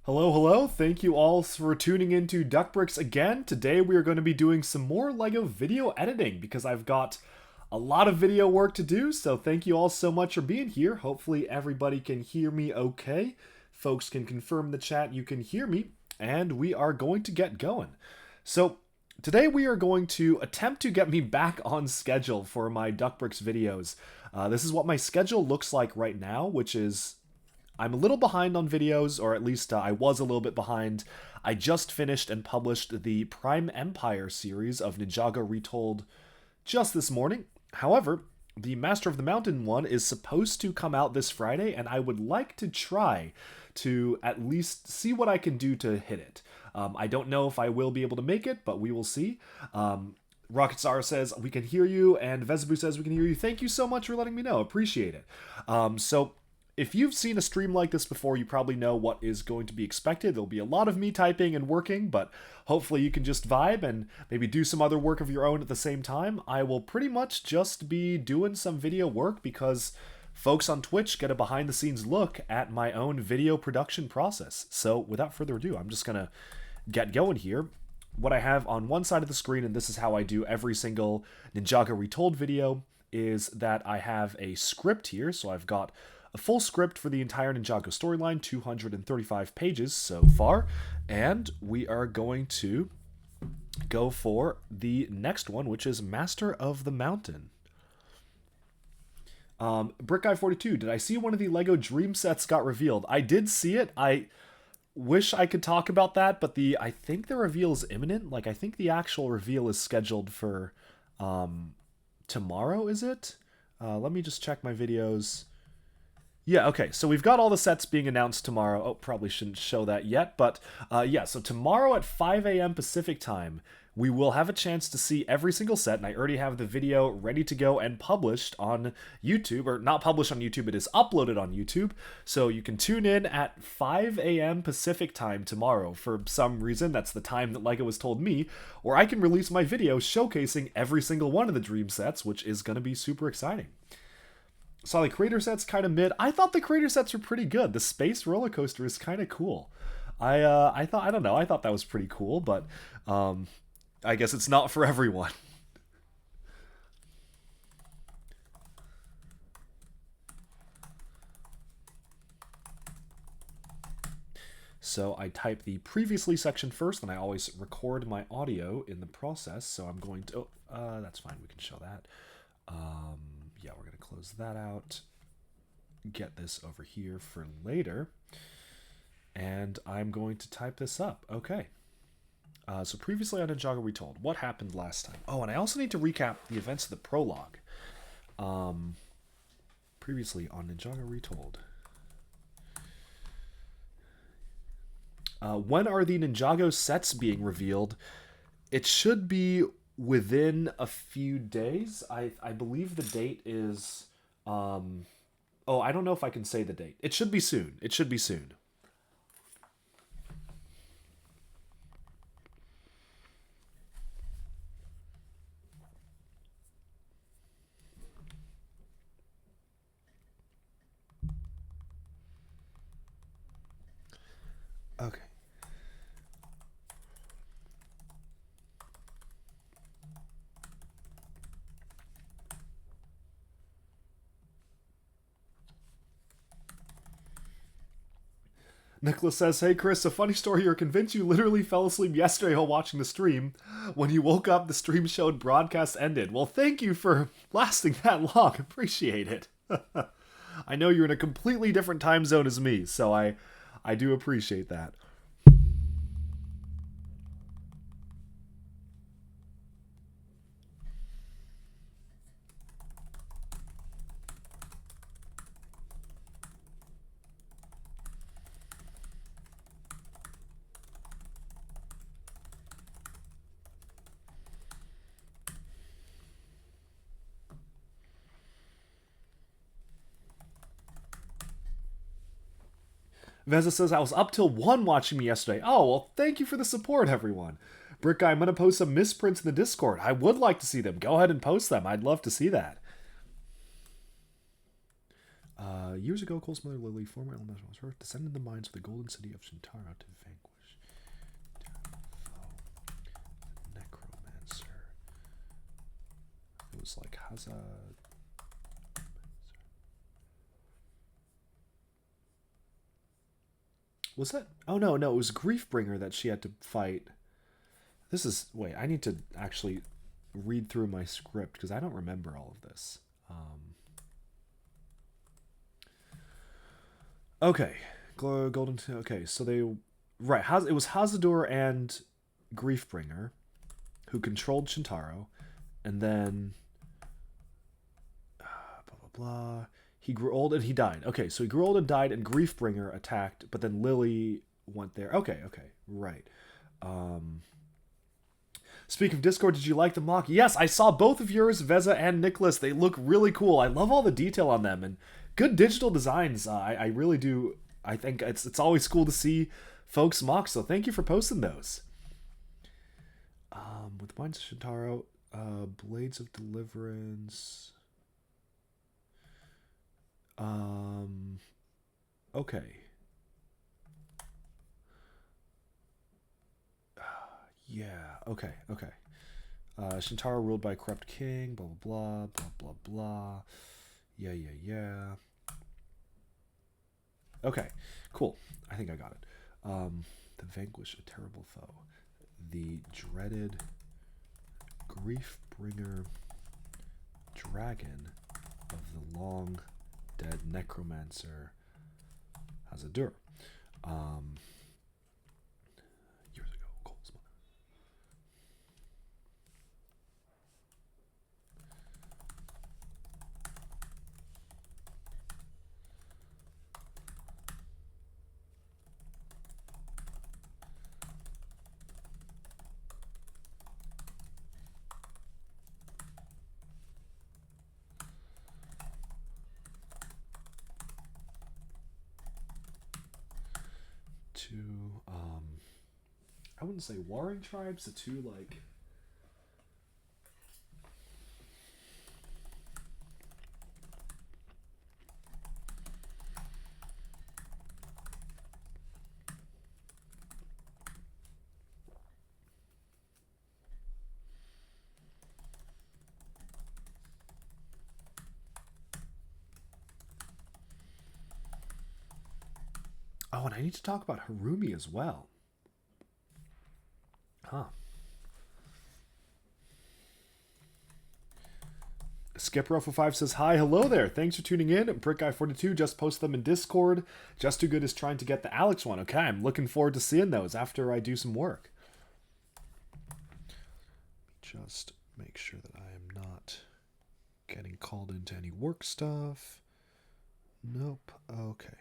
Hello, hello. Thank you all for tuning into Duckbricks again. Today we are going to be doing some more LEGO video editing because I've got a lot of video work to do. So thank you all so much for being here. Hopefully everybody can hear me okay. Folks can confirm in the chat you can hear me, and we are going to get going. So today we are going to attempt to get me back on schedule for my Duckbricks videos. This is what my schedule looks like right now, which is I'm a little behind on videos, or at least I was a little bit behind. I just finished and published the Prime Empire series of Ninjago Retold just this morning. However, the Master of the Mountain one is supposed to come out this Friday, and I would like to try to at least see what I can do to hit it. I don't know if I will be able to make it, but we will see. Rocketstar says, we can hear you, and Vezabu says, we can hear you. Thank you so much for letting me know. Appreciate it. So if you've seen a stream like this before, you probably know what is going to be expected. There'll be a lot of me typing and working, but hopefully you can just vibe and maybe do some other work of your own at the same time. I will pretty much just be doing some video work because folks on Twitch get a behind-the-scenes look at my own video production process. So without further ado, I'm just going to get going here. What I have on one side of the screen, and this is how I do every single Ninjago Retold video, is that I have a script here. So I've got a full script for the entire Ninjago storyline, 235 pages so far, and we are going to go for the next one, which is Master of the Mountain. Brick Guy 42, did I see one of the LEGO Dream sets got revealed? I did see it. I wish I could talk about that, but I think the reveal is imminent. Like, I think the actual reveal is scheduled for tomorrow, is it? Let me just check my videos. Yeah, okay, so we've got all the sets being announced tomorrow. Oh, probably shouldn't show that yet, but yeah, so tomorrow at 5 a.m. Pacific time, we will have a chance to see every single set, and I already have the video ready to go and published on YouTube, or not published on YouTube, it is uploaded on YouTube, so you can tune in at 5 a.m. Pacific time tomorrow. For some reason, that's the time that LEGO has told me, or I can release my video showcasing every single one of the Dream sets, which is going to be super exciting. Saw the Creator sets kind of mid. I thought the Creator sets were pretty good. The space roller coaster is kind of cool. I thought that was pretty cool, but I guess it's not for everyone. So I type the previously section first, and I always record my audio in the process. So I'm going to, that's fine. We can show that. Yeah, we're going to close that out, get this over here for later, and I'm going to type this up. Okay. So previously on Ninjago Retold, what happened last time? Oh, and I also need to recap the events of the prologue. Previously on Ninjago Retold. When are the Ninjago sets being revealed? It should be within a few days. I believe the date is oh, I don't know if I can say the date. It should be soon. It should be soon. Okay. Nicholas says, hey Chris, a funny story. You're convinced you literally fell asleep yesterday while watching the stream. When you woke up, the stream showed broadcast ended. Well, thank you for lasting that long. Appreciate it. I know you're in a completely different time zone as me, so I do appreciate that. Veza says, I was up till 1 watching me yesterday. Oh, well, thank you for the support, everyone. Brick Guy, I'm going to post some misprints in the Discord. I would like to see them. Go ahead and post them. I'd love to see that. Years ago, Cole's mother Lily, former elemental monster, descended the mines of the golden city of Shintaro to vanquish the necromancer. It was like Haza. Was that? Oh no, no, it was Griefbringer that she had to fight. This is wait. I need to actually read through my script because I don't remember all of this. Okay, golden. Okay, so they right. It was Hazador and Griefbringer who controlled Shintaro, and then blah blah blah. He grew old and he died. Okay, so he grew old and died, and Griefbringer attacked, but then Lily went there. Okay, right. Speaking of Discord, did you like the mock? Yes, I saw both of yours, Veza and Nicholas. They look really cool. I love all the detail on them and good digital designs. I really do. I think it's always cool to see folks mock. So thank you for posting those. With Minds of Shintaro, Blades of Deliverance. Okay. Yeah, okay. Shintaro ruled by a corrupt king, blah, blah, blah, blah, blah. Yeah. Okay, cool. I think I got it. To vanquish a terrible foe. The dreaded Griefbringer dragon of the long dead necromancer Hazadur. Years ago, Cole's mother. Two, I wouldn't say warring tribes, the two, like, oh, and I need to talk about Harumi as well. Huh. Skipper05 says, hi, hello there. Thanks for tuning in. BrickGuy42 just posted them in Discord. Just Too Good is trying to get the Alex one. Okay, I'm looking forward to seeing those after I do some work. Just make sure that I am not getting called into any work stuff. Nope. Okay.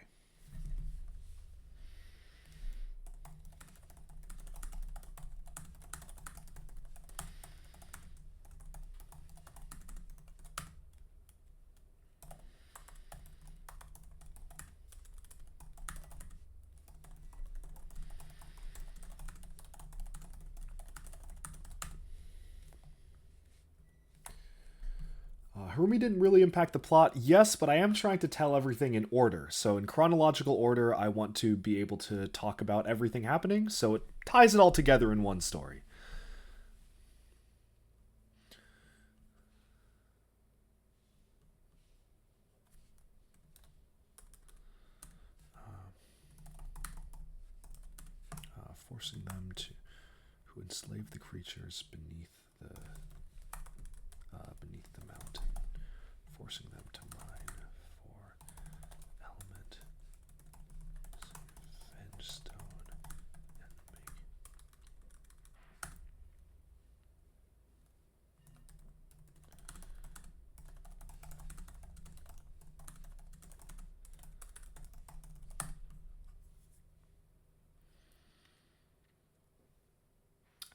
Harumi didn't really impact the plot, yes, but I am trying to tell everything in order. So in chronological order, I want to be able to talk about everything happening, so it ties it all together in one story. Forcing them to who enslave the creatures beneath the mountain, forcing them to mine for element, venge stone, and make.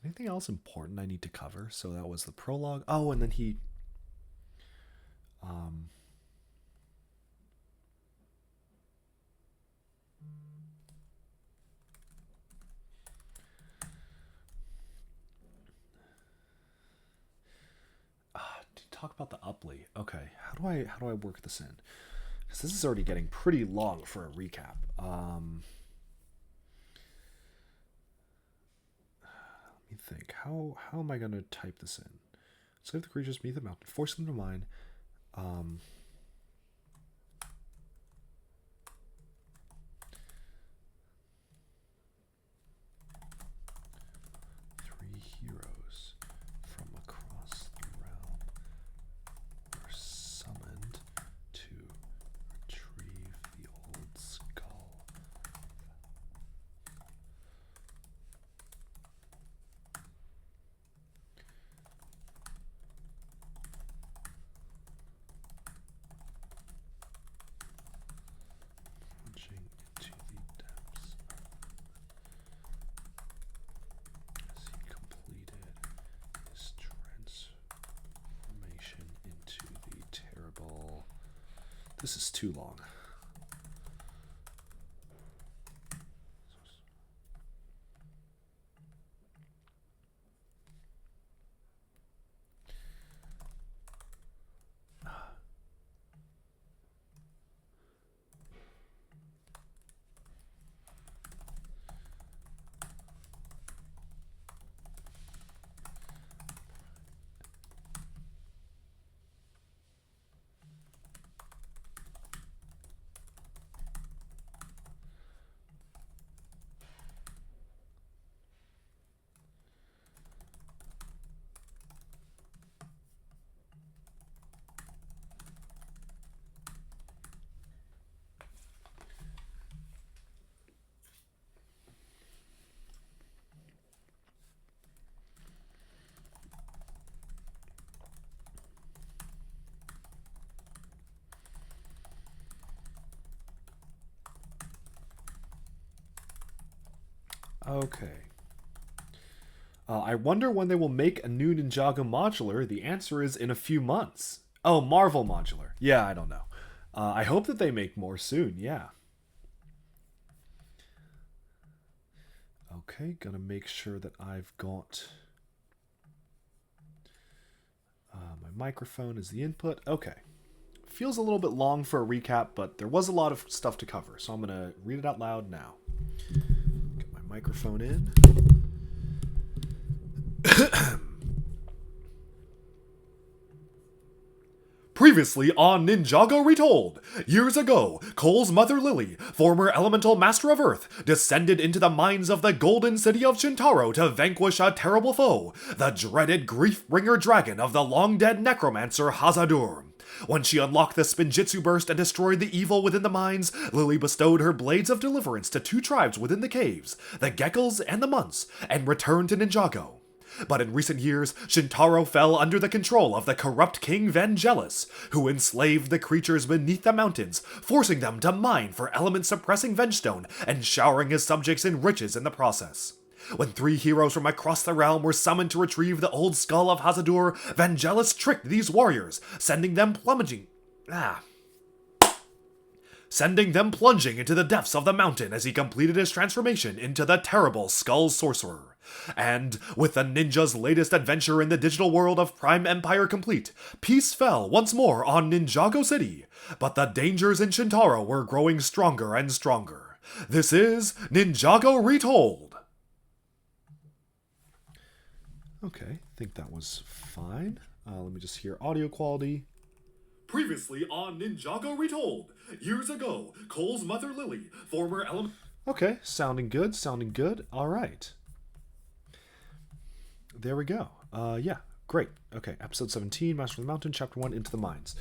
Anything else important I need to cover? So that was the prologue. Oh, and then he talk about the Upley. Okay, how do I work this in? Because this is already getting pretty long for a recap. Let me think. How am I going to type this in? Slave the creatures beneath the mountain, force them to mine. 3 heroes from across the realm were summoned to retrieve the old skull. Plunging into the depths as he completed his transformation into the terrible. This is too long. Okay. I wonder when they will make a new Ninjago modular. The answer is in a few months. Oh, Marvel modular. Yeah, I don't know. I hope that they make more soon, yeah. Okay, gonna make sure that I've got... my microphone is the input. Okay. Feels a little bit long for a recap, but there was a lot of stuff to cover, so I'm gonna read it out loud now. Get my microphone in. Previously on Ninjago Retold. Years ago, Cole's mother Lily, former elemental master of Earth, descended into the mines of the golden city of Shintaro to vanquish a terrible foe, the dreaded grief-bringer dragon of the long-dead necromancer Hazadur. When she unlocked the Spinjitzu burst and destroyed the evil within the mines, Lily bestowed her blades of deliverance to 2 tribes within the caves, the Geckos and the Munts, and returned to Ninjago. But in recent years, Shintaro fell under the control of the corrupt King Vangelis, who enslaved the creatures beneath the mountains, forcing them to mine for element-suppressing Vengestone and showering his subjects in riches in the process. When 3 heroes from across the realm were summoned to retrieve the old skull of Hazadur, Vangelis tricked these warriors, sending them plunging into the depths of the mountain as he completed his transformation into the terrible Skull Sorcerer. And, with the ninja's latest adventure in the digital world of Prime Empire complete, peace fell once more on Ninjago City. But the dangers in Shintaro were growing stronger and stronger. This is Ninjago Retold! Okay, I think that was fine. Let me just hear audio quality. Previously on Ninjago Retold. Years ago, Cole's mother Lily, former element... Okay, sounding good, sounding good. All right. There we go. Yeah, great. Okay, episode 17, Master of the Mountain, chapter 1, Into the Mines.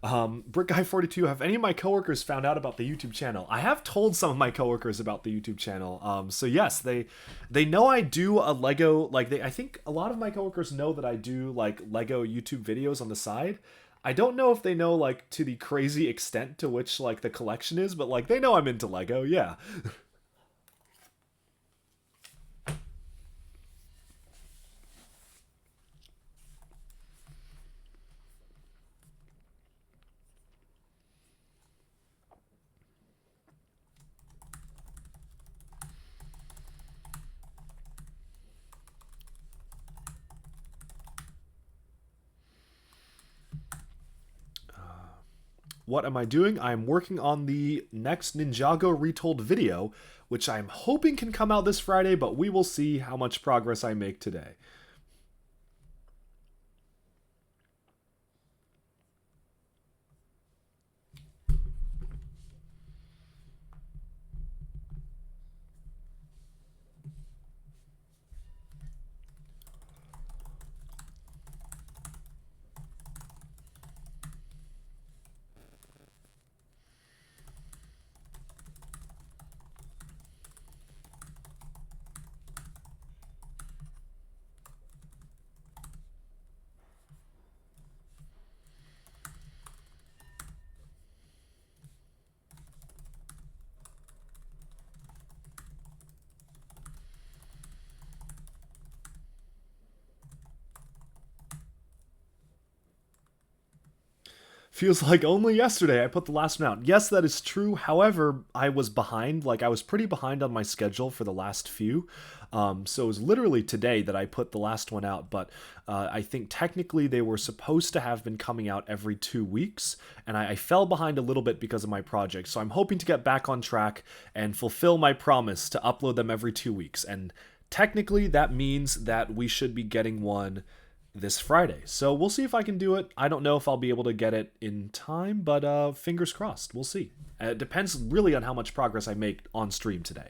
BrickGuy42, have any of my coworkers found out about the YouTube channel? I have told some of my coworkers about the YouTube channel. So yes, they know I do a Lego, I think a lot of my coworkers know that I do, Lego YouTube videos on the side. I don't know if they know, to the crazy extent to which, the collection is, but, they know I'm into Lego, yeah. what am I doing? I'm working on the next Ninjago Retold video, which I'm hoping can come out this Friday, but we will see how much progress I make today. Feels like only yesterday I put the last one out. Yes, that is true. However, I was behind. Like, I was pretty behind on my schedule for the last few. So it was literally today that I put the last one out. But I think technically they were supposed to have been coming out every 2 weeks. And I fell behind a little bit because of my project. So I'm hoping to get back on track and fulfill my promise to upload them every 2 weeks. And technically that means that we should be getting one this Friday. So we'll see if I can do it. I don't know if I'll be able to get it in time, but fingers crossed. We'll see. It depends really on how much progress I make on stream today.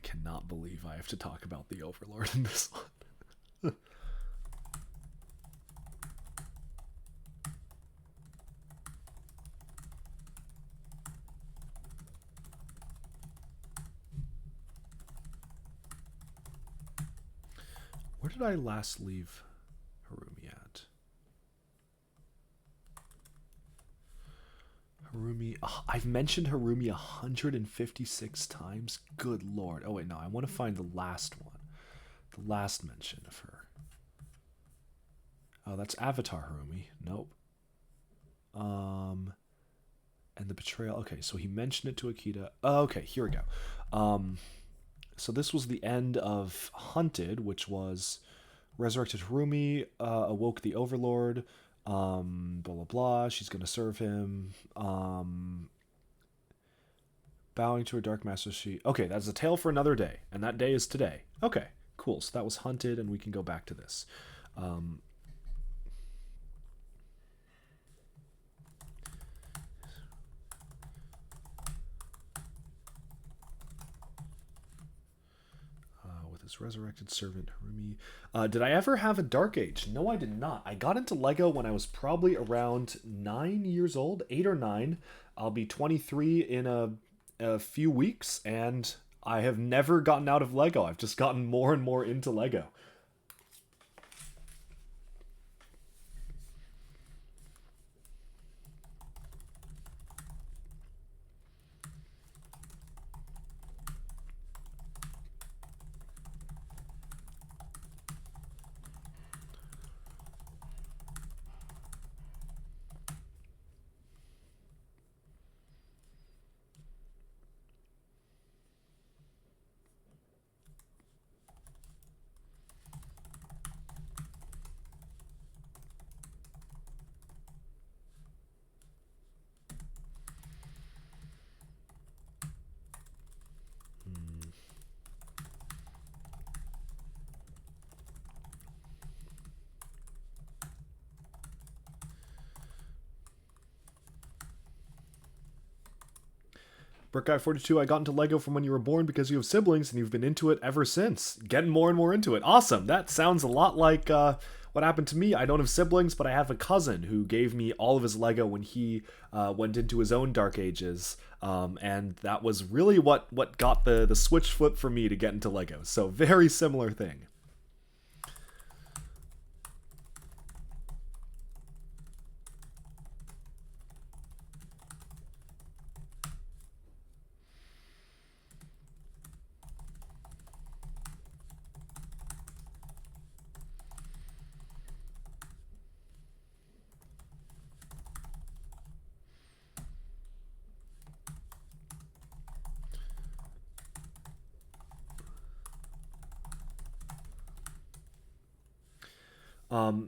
Cannot believe I have to talk about the Overlord in this one. Where did I last leave Harumi at? Harumi. Oh, I've mentioned Harumi 156 times. Good lord. Oh, wait, no. I want to find the last one. The last mention of her. Oh, that's Avatar Harumi. Nope. And the betrayal. Okay, so he mentioned it to Akita. Oh, okay, here we go. So this was the end of Hunted, which was resurrected Harumi, awoke the Overlord, blah blah blah. She's gonna serve him. Bowing to her dark master. Okay, that's a tale for another day, and that day is today. Okay, cool. So that was Hunted, and we can go back to this. Resurrected servant Harumi. Did I ever have a Dark Age? No, I did not. I got into Lego when I was probably around 9 years old, 8 or 9. I'll be 23 in a few weeks, and I have never gotten out of Lego. I've just gotten more and more into Lego. Brickguy42, I got into Lego from when you were born because you have siblings and you've been into it ever since. Getting more and more into it. Awesome. That sounds a lot like what happened to me. I don't have siblings, but I have a cousin who gave me all of his Lego when he went into his own dark ages, and that was really what got the switch flip for me to get into Lego. So very similar thing.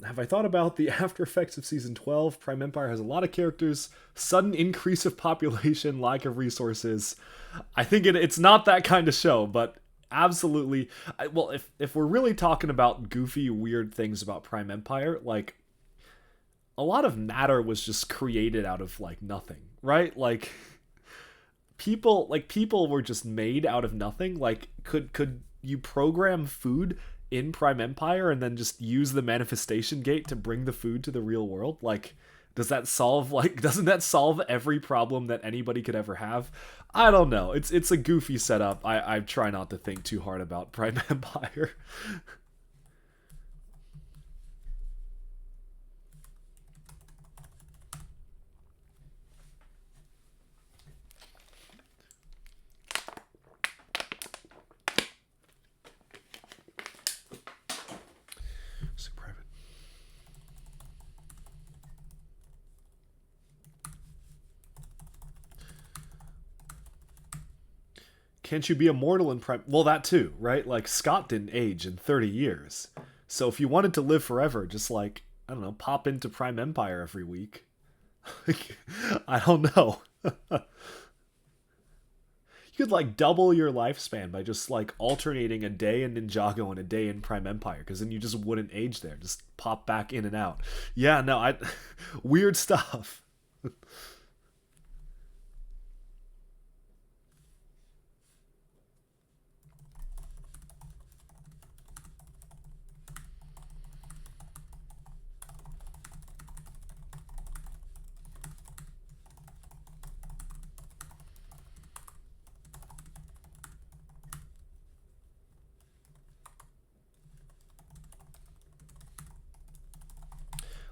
Have I thought about the after effects of season 12? Prime Empire has a lot of characters, sudden increase of population, lack of resources. I think it's not that kind of show, but absolutely. Well, if we're really talking about goofy, weird things about Prime Empire, like a lot of matter was just created out of like nothing, right? People were just made out of nothing. Like could you program food in Prime Empire and then just use the manifestation gate to bring the food to the real world? Like, doesn't that solve every problem that anybody could ever have? I don't know. It's a goofy setup. I try not to think too hard about Prime Empire. So private. Can't you be immortal in Prime? Well, that too, right? Like Scott didn't age in 30 years. So if you wanted to live forever, just like, I don't know, pop into Prime Empire every week. Like, I don't know. You could like double your lifespan by just like alternating a day in Ninjago and a day in Prime Empire, because then you just wouldn't age there. Just pop back in and out. Yeah, no, I weird stuff.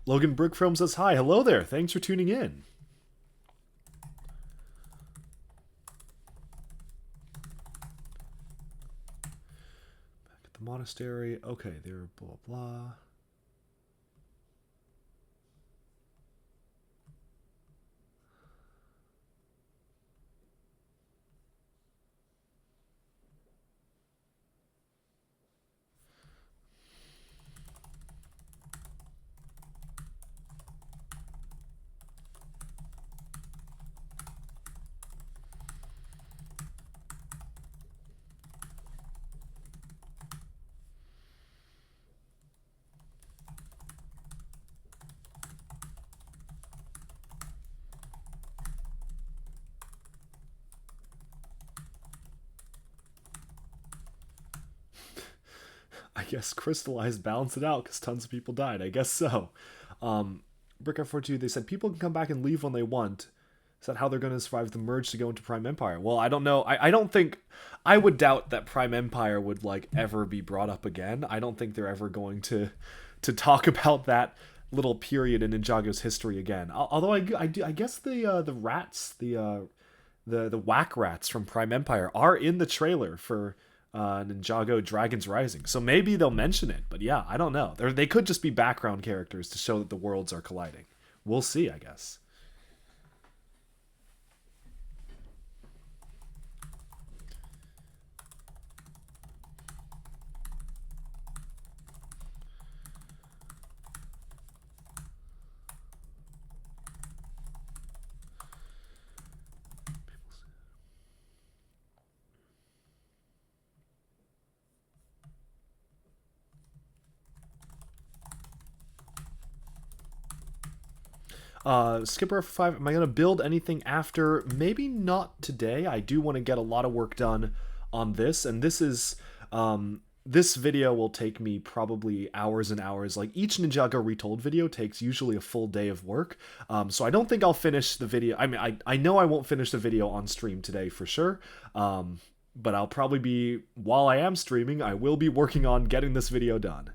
Logan Brickfilm says hi. Hello there. Thanks for tuning in. Back at the monastery. Okay, there. Blah blah. I guess crystallized balance it out because tons of people died. I guess so. Brick F42, they said people can come back and leave when they want. Is that how they're going to survive the merge to go into Prime Empire? Well, I don't know. I don't think... I would doubt that Prime Empire would, like, ever be brought up again. I don't think they're ever going to talk about that little period in Ninjago's history again. Although I guess the rats, the whack rats from Prime Empire are in the trailer for Ninjago Dragons Rising. So maybe they'll mention it. But yeah, I don't know. They could just be background characters to show that the worlds are colliding. We'll see, I guess. Skipper F5, am I going to build anything after? Maybe not today. I do want to get a lot of work done on this, and this is this video will take me probably hours and hours. Like each Ninjago Retold video takes usually a full day of work. So I don't think I'll finish the video. I mean, I know I won't finish the video on stream today for sure. But I'll probably be, while I am streaming, I will be working on getting this video done.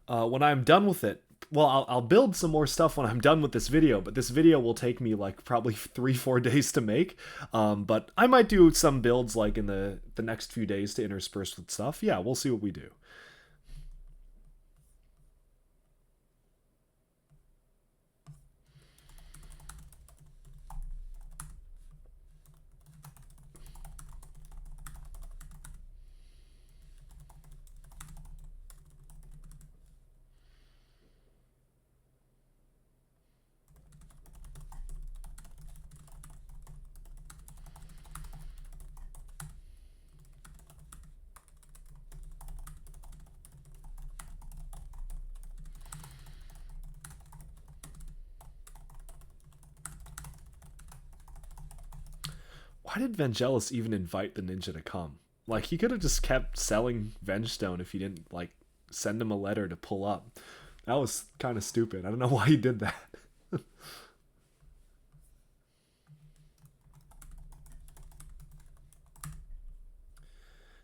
When I'm done with it, well, I'll build some more stuff when I'm done with this video, but this video will take me like probably 3-4 days to make. But I might do some builds like in the next few days to intersperse with stuff. Yeah, we'll see what we do. Why did Vangelis even invite the ninja to come? Like, he could have just kept selling Vengestone if he didn't, like, send him a letter to pull up. That was kind of stupid. I don't know why he did that.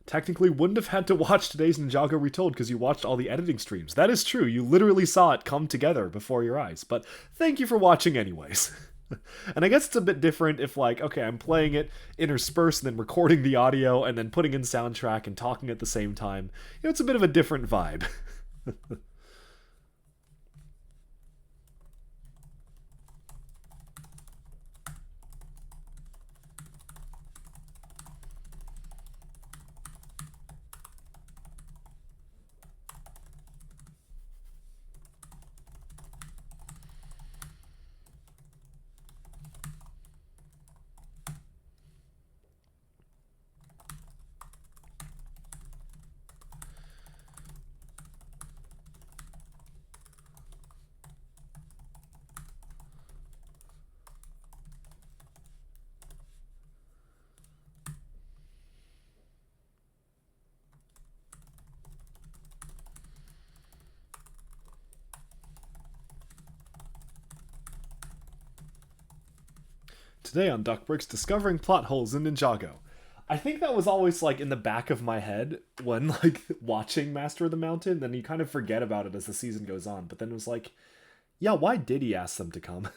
Technically wouldn't have had to watch today's Ninjago Retold because you watched all the editing streams. That is true. You literally saw it come together before your eyes. But thank you for watching anyways. And I guess it's a bit different if, like, okay, I'm playing it interspersed and then recording the audio and then putting in soundtrack and talking at the same time. You know, it's a bit of a different vibe. Today on Duckbricks, discovering plot holes in Ninjago. I think that was always, like, in the back of my head when, like, watching Master of the Mountain, then you kind of forget about it as the season goes on. But then it was like, yeah, why did he ask them to come?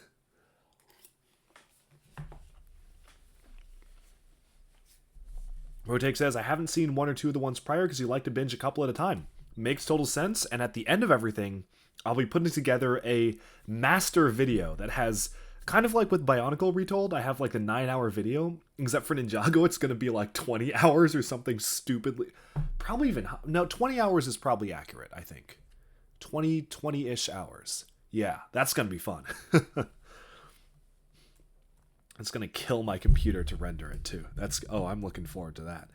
Rotake says, I haven't seen one or two of the ones prior because you like to binge a couple at a time. Makes total sense, and at the end of everything, I'll be putting together a master video that has... Kind of like with Bionicle Retold, I have like a 9-hour video, except for Ninjago, it's going to be like 20 hours or something stupidly. Probably even, no, 20 hours is probably accurate, I think. 20-ish hours. Yeah, that's going to be fun. It's going to kill my computer to render it too. Oh, I'm looking forward to that.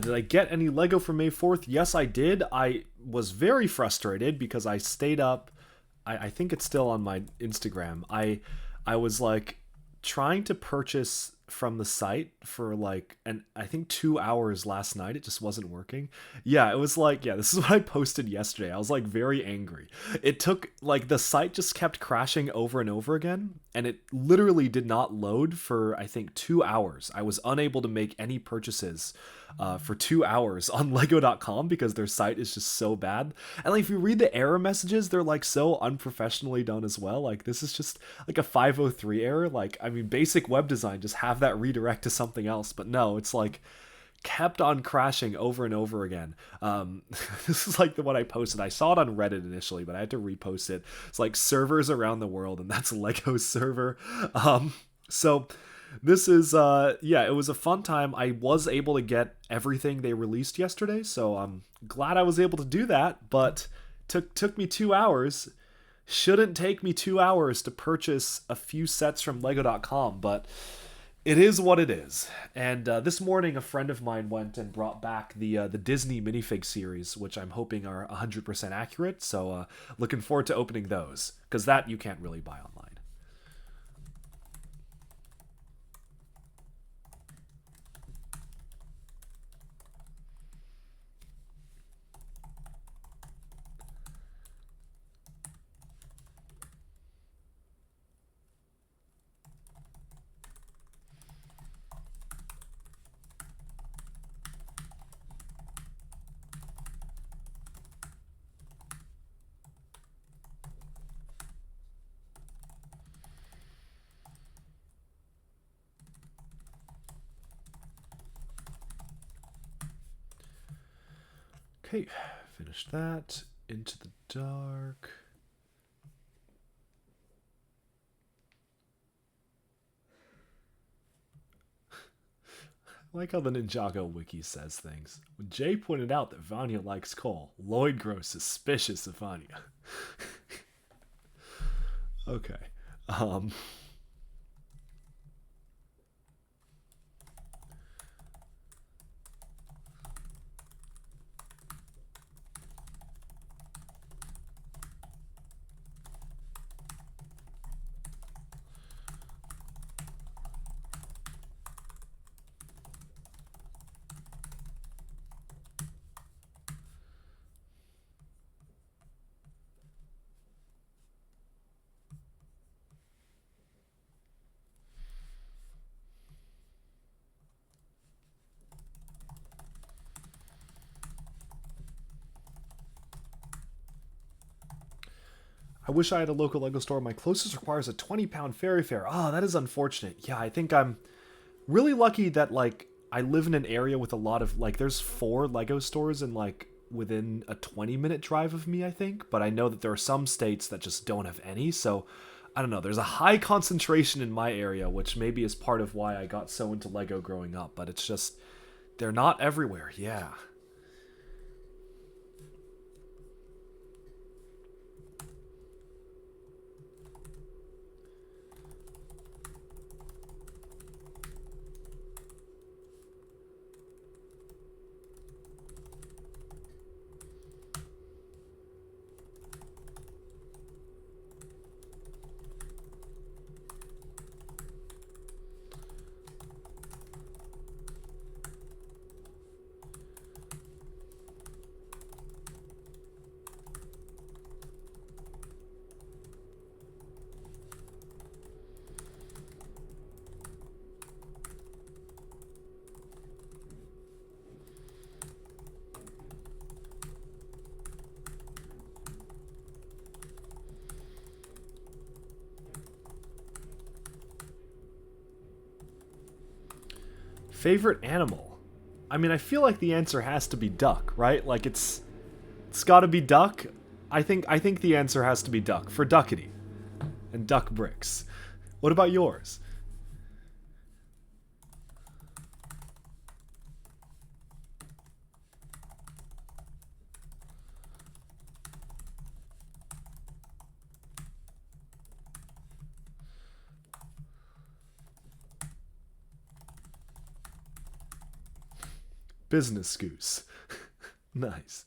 Did I get any Lego for May 4th? Yes, I did. I was very frustrated because I stayed up. I think it's still on my Instagram. I was like trying to purchase from the site for like and I think 2 hours last night. It just wasn't working. Yeah, it was like, yeah, this is what I posted yesterday. I was like very angry. It took like the site just kept crashing over and over again, and it literally did not load for I think 2 hours. I was unable to make any purchases for 2 hours on Lego.com because their site is just so bad. And like if you read the error messages, they're like so unprofessionally done as well. Like this is just like a 503 error. Like I mean, basic web design, just have that redirect to something else. But no, it's like kept on crashing over and over again. This is like the one I posted. I saw it on Reddit initially, but I had to repost it. It's like servers around the world, and that's Lego's server. So this is yeah, it was a fun time. I was able to get everything they released yesterday, so I'm glad I was able to do that, but took me 2 hours. Shouldn't take me 2 hours to purchase a few sets from Lego.com, but it is what it is. And this morning, a friend of mine went and brought back the Disney minifig series, which I'm hoping are 100% accurate. So looking forward to opening those, because that you can't really buy online. Okay, finish that. Into the Dark. I like how the Ninjago wiki says things. When Jay pointed out that Vanya likes Cole, Lloyd grows suspicious of Vanya. Okay. Um, I wish I had a local Lego store. My closest requires a 20-pound ferry fare. Oh, that is unfortunate. Yeah, I think I'm really lucky that, like, I live in an area with a lot of, like, there's 4 Lego stores in, like, within a 20-minute drive of me, I think. But I know that there are some states that just don't have any, so I don't know. There's a high concentration in my area, which maybe is part of why I got so into Lego growing up. But it's just, they're not everywhere. Yeah. Favorite animal? I mean, I feel like the answer has to be duck, right? Like it's got to be duck. I think the answer has to be duck for Duckity and duck bricks. What about yours? Business goose. Nice.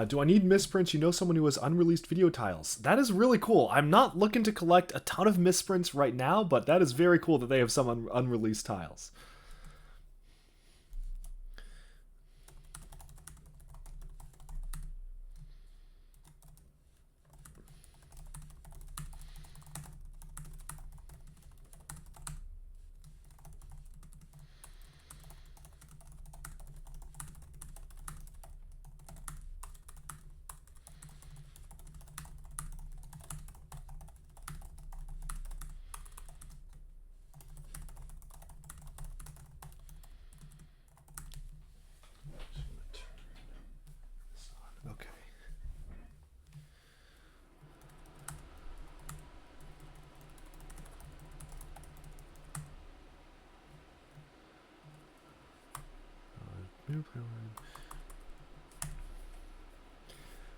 Do I need misprints? You know someone who has unreleased video tiles. That is really cool. I'm not looking to collect a ton of misprints right now, but that is very cool that they have some unreleased tiles. Okay.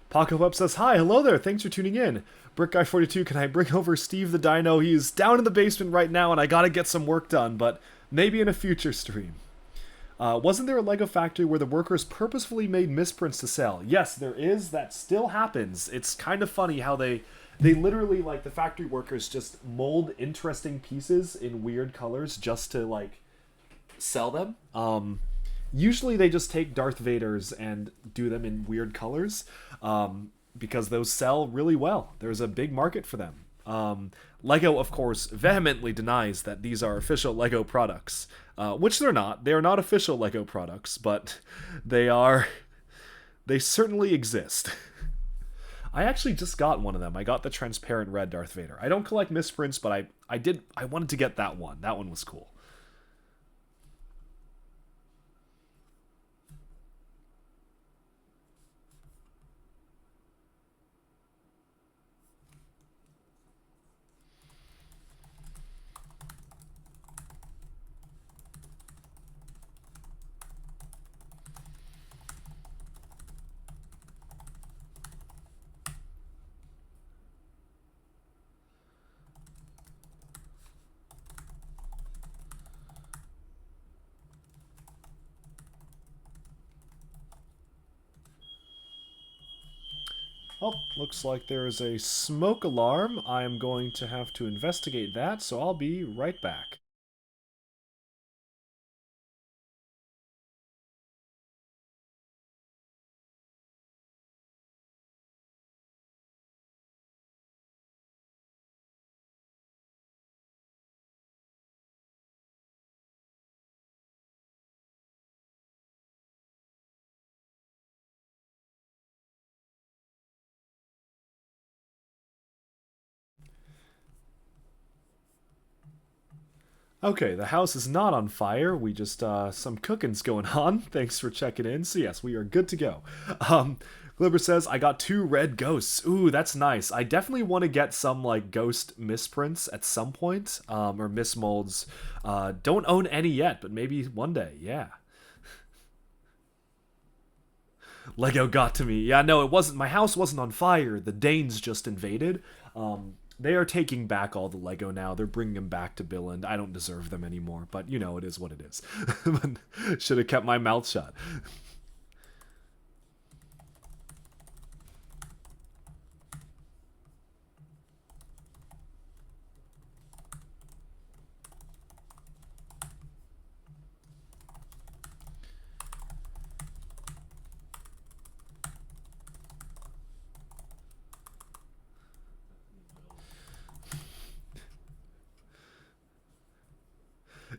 Paco Web says, hi, hello there, thanks for tuning in. Brick Guy 42, can I bring over Steve the Dino? He's down in the basement right now and I gotta get some work done, but maybe in a future stream. Wasn't there a Lego factory where the workers purposefully made misprints to sell? Yes, there is. That still happens. It's kind of funny how they literally, like, the factory workers just mold interesting pieces in weird colors just to, like, sell them. Usually they just take Darth Vader's and do them in weird colors, because those sell really well. There's a big market for them. Lego, of course, vehemently denies that these are official Lego products, which they're not. They are not official Lego products, but they are. They certainly exist. I actually just got one of them. I got the transparent red Darth Vader. I don't collect misprints, but I wanted to get that one. That one was cool. Oh, looks like there is a smoke alarm. I am going to have to investigate that, so I'll be right back. Okay, the house is not on fire. We just, some cooking's going on. Thanks for checking in. So yes, we are good to go. Glibber says, I got 2 red ghosts. Ooh, that's nice. I definitely want to get some, like, ghost misprints at some point, or mismolds. Don't own any yet, but maybe one day, yeah. Lego got to me. Yeah, no, it wasn't. My house wasn't on fire. The Danes just invaded. They are taking back all the Lego now. They're bringing them back to Billund. I don't deserve them anymore, but you know, it is what it is. Should have kept my mouth shut.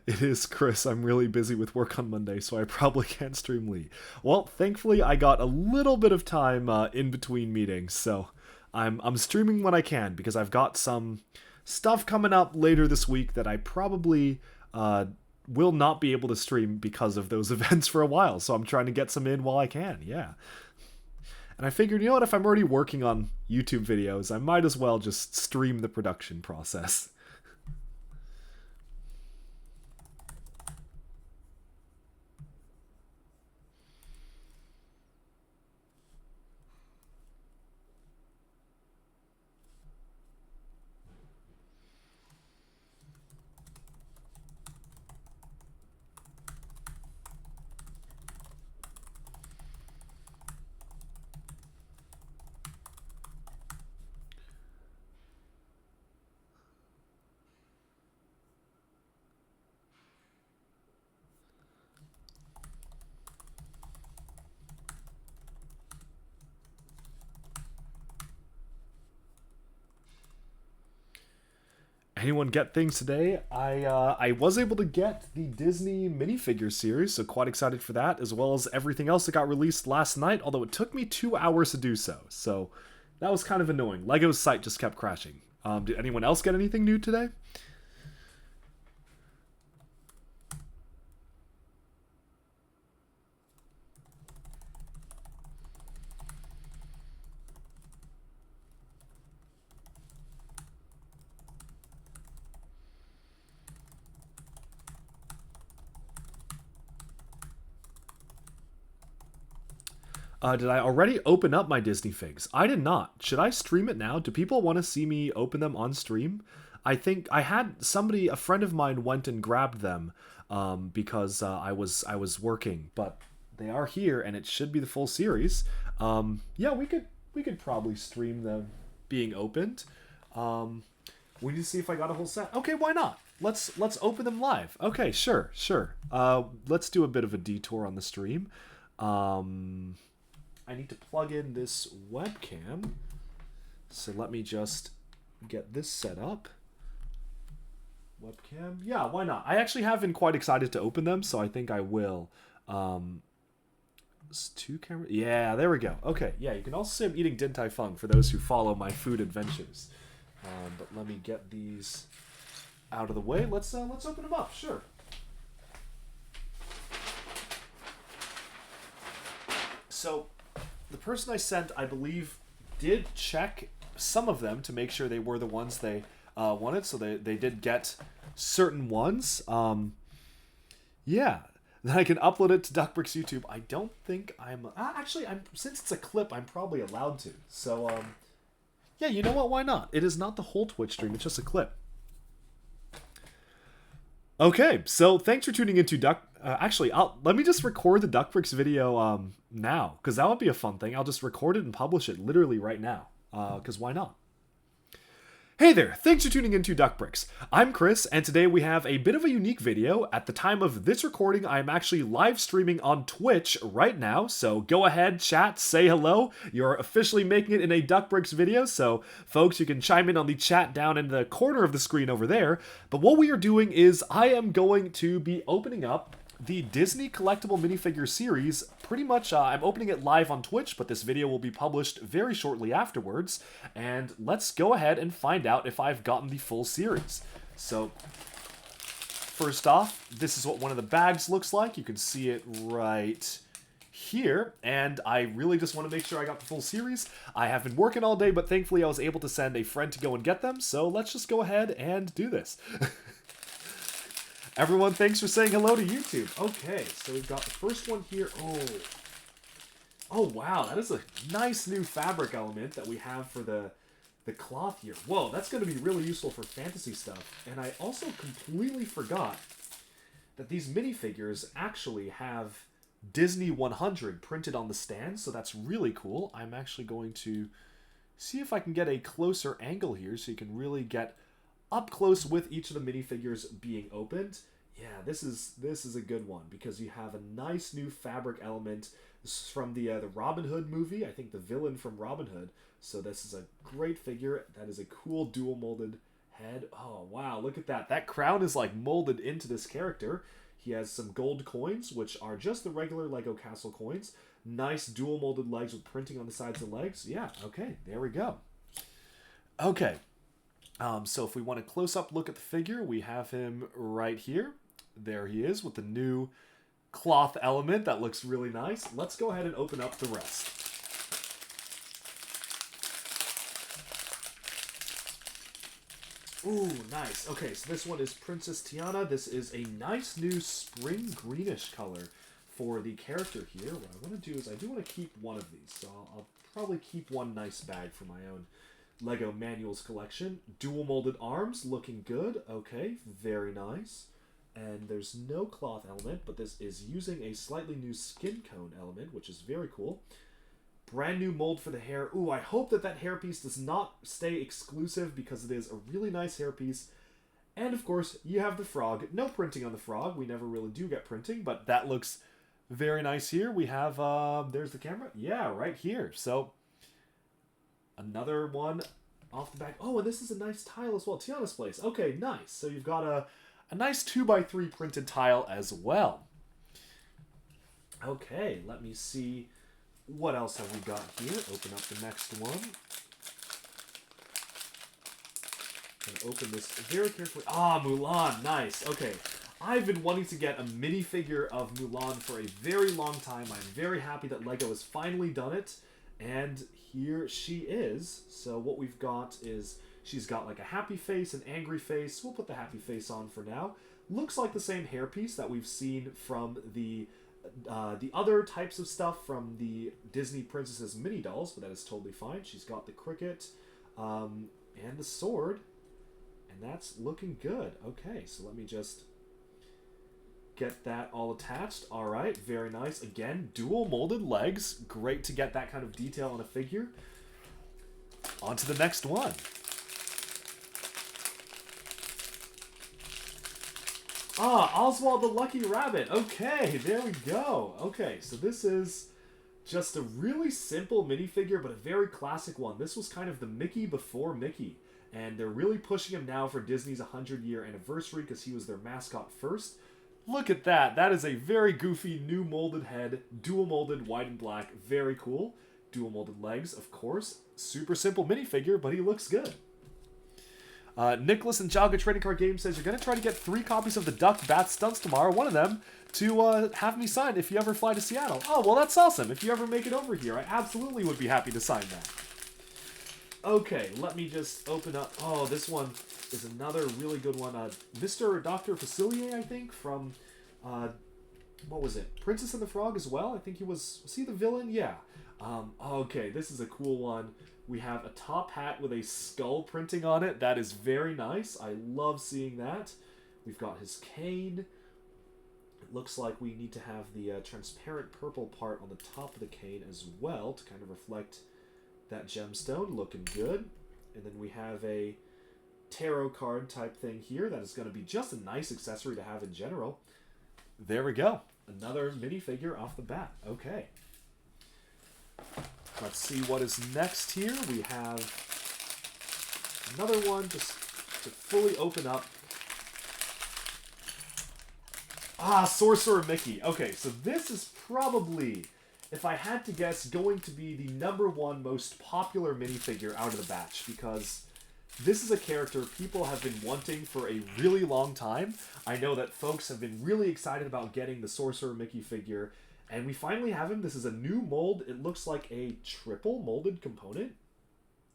It is, Chris. I'm really busy with work on Monday, so I probably can't stream Lee. Well, thankfully, I got a little bit of time in between meetings, so I'm streaming when I can because I've got some stuff coming up later this week that I probably will not be able to stream because of those events for a while. So I'm trying to get some in while I can. Yeah. And I figured, you know what, if I'm already working on YouTube videos, I might as well just stream the production process. Anyone get things today? I was able to get the Disney minifigure series, so quite excited for that, as well as everything else that got released last night, although it took me 2 hours to do so. So that was kind of annoying. Lego's site just kept crashing. Did anyone else get anything new today? Did I already open up my Disney figs? I did not. Should I stream it now? Do people want to see me open them on stream? I think I had somebody, a friend of mine, went and grabbed them because I was working, but they are here and it should be the full series. Yeah, we could probably stream them being opened. We need to see if I got a whole set. Okay, why not? Let's open them live. Okay, sure. Let's do a bit of a detour on the stream. I need to plug in this webcam. So let me just get this set up. Webcam. Yeah, why not? I actually have been quite excited to open them, so I think I will. It's 2 cameras. Yeah, there we go. Okay, yeah, you can also see I'm eating Din Tai Fung for those who follow my food adventures. But let me get these out of the way. Let's open them up. Sure. So the person I sent, I believe, did check some of them to make sure they were the ones they wanted. So they did get certain ones. Yeah. Then I can upload it to Duckbrick's YouTube. I don't think I'm... actually, since it's a clip, I'm probably allowed to. So, yeah, you know what? Why not? It is not the whole Twitch stream. It's just a clip. Okay, so thanks for tuning into actually, let me just record the Duckbricks video now, because that would be a fun thing. I'll just record it and publish it literally right now, because why not? Hey there, thanks for tuning into Duckbricks. I'm Chris, and today we have a bit of a unique video. At the time of this recording, I'm actually live streaming on Twitch right now, so go ahead, chat, say hello. You're officially making it in a Duckbricks video, so folks, you can chime in on the chat down in the corner of the screen over there. But what we are doing is I am going to be opening up the Disney collectible minifigure series. Pretty much, I'm opening it live on Twitch, but this video will be published very shortly afterwards. And let's go ahead and find out if I've gotten the full series. So, first off, this is what one of the bags looks like. You can see it right here. And I really just want to make sure I got the full series. I have been working all day, but thankfully I was able to send a friend to go and get them. So let's just go ahead and do this. Everyone, thanks for saying hello to YouTube. Okay, so we've got the first one here. Oh, wow, that is a nice new fabric element that we have for the cloth here. Whoa, that's going to be really useful for fantasy stuff. And I also completely forgot that these minifigures actually have Disney 100 printed on the stand, so that's really cool. I'm actually going to see if I can get a closer angle here so you can really get up close with each of the minifigures being opened. Yeah, this is a good one because you have a nice new fabric element. This is from the Robin Hood movie. I think the villain from Robin Hood. So this is a great figure. That is a cool dual molded head. Oh, wow, look at that. That crown is like molded into this character. He has some gold coins, which are just the regular Lego Castle coins. Nice dual molded legs with printing on the sides of the legs. Yeah, okay, there we go. Okay. So if we want a close-up look at the figure, we have him right here. There he is with the new cloth element. That looks really nice. Let's go ahead and open up the rest. Ooh, nice. Okay, so this one is Princess Tiana. This is a nice new spring greenish color for the character here. What I want to do is I do want to keep one of these. So I'll probably keep one nice bag for my own Lego Manuals collection. Dual molded arms, looking good. Okay, very nice. And there's no cloth element, but this is using a slightly new skin cone element, which is very cool. Brand new mold for the hair. Ooh, I hope that that hairpiece does not stay exclusive because it is a really nice hairpiece. And of course, you have the frog. No printing on the frog. We never really do get printing, but that looks very nice here. We have, there's the camera. Yeah, right here. So, another one off the back. Oh, and this is a nice tile as well. Tiana's Place. Okay, nice. So you've got a nice 2x3 printed tile as well. Okay, let me see. What else have we got here? Open up the next one. Gonna open this very carefully. Ah, Mulan. Nice. Okay. I've been wanting to get a minifigure of Mulan for a very long time. I'm very happy that LEGO has finally done it. And here she is. So what we've got is she's got like a happy face, an angry face. We'll put the happy face on for now. Looks like the same hairpiece that we've seen from the other types of stuff from the Disney Princesses mini dolls, but that is totally fine. She's got the cricket and the sword, and that's looking good. Okay, so let me just get that all attached. All right, very nice. Again, dual molded legs. Great to get that kind of detail on a figure. On to the next one. Ah, Oswald the Lucky Rabbit. Okay, there we go. Okay, so this is just a really simple minifigure, but a very classic one. This was kind of the Mickey before Mickey, and they're really pushing him now for Disney's 100-year anniversary because he was their mascot first. Look at that. That is a very goofy new molded head, dual molded, white and black. Very cool. Dual molded legs, of course. Super simple minifigure, but he looks good. Nicholas and Jaga Trading Card Game says, you're going to try to get 3 copies of the Duck Bat Stunts tomorrow, one of them, to have me sign if you ever fly to Seattle. Oh, well, that's awesome. If you ever make it over here, I absolutely would be happy to sign that. Okay, let me just open up. Oh, this one is another really good one. Mr. Dr. Facilier, I think, from, what was it? Princess and the Frog as well? I think he was he the villain? Yeah. Okay, this is a cool one. We have a top hat with a skull printing on it. That is very nice. I love seeing that. We've got his cane. It looks like we need to have the transparent purple part on the top of the cane as well to kind of reflect that gemstone. Looking good. And then we have a tarot card type thing here that is going to be just a nice accessory to have in general. There we go. Another minifigure off the bat. Okay. Let's see what is next here. We have another one just to fully open up. Ah, Sorcerer Mickey. Okay, so this is probably, if I had to guess, going to be the #1 most popular minifigure out of the batch, because this is a character people have been wanting for a really long time. I know that folks have been really excited about getting the Sorcerer Mickey figure, and we finally have him. This is a new mold. It looks like a triple molded component.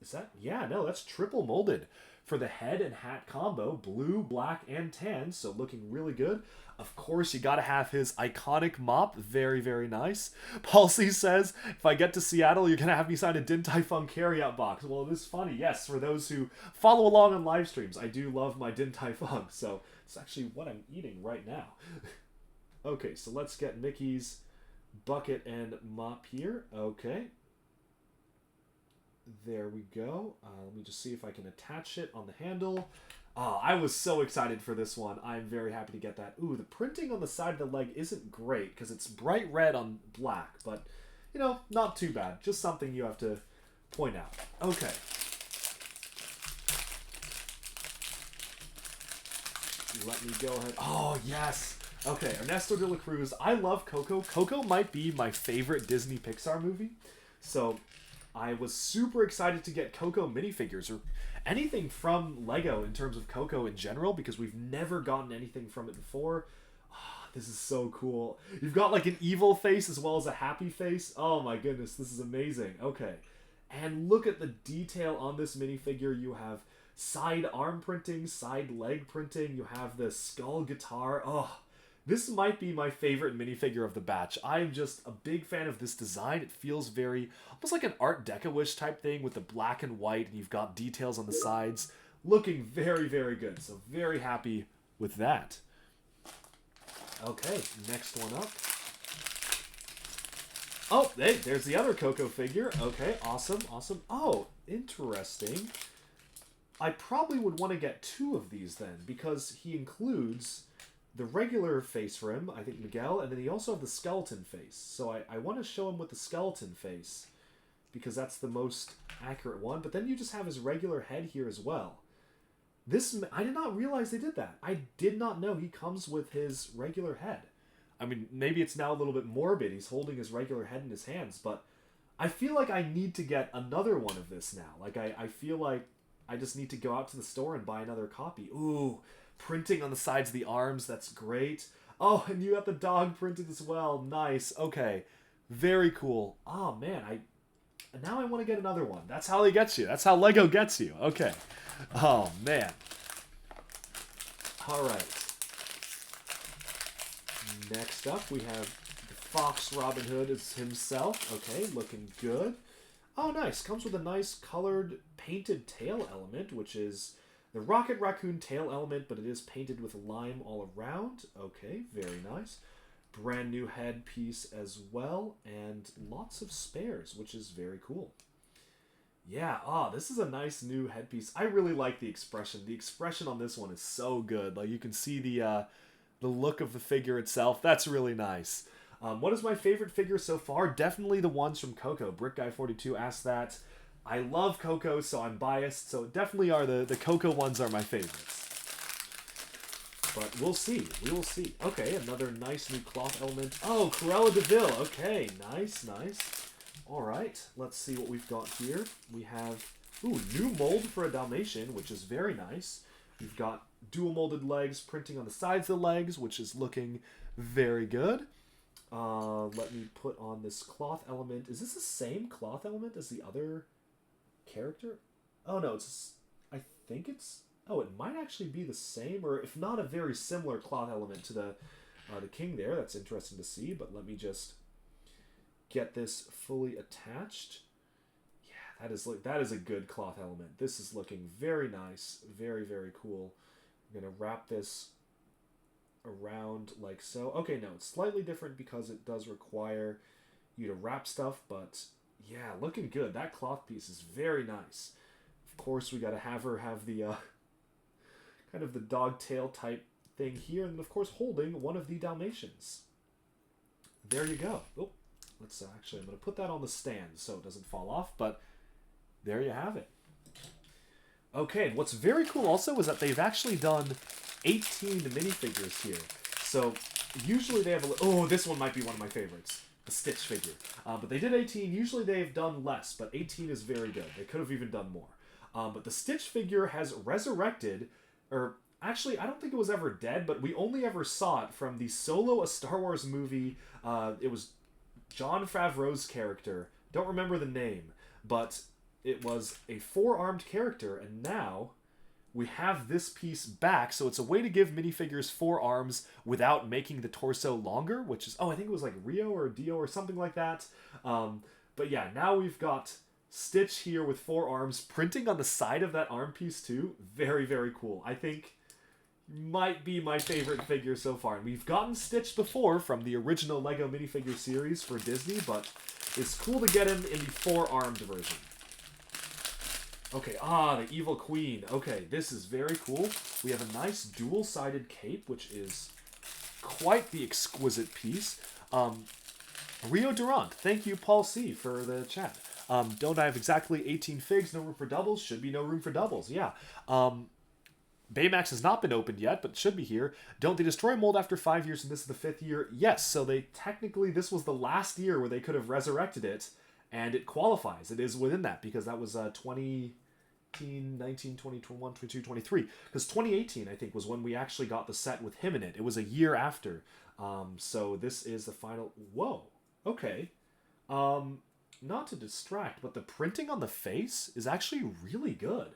Is that? Yeah, no, that's triple molded for the head and hat combo. Blue, black, and tan, so looking really good. Of course, you gotta have his iconic mop. Very, very nice. Paul C says, if I get to Seattle, you're gonna have me sign a Din Tai Fung carryout box. Well, it is funny. Yes, for those who follow along on live streams, I do love my Din Tai Fung, so it's actually what I'm eating right now. Okay, so let's get Mickey's bucket and mop here. Okay. There we go. Let me just see if I can attach it on the handle. Oh, I was so excited for this one. I'm very happy to get that. Ooh, the printing on the side of the leg isn't great because it's bright red on black, but, you know, not too bad. Just something you have to point out. Okay. Let me go ahead. Oh, yes. Okay, Ernesto de la Cruz. I love Coco. Coco might be my favorite Disney Pixar movie. So I was super excited to get Coco minifigures, or anything from LEGO in terms of Coco in general, because we've never gotten anything from it before. Oh, this is so cool. You've got like an evil face as well as a happy face. Oh my goodness, this is amazing. Okay. And look at the detail on this minifigure. You have side arm printing, side leg printing. You have the skull guitar. Oh, this might be my favorite minifigure of the batch. I'm just a big fan of this design. It feels very, almost like an Art Deco-ish type thing with the black and white, and you've got details on the sides. Looking very, very good. So very happy with that. Okay, next one up. Oh, hey, there's the other Coco figure. Okay, awesome, awesome. Oh, interesting. I probably would want to get 2 of these then, because he includes the regular face for him, I think Miguel, and then he also has the skeleton face. So I want to show him with the skeleton face. because that's the most accurate one. But then you just have his regular head here as well. This, I did not realize they did that. I did not know he comes with his regular head. I mean, maybe it's now a little bit morbid. He's holding his regular head in his hands, but I feel like I need to get another one of this now. Like, I feel like I just need to go out to the store and buy another copy. Ooh, printing on the sides of the arms. That's great. Oh, and you have the dog printed as well. Nice. Okay. Very cool. Oh, man. Now I want to get another one. That's how they get you. That's how Lego gets you. Okay. Oh, man. All right. Next up, we have the Fox Robin Hood as himself. Okay, looking good. Oh, nice. Comes with a nice colored painted tail element, which is the Rocket Raccoon tail element, but it is painted with lime all around. Okay, very nice. Brand new headpiece as well, and lots of spares, which is very cool. Yeah, this is a nice new headpiece. I really like the expression. The expression on this one is so good. Like, you can see the look of the figure itself. That's really nice. What is my favorite figure so far? Definitely the ones from Coco. Brick Guy 42 asked that. I love Coco, so I'm biased. So definitely are the Coco ones are my favorites. But we'll see. We will see. Okay, another nice new cloth element. Oh, Cruella de Vil. Okay, nice, nice. All right, let's see what we've got here. We have, new mold for a Dalmatian, which is very nice. We've got dual molded legs printing on the sides of the legs, which is looking very good. Let me put on this cloth element. Is this the same cloth element as the other character? Oh, no, I think it's... Oh, it might actually be the same, or if not, a very similar cloth element to the king there. That's interesting to see, but let me just get this fully attached. Yeah, that is a good cloth element. This is looking very nice. Very, very cool. I'm going to wrap this around like so. Okay, no, it's slightly different because it does require you to wrap stuff, but yeah, looking good. That cloth piece is very nice. Of course, we got to have her have the kind of the dog tail type thing here, and of course holding one of the Dalmatians. There you go. Oh, let's actually, I'm going to put that on the stand so it doesn't fall off, but there you have it. Okay, what's very cool also is that they've actually done 18 minifigures here. So usually they have this one might be one of my favorites, the Stitch figure. But they did 18. Usually they've done less, but 18 is very good. They could have even done more. But the Stitch figure has resurrected, or actually I don't think it was ever dead, but we only ever saw it from the Solo, a Star Wars movie. It was Jon Favreau's character. Don't remember the name, but it was a four-armed character, and now we have this piece back, so it's a way to give minifigures four arms without making the torso longer, which is, I think it was like Rio or Dio or something like that. But yeah, now we've got Stitch here with four arms, printing on the side of that arm piece too. Very, very cool. I think might be my favorite figure so far. And we've gotten Stitch before from the original Lego minifigure series for Disney, but it's cool to get him in the four-armed version. Okay, the Evil Queen. Okay, this is very cool. We have a nice dual-sided cape, which is quite the exquisite piece. Rio Durant. Thank you, Paul C., for the chat. Don't I have exactly 18 figs? No room for doubles? Should be no room for doubles, yeah. Baymax has not been opened yet, but should be here. Don't they destroy mold after 5 years and this is the 5th year? Yes, so this was the last year where they could have resurrected it, and it qualifies. It is within that, because that was 2018, 19, 20, 21, 22, 23. Because 2018, I think, was when we actually got the set with him in it. It was a year after. So this is the final... Whoa. Okay. Not to distract, but the printing on the face is actually really good.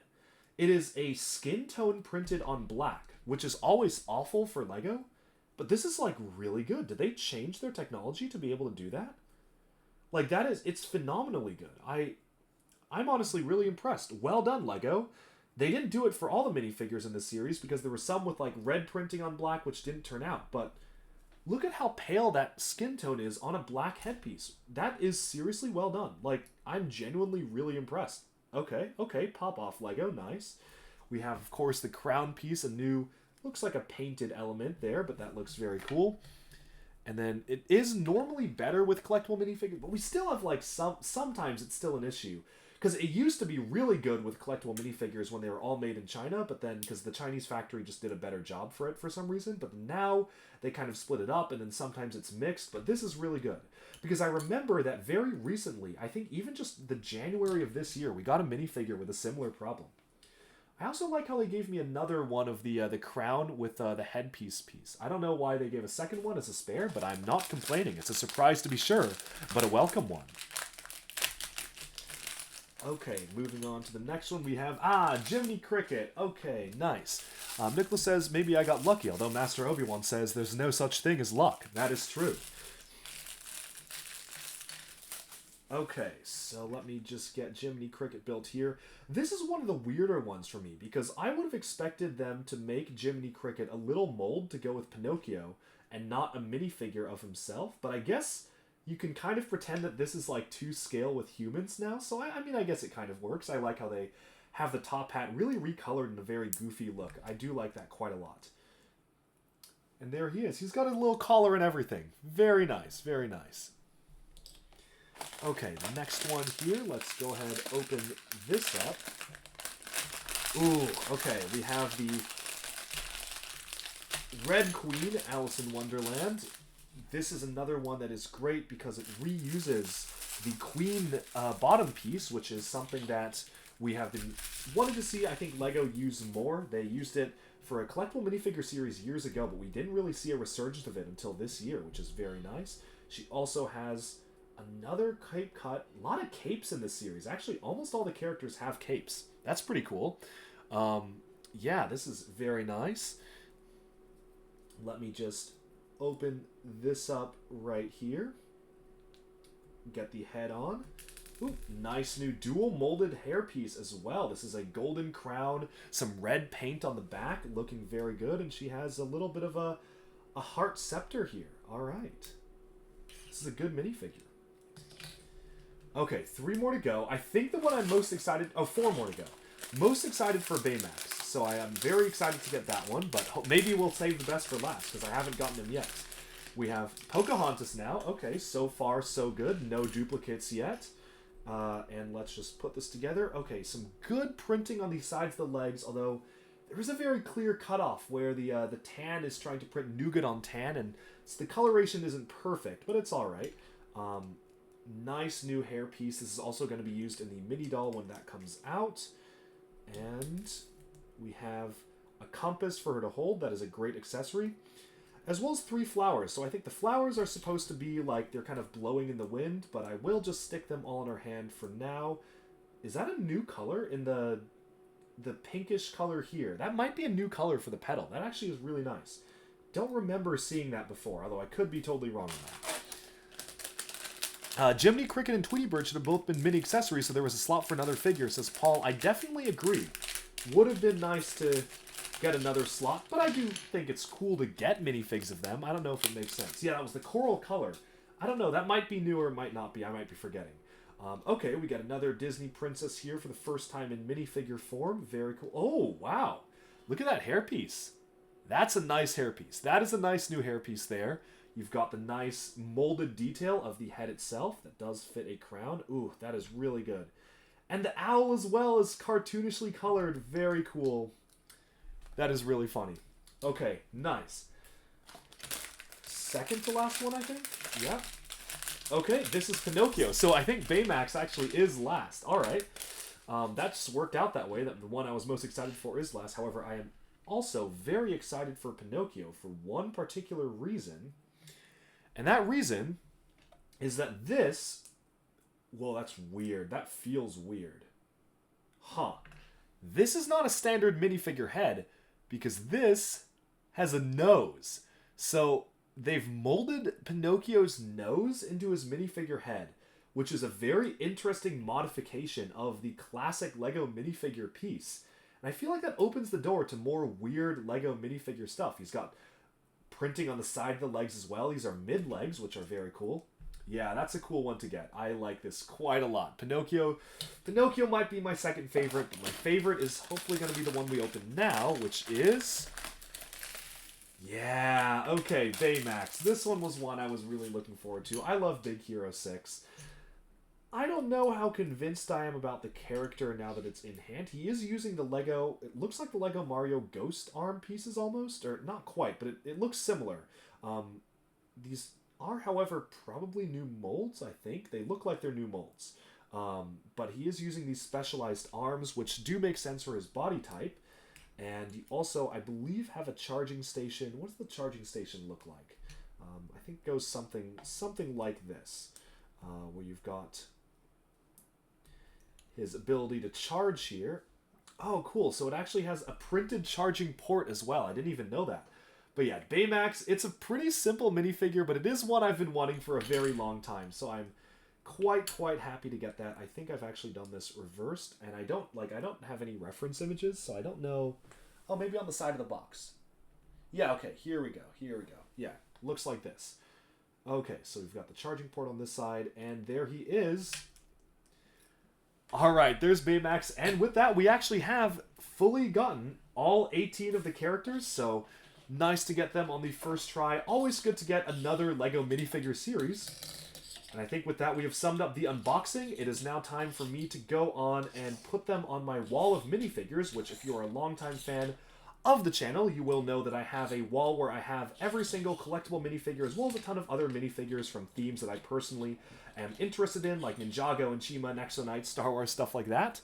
It is a skin tone printed on black, which is always awful for Lego. But this is, like, really good. Did they change their technology to be able to do that? Like, it's phenomenally good. I'm honestly really impressed. Well done, Lego. They didn't do it for all the minifigures in this series because there were some with, like, red printing on black, which didn't turn out. But look at how pale that skin tone is on a black headpiece. That is seriously well done. Like, I'm genuinely really impressed. Okay, pop off, Lego. Nice. We have, of course, the crown piece, a new, looks like a painted element there, but that looks very cool. And then it is normally better with collectible minifigures, but we still have like sometimes it's still an issue. Because it used to be really good with collectible minifigures when they were all made in China, but then because the Chinese factory just did a better job for it for some reason, but now they kind of split it up and then sometimes it's mixed, but this is really good. Because I remember that very recently, I think even just the January of this year, we got a minifigure with a similar problem. I also like how they gave me another one of the crown with the headpiece piece. I don't know why they gave a second one as a spare, but I'm not complaining. It's a surprise to be sure, but a welcome one. Okay, moving on to the next one, we have, Jiminy Cricket. Okay, nice. Nicholas says, maybe I got lucky, although Master Obi-Wan says there's no such thing as luck. That is true. Okay, so let me just get Jiminy Cricket built here. This is one of the weirder ones for me, because I would have expected them to make Jiminy Cricket a little mold to go with Pinocchio, and not a minifigure of himself, but I guess you can kind of pretend that this is like to scale with humans now, so I mean, I guess it kind of works. I like how they have the top hat really recolored in a very goofy look. I do like that quite a lot. And there he is. He's got a little collar and everything. Very nice, very nice. Okay, the next one here, let's go ahead and open this up. Ooh, okay, we have the Red Queen, Alice in Wonderland. This is another one that is great because it reuses the Queen bottom piece, which is something that we have been wanting to see, I think, LEGO use more. They used it for a collectible minifigure series years ago, but we didn't really see a resurgence of it until this year, which is very nice. She also has another cape cut. A lot of capes in this series. Actually, almost all the characters have capes. That's pretty cool. Yeah, this is very nice. Let me just open this up right here. Get the head on. Ooh, nice new dual molded hairpiece as well. This is a golden crown, some red paint on the back, looking very good, and she has a little bit of a heart scepter here. All right. This is a good minifigure. Okay, 3 more to go. I think the one I'm most excited... Oh, 4 more to go. Most excited for Baymax. So I am very excited to get that one, but maybe we'll save the best for last, because I haven't gotten them yet. We have Pocahontas now. Okay, so far so good. No duplicates yet. And let's just put this together. Okay, some good printing on the sides of the legs, although there is a very clear cutoff where the tan is trying to print nougat on tan, and the coloration isn't perfect, but it's all right. Nice new hairpiece. This is also going to be used in the mini doll when that comes out. And we have a compass for her to hold. That is a great accessory. As well as 3 flowers. So I think the flowers are supposed to be like they're kind of blowing in the wind, but I will just stick them all in her hand for now. Is that a new color in the pinkish color here? That might be a new color for the petal. That actually is really nice. Don't remember seeing that before, although I could be totally wrong on that. Jiminy Cricket and Tweety Bird should have both been mini accessories, so there was a slot for another figure, says Paul. I definitely agree. Would have been nice to get another slot, but I do think it's cool to get minifigs of them. I don't know if it makes sense. Yeah, that was the coral color. I don't know. That might be new or it might not be. I might be forgetting. Okay, we got another Disney princess here for the first time in minifigure form. Very cool. Oh, wow. Look at that hairpiece. That's a nice hairpiece. That is a nice new hairpiece there. You've got the nice molded detail of the head itself that does fit a crown. Ooh, that is really good. And the owl as well is cartoonishly colored. Very cool. That is really funny. Okay, nice. Second to last one, I think? Yeah. Okay, this is Pinocchio. So I think Baymax actually is last. All right. That just worked out that way, that the one I was most excited for is last. However, I am also very excited for Pinocchio for one particular reason. And that reason is that this... Well, that's weird. That feels weird. Huh. This is not a standard minifigure head, because this has a nose. So they've molded Pinocchio's nose into his minifigure head, which is a very interesting modification of the classic LEGO minifigure piece. And I feel like that opens the door to more weird LEGO minifigure stuff. He's got printing on the side of the legs as well. These are mid-legs, which are very cool. Yeah, that's a cool one to get. I like this quite a lot. Pinocchio might be my second favorite, but my favorite is hopefully going to be the one we open now, which is... Yeah, okay, Baymax. This one was one I was really looking forward to. I love Big Hero 6. I don't know how convinced I am about the character now that it's in hand. He is using the Lego, it looks like the Lego Mario Ghost arm pieces almost, or not quite, but it looks similar. These are, however, probably new molds, I think. They look like they're new molds. But he is using these specialized arms, which do make sense for his body type. And you also, I believe, have a charging station. What does the charging station look like? I think it goes something like this, where you've got his ability to charge here. Oh, cool. So it actually has a printed charging port as well. I didn't even know that. But yeah, Baymax, it's a pretty simple minifigure, but it is one I've been wanting for a very long time. So I'm quite happy to get that. I think I've actually done this reversed, and I don't have any reference images, so I don't know. Oh, maybe on the side of the box. Yeah, okay, here we go. Yeah, looks like this. Okay, so we've got the charging port on this side, and there he is. All right, there's Baymax, and with that, we actually have fully gotten all 18 of the characters, so nice to get them on the first try. Always good to get another LEGO minifigure series. And I think with that, we have summed up the unboxing. It is now time for me to go on and put them on my wall of minifigures, which if you are a longtime fan of the channel, you will know that I have a wall where I have every single collectible minifigure, as well as a ton of other minifigures from themes that I personally am interested in, like Ninjago and Chima, Nexo Knights, Star Wars, stuff like that.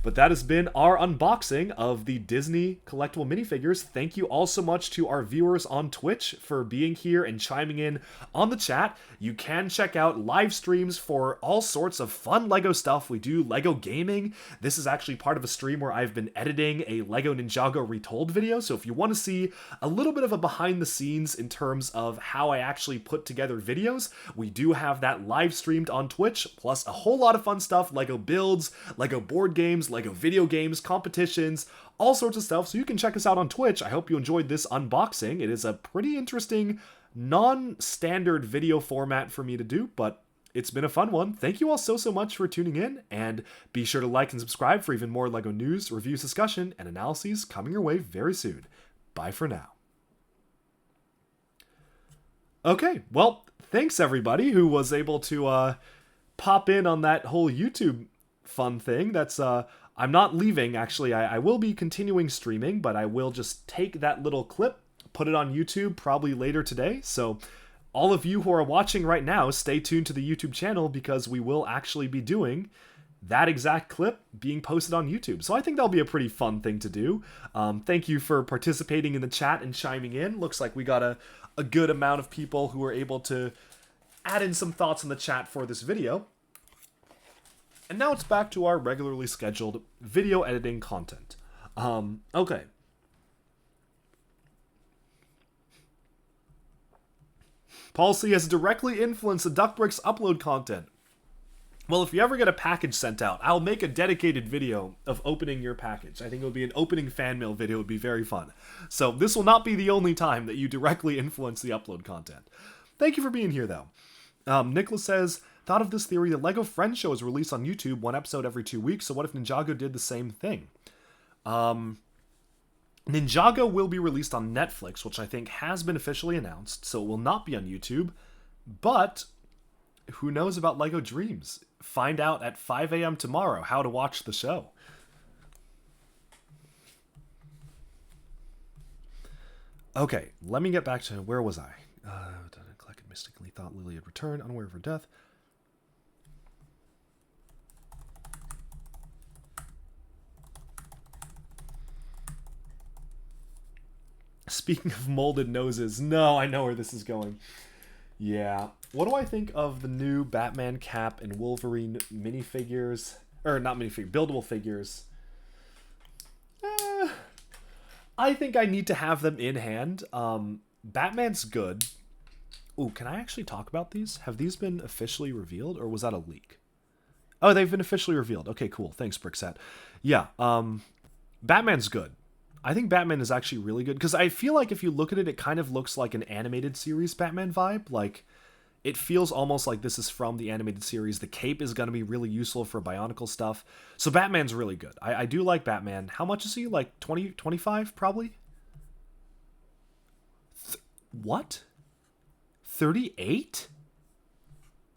But that has been our unboxing of the Disney collectible minifigures. Thank you all so much to our viewers on Twitch for being here and chiming in on the chat. You can check out live streams for all sorts of fun LEGO stuff. We do LEGO gaming. This is actually part of a stream where I've been editing a LEGO Ninjago Retold video. So if you want to see a little bit of a behind the scenes in terms of how I actually put together videos, we do have that live streamed on Twitch, plus a whole lot of fun stuff, LEGO builds, LEGO board games, LEGO video games, competitions, all sorts of stuff. So you can check us out on Twitch. I hope you enjoyed this unboxing. It is a pretty interesting, non-standard video format for me to do, but it's been a fun one. Thank you all so much for tuning in, and be sure to like and subscribe for even more LEGO news, reviews, discussion, and analyses coming your way very soon. Bye for now. Okay, well, thanks everybody who was able to pop in on that whole YouTube fun thing. That's I'm not leaving, actually. I will be continuing streaming, but I will just take that little clip, put it on YouTube probably later today. So all of you who are watching right now, stay tuned to the YouTube channel, because we will actually be doing that exact clip being posted on YouTube. So I think that'll be a pretty fun thing to do. Thank you for participating in the chat and chiming in. Looks like we got a good amount of people who were able to add in some thoughts in the chat for this video. And now it's back to our regularly scheduled video editing content. Okay. Policy has directly influenced the Duckbricks upload content. Well, if you ever get a package sent out, I'll make a dedicated video of opening your package. I think it would be an opening fan mail video. It would be very fun. So this will not be the only time that you directly influence the upload content. Thank you for being here, though. Nicholas says, thought of this theory that LEGO Friends Show is released on YouTube, one episode every 2 weeks, so what if Ninjago did the same thing? Ninjago will be released on Netflix, which I think has been officially announced, so it will not be on YouTube, but who knows about LEGO Dreams? Find out at 5 a.m. tomorrow how to watch the show. Okay, let me get back to, where was I? Click and mystically thought Lily had returned, unaware of her death. Speaking of molded noses, no, I know where this is going. Yeah. What do I think of the new Batman Cap and Wolverine minifigures? Or not minifigures, buildable figures. I think I need to have them in hand. Batman's good. Ooh, can I actually talk about these? Have these been officially revealed, or was that a leak? Oh, they've been officially revealed. Okay, cool. Thanks, Brickset. Yeah, Batman's good. I think Batman is actually really good, because I feel like if you look at it, it kind of looks like an animated series Batman vibe. Like, it feels almost like this is from the animated series. The cape is going to be really useful for Bionicle stuff. So Batman's really good. I do like Batman. How much is he? Like 20, 25 probably? What? 38?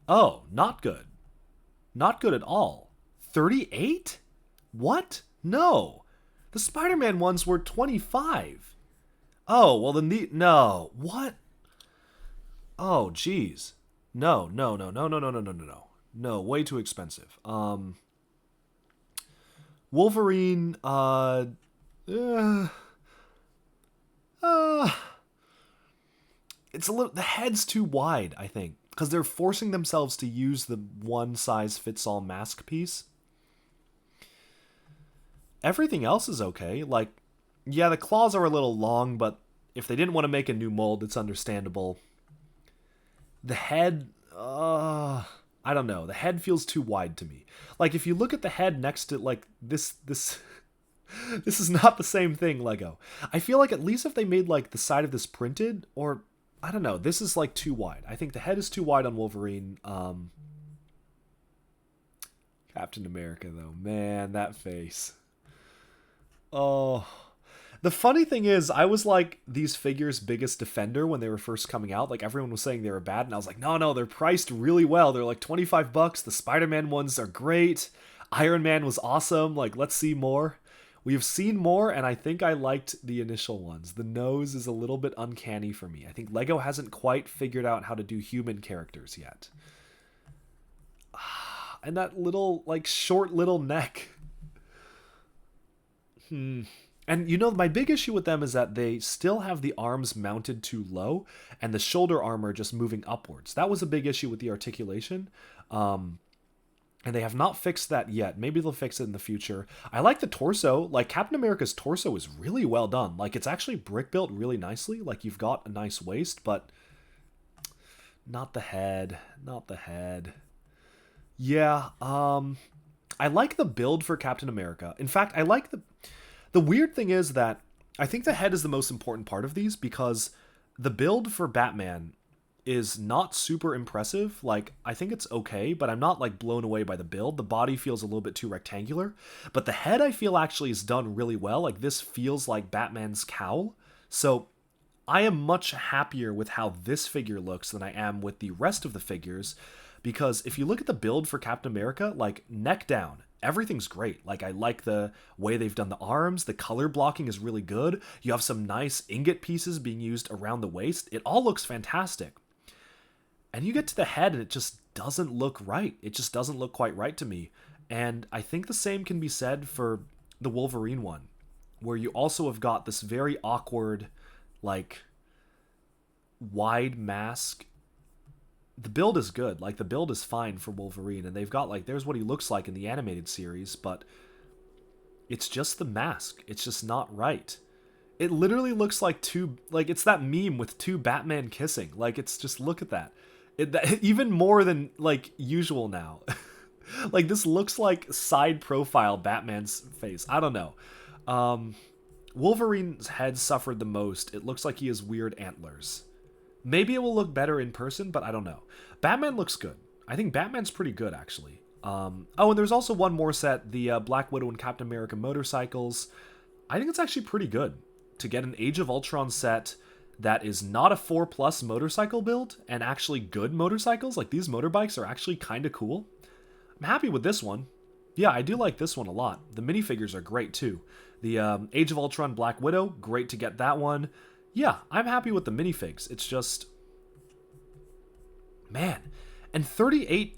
Oh, not good. Not good at all. 38? What? No. The Spider-Man ones were 25. Oh, well then no. What? Oh, jeez. No, no, no, no, no, no, no, no, no, no. No, way too expensive. Wolverine, uh, uh it's a little, the head's too wide, I think, because they're forcing themselves to use the one size fits all mask piece. Everything else is okay. Like, yeah, the claws are a little long, but if they didn't want to make a new mold, it's understandable. The head, I don't know. The head feels too wide to me. Like, if you look at the head next to, like, this this is not the same thing, Lego. I feel like at least if they made, like, the side of this printed, or I don't know, this is like too wide. I think the head is too wide on Wolverine. Captain America, though, man, that face. Oh, the funny thing is, I was like these figures' biggest defender when they were first coming out. Like, everyone was saying they were bad, and I was like, no, no, they're priced really well. They're like $25. The Spider-Man ones are great. Iron Man was awesome. Like, let's see more. We've seen more, and I think I liked the initial ones. The nose is a little bit uncanny for me. I think Lego hasn't quite figured out how to do human characters yet. And that little, like, short little neck. And, you know, my big issue with them is that they still have the arms mounted too low and the shoulder armor just moving upwards. That was a big issue with the articulation. And they have not fixed that yet. Maybe they'll fix it in the future. I like the torso. Like, Captain America's torso is really well done. Like, it's actually brick built really nicely. Like, you've got a nice waist, but not the head. Not the head. Yeah, I like the build for Captain America. In fact, I like the weird thing is that I think the head is the most important part of these, because the build for Batman is not super impressive. Like, I think it's okay, but I'm not, like, blown away by the build. The body feels a little bit too rectangular, but the head, I feel, actually is done really well. Like, this feels like Batman's cowl. So I am much happier with how this figure looks than I am with the rest of the figures, because if you look at the build for Captain America, like, neck down, everything's great. Like, I like the way they've done the arms. The color blocking is really good. You have some nice ingot pieces being used around the waist. It all looks fantastic. And you get to the head and it just doesn't look right. It just doesn't look quite right to me. And I think the same can be said for the Wolverine one, where you also have got this very awkward, like, wide mask. The build is good. Like, the build is fine for Wolverine, and they've got, like, there's what he looks like in the animated series, but it's just the mask. It's just not right. It literally looks like it's that meme with two Batman kissing. Like, it's just, look at that. Even more than, like, usual now. Like, this looks like side profile Batman's face. I don't know. Wolverine's head suffered the most. It looks like he has weird antlers. Maybe it will look better in person, but I don't know. Batman looks good. I think Batman's pretty good, actually. Oh, and there's also one more set, the Black Widow and Captain America motorcycles. I think it's actually pretty good to get an Age of Ultron set that is not a 4+ motorcycle build and actually good motorcycles. Like, these motorbikes are actually kind of cool. I'm happy with this one. Yeah, I do like this one a lot. The minifigures are great, too. The Age of Ultron Black Widow, great to get that one. Yeah, I'm happy with the minifigs. It's just, man. And 38,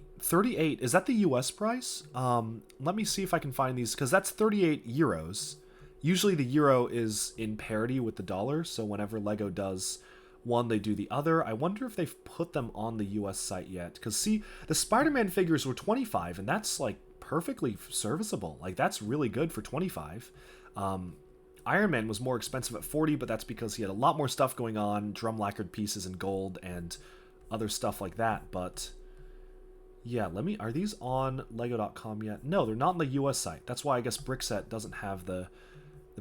is that the US price? Let me see if I can find these, because that's 38 euros. Usually the euro is in parity with the dollar, so whenever Lego does one, they do the other. I wonder if they've put them on the US site yet, because see, the Spider-Man figures were 25, and that's, like, perfectly serviceable. Like, that's really good for 25. Iron Man was more expensive at 40, but that's because he had a lot more stuff going on, drum lacquered pieces in gold and other stuff like that. But yeah, are these on lego.com yet? No, they're not on the US site. That's why I guess Brickset doesn't have the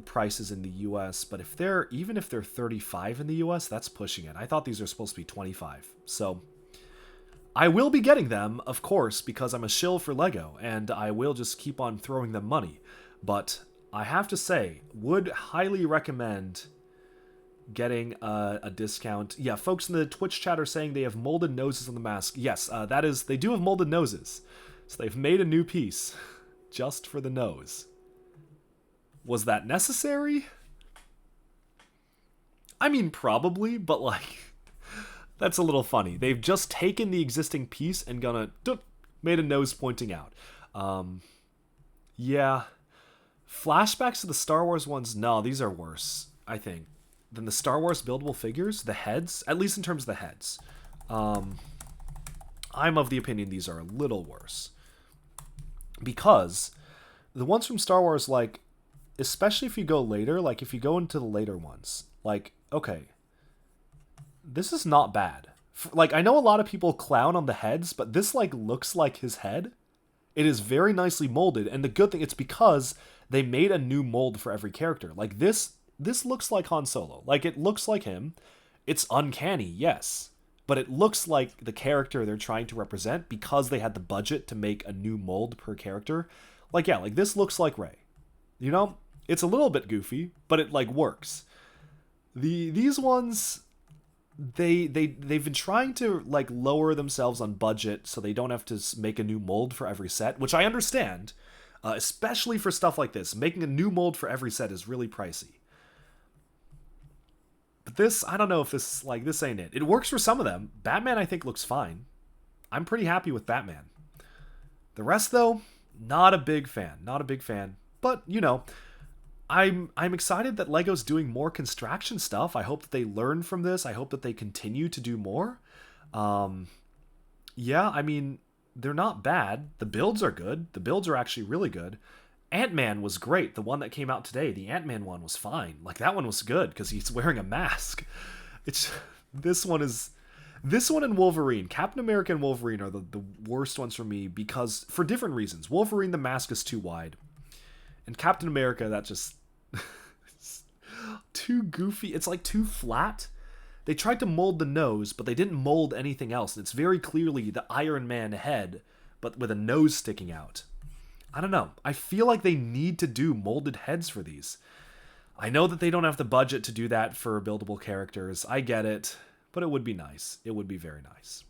prices in the US, but even if they're 35 in the US, that's pushing it. I thought these are supposed to be 25. So I will be getting them, of course, because I'm a shill for Lego, and I will just keep on throwing them money. But I have to say, would highly recommend getting a discount. Yeah, folks in the Twitch chat are saying they have molded noses on the mask. Yes, that is, they do have molded noses. So they've made a new piece just for the nose. Was that necessary? I mean, probably, but like, that's a little funny. They've just taken the existing piece and made a nose pointing out. Yeah. Flashbacks to the Star Wars ones, no, these are worse, I think, than the Star Wars buildable figures. The heads, at least in terms of the heads. I'm of the opinion these are a little worse. Because the ones from Star Wars, like, especially if you go later, like if you go into the later ones, like, okay, this is not bad. Like, I know a lot of people clown on the heads, but this, like, looks like his head. It is very nicely molded, and the good thing, it's because they made a new mold for every character. Like, this looks like Han Solo. Like, it looks like him. It's uncanny, yes, but it looks like the character they're trying to represent because they had the budget to make a new mold per character. Like, yeah, like, this looks like Rey. You know? It's a little bit goofy, but it, like, works. These ones, they've been trying to, like, lower themselves on budget so they don't have to make a new mold for every set, which I understand, especially for stuff like this. Making a new mold for every set is really pricey. But this, I don't know if this, like, this ain't it. It works for some of them. Batman, I think, looks fine. I'm pretty happy with Batman. The rest, though, not a big fan. Not a big fan. But, you know, I'm excited that LEGO's doing more construction stuff. I hope that they learn from this. I hope that they continue to do more. Yeah, I mean, they're not bad. The builds are good. The builds are actually really good. Ant-Man was great. The one that came out today, the Ant-Man one, was fine. Like, that one was good because he's wearing a mask. This one and Wolverine. Captain America and Wolverine are the worst ones for me because, for different reasons. Wolverine, the mask is too wide. And Captain America, that just... it's too goofy. It's like too flat. They tried to mold the nose, but they didn't mold anything else. And it's very clearly the Iron Man head, but with a nose sticking out. I don't know. I feel like they need to do molded heads for these. I know that they don't have the budget to do that for buildable characters. I get it. But it would be nice. It would be very nice.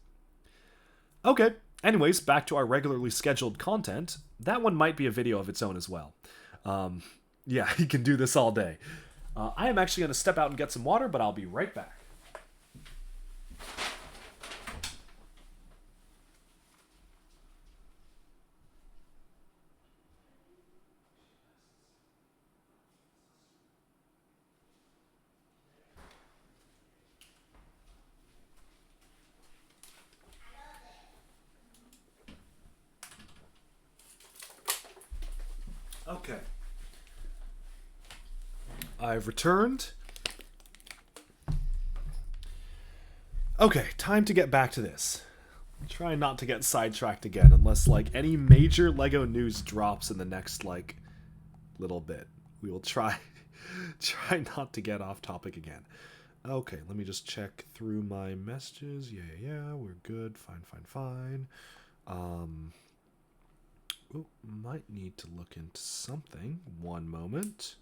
Okay. Anyways, back to our regularly scheduled content. That one might be a video of its own as well. Yeah, he can do this all day. I am actually going to step out and get some water, but I'll be right back. Okay. I've returned. Okay, time to get back to this. Try not to get sidetracked again unless, like, any major LEGO news drops in the next, like, little bit. We will try not to get off topic again. Okay, let me just check through my messages. Yeah, we're good. Fine. Oh, might need to look into something. One moment.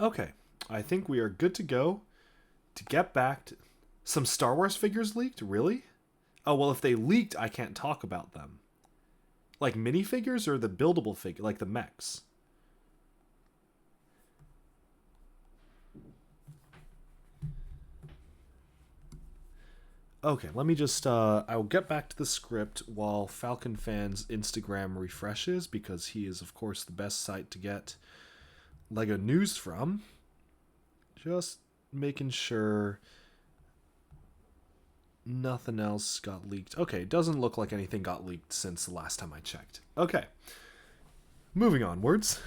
Okay, I think we are good to go to get back to... Some Star Wars figures leaked? Really? Oh, well, if they leaked, I can't talk about them. Like minifigures or the buildable figure, like the mechs? Okay, let me just, I will get back to the script while Falcon Fan's Instagram refreshes, because he is, of course, the best site to get LEGO news from. Just making sure nothing else got leaked. Okay, doesn't look like anything got leaked since the last time I checked. Okay, moving onwards.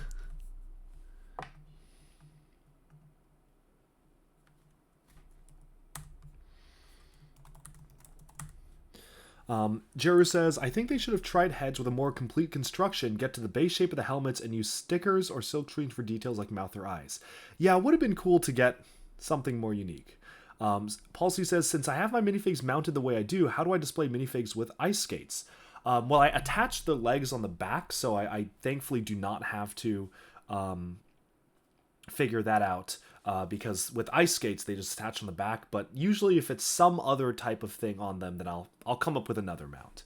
Jeru says, I think they should have tried heads with a more complete construction, get to the base shape of the helmets, and use stickers or silk screens for details like mouth or eyes. Yeah, it would have been cool to get something more unique. Paul C says, since I have my minifigs mounted the way I do, how do I display minifigs with ice skates? Well, I attached the legs on the back, so I thankfully do not have to figure that out. Because with ice skates they just attach on the back, but usually if it's some other type of thing on them, then I'll come up with another mount.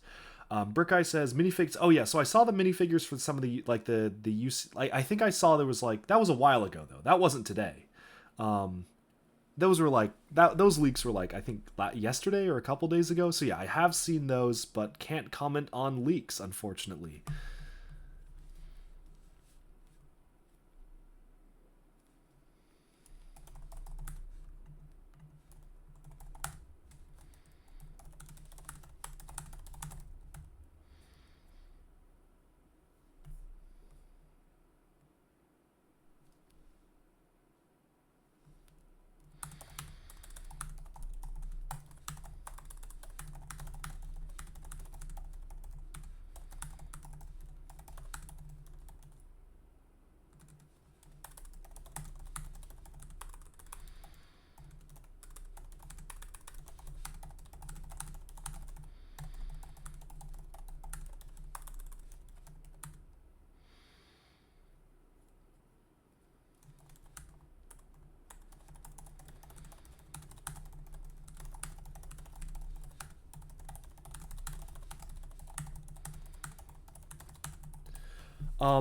Brick Eye says minifigs. Oh yeah, so I saw the minifigures for some of the like the use. I think I saw there was like that was a while ago though. That wasn't today. Those were like that. Those leaks were like I think yesterday or a couple days ago. So yeah, I have seen those, but can't comment on leaks unfortunately.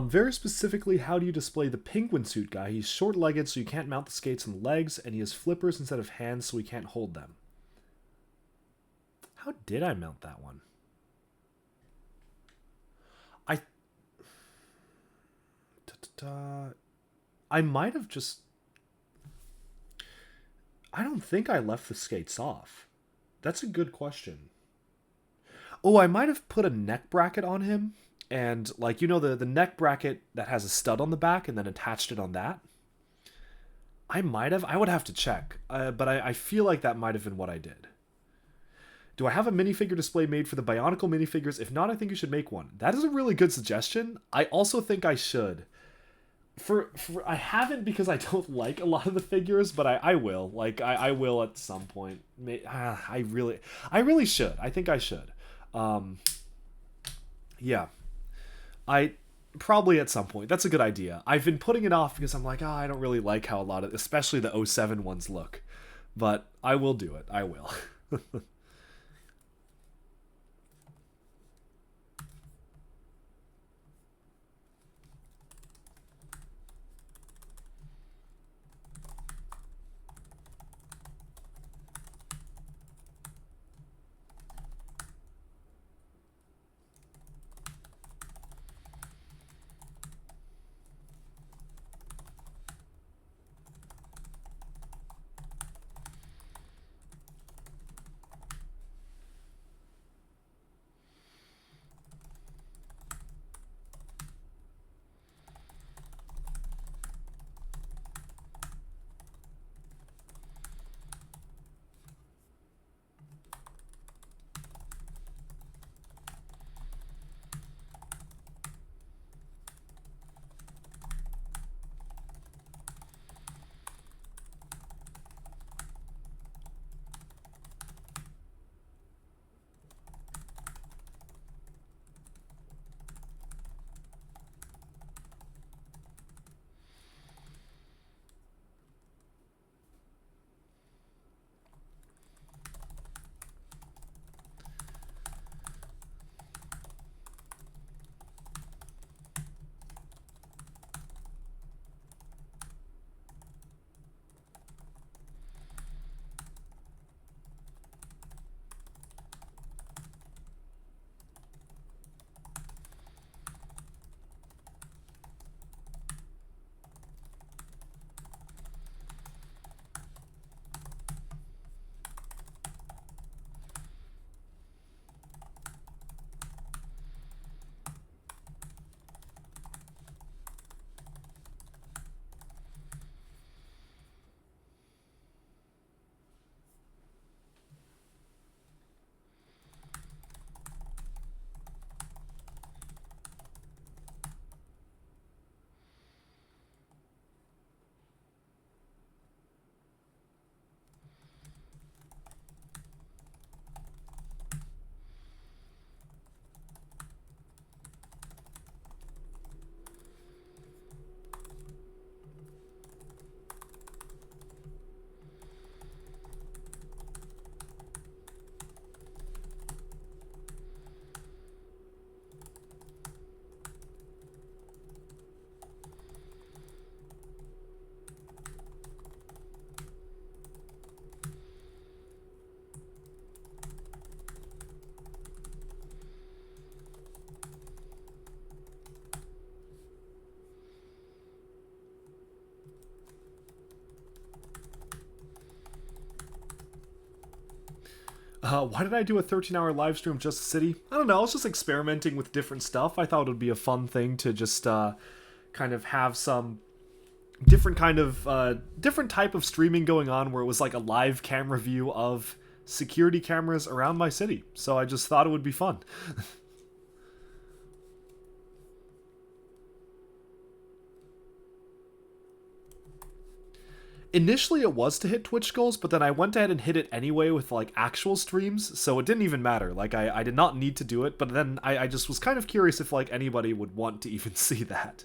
Very specifically, how do you display the penguin suit guy? He's short-legged, so you can't mount the skates on the legs, and he has flippers instead of hands, so he can't hold them. How did I mount that one? I... I might have just... I don't think I left the skates off. That's a good question. Oh, I might have put a neck bracket on him, and like you know the neck bracket that has a stud on the back and then attached it on that. I would have to check, but I feel like that might have been what I did. Do I have a minifigure display made for the Bionicle minifigures? If not, I think you should make one. That is a really good suggestion. I also think I should. For I haven't because I don't like a lot of the figures, but I will. Like I will at some point. I really should. I think I should. Yeah. I probably at some point. That's a good idea. I've been putting it off because I'm like, I don't really like how a lot of, especially the 07 ones look. But I will do it. I will. Why did I do a 13-hour live stream of Just City? I don't know, I was just experimenting with different stuff. I thought it would be a fun thing to just kind of have some different type of streaming going on where it was like a live camera view of security cameras around my city. So I just thought it would be fun. Initially it was to hit Twitch goals, but then I went ahead and hit it anyway with like actual streams, so it didn't even matter. Like I did not need to do it, but then I just was kind of curious if like anybody would want to even see that.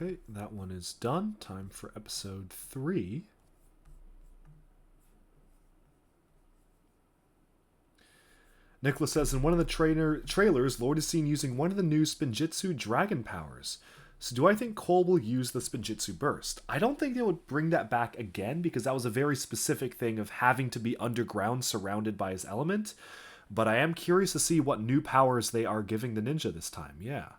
Okay, that one is done. Time for episode 3. Nicholas says, in one of the trailers, Lord is seen using one of the new Spinjitzu dragon powers. So do I think Cole will use the Spinjitzu burst? I don't think they would bring that back again, because that was a very specific thing of having to be underground surrounded by his element. But I am curious to see what new powers they are giving the ninja this time, yeah.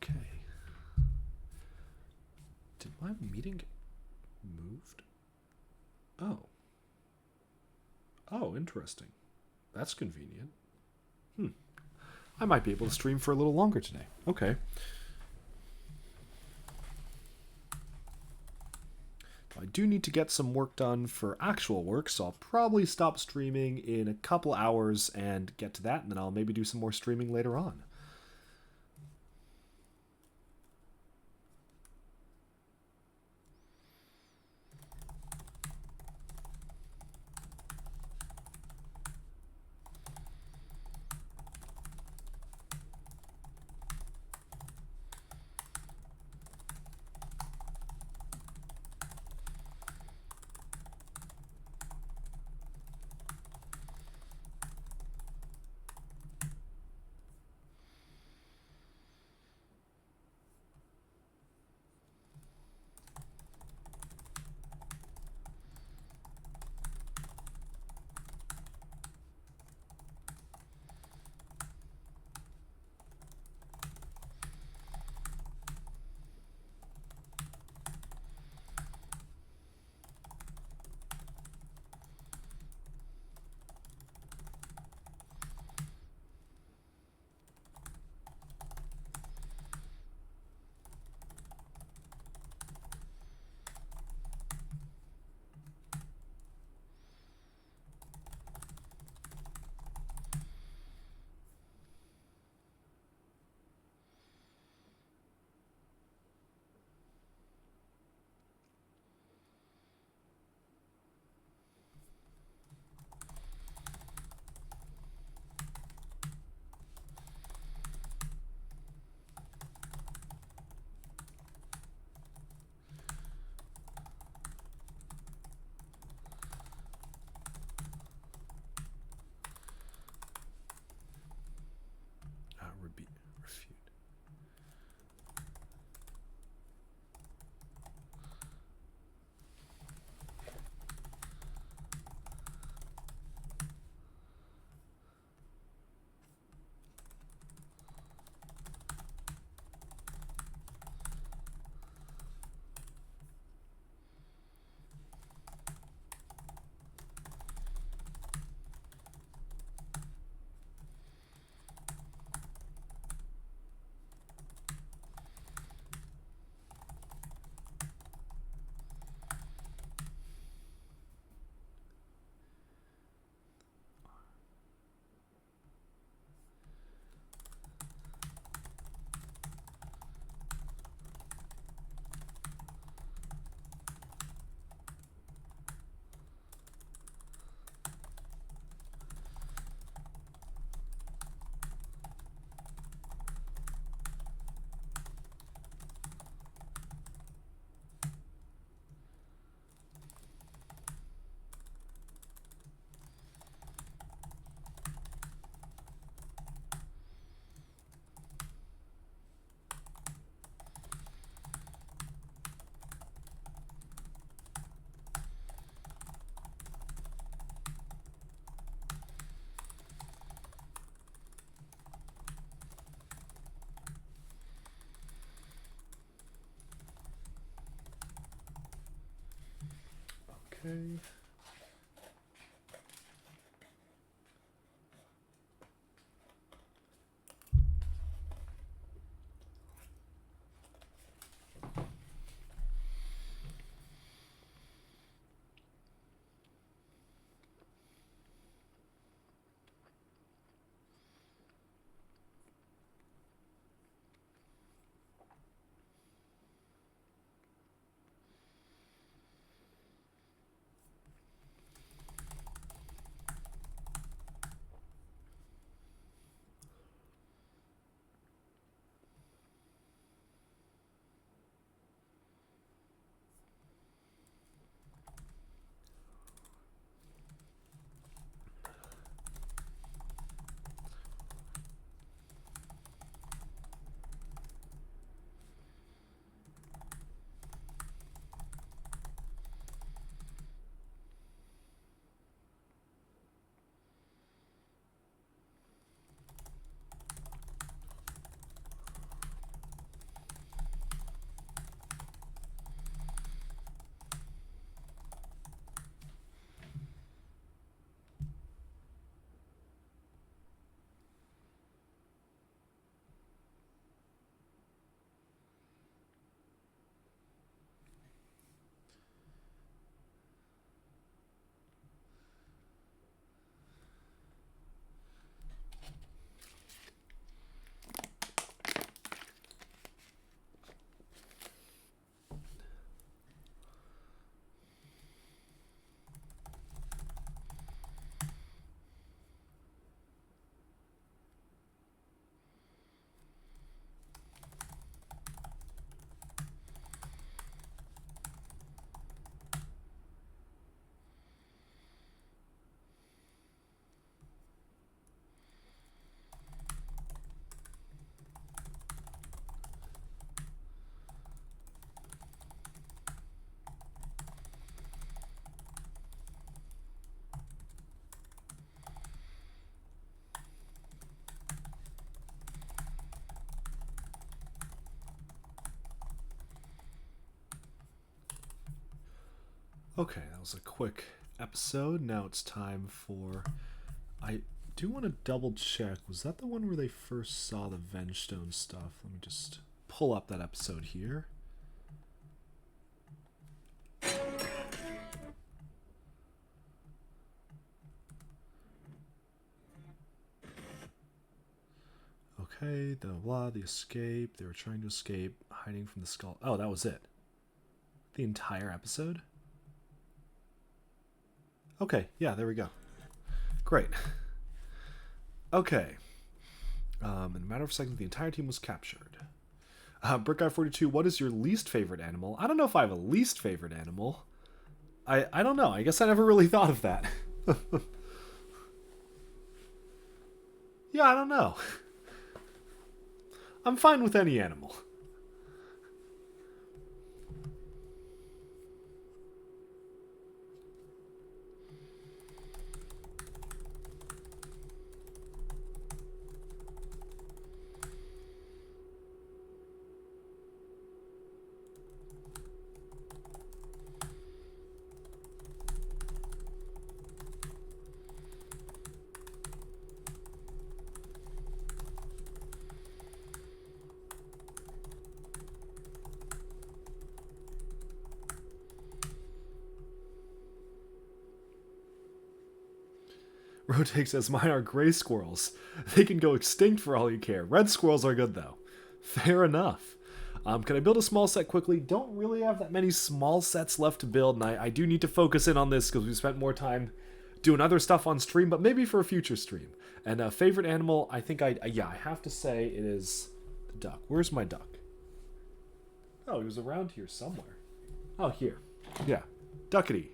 Okay. Did my meeting get moved? Oh. Oh, interesting. That's convenient. I might be able to stream for a little longer today. Okay. I do need to get some work done for actual work, so I'll probably stop streaming in a couple hours and get to that, and then I'll maybe do some more streaming later on. refute. Okay. Okay, that was a quick episode. Now it's time for... I do want to double check. Was that the one where they first saw the Vengestone stuff? Let me just pull up that episode here. Okay, the escape. They were trying to escape, hiding from the skull. Oh, that was it. The entire episode? Okay, yeah, there we go. Great. Okay. In a matter of seconds, the entire team was captured. BrickGuy42, what is your least favorite animal? I don't know if I have a least favorite animal. I don't know. I guess I never really thought of that. Yeah, I don't know. I'm fine with any animal. Rotate says, mine are gray squirrels. They can go extinct for all you care. Red squirrels are good, though. Fair enough. Can I build a small set quickly? Don't really have that many small sets left to build, and I do need to focus in on this because we spent more time doing other stuff on stream, but maybe for a future stream. And favorite animal, I think I have to say it is the duck. Where's my duck? Oh, he was around here somewhere. Oh, here. Yeah. Duckity.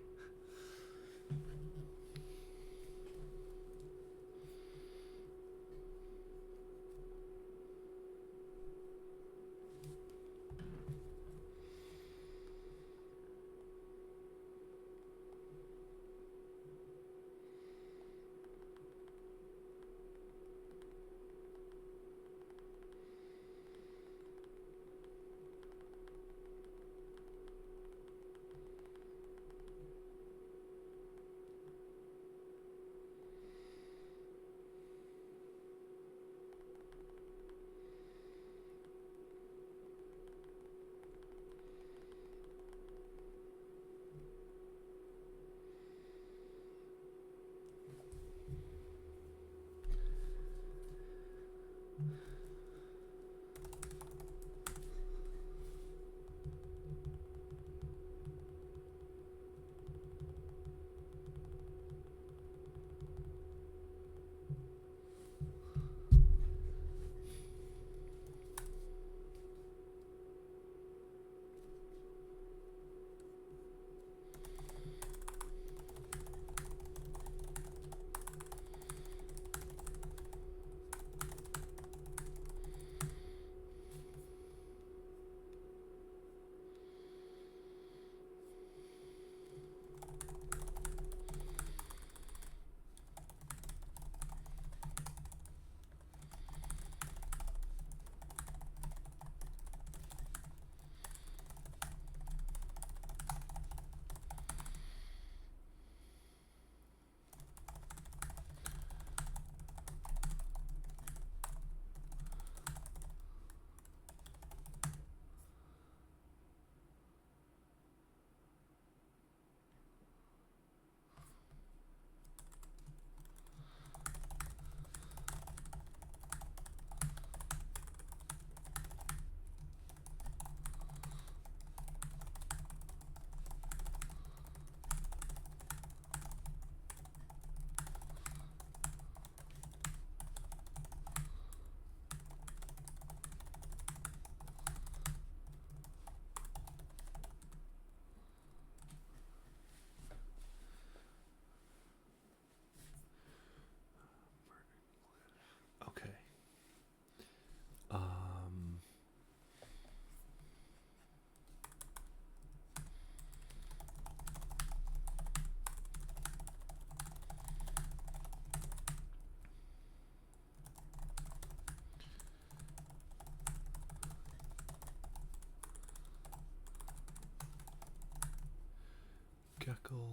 Okay. Geckle.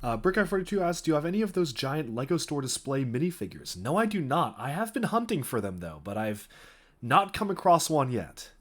Brick42 asks, do you have any of those giant Lego store display minifigures? No, I do not. I have been hunting for them, though, but I've not come across one yet.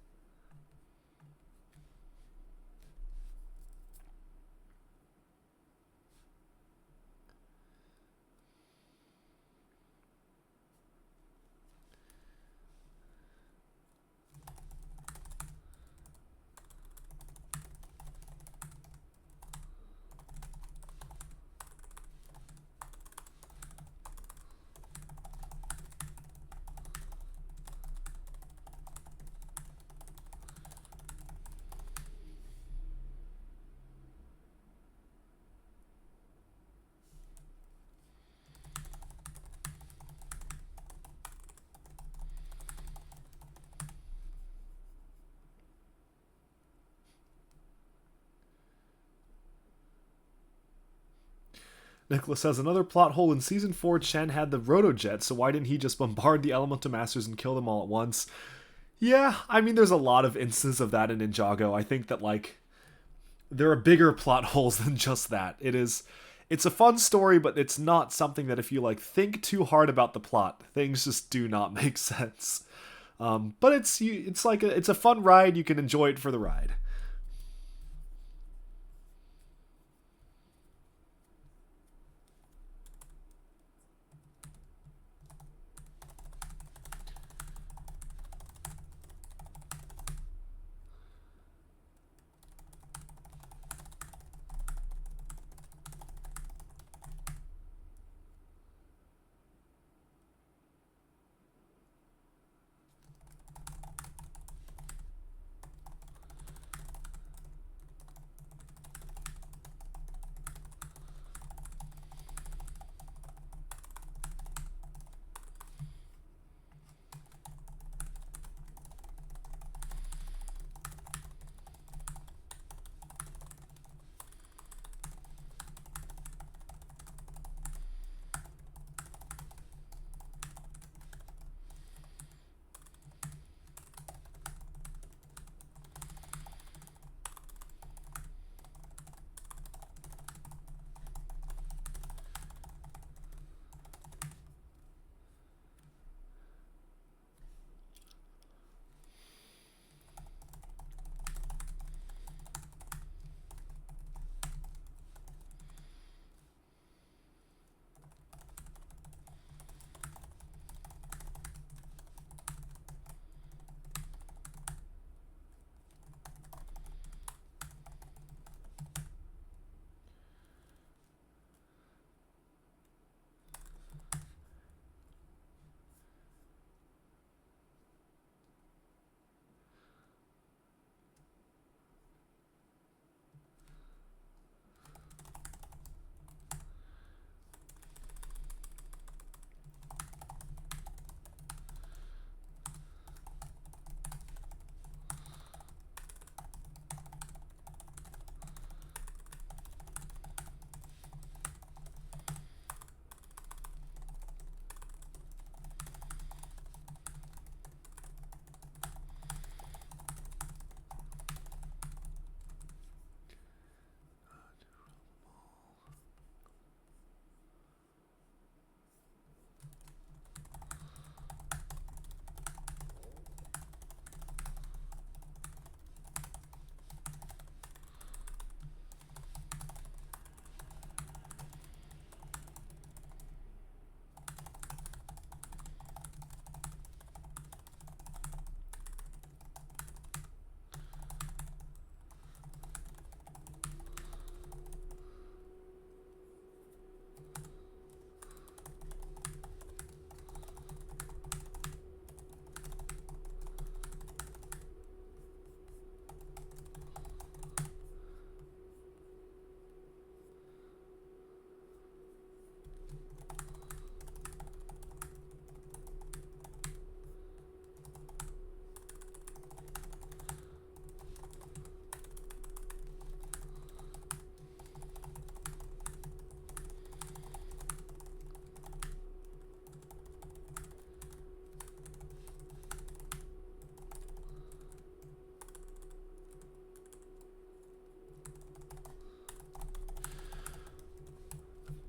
Nicholas says, another plot hole in Season 4, Chen had the Rotojet, so why didn't he just bombard the Elemental Masters and kill them all at once? Yeah, I mean, there's a lot of instances of that in Ninjago. I think that, like, there are bigger plot holes than just that. It's a fun story, but it's not something that if you, like, think too hard about the plot, things just do not make sense. But it's a fun ride. You can enjoy it for the ride.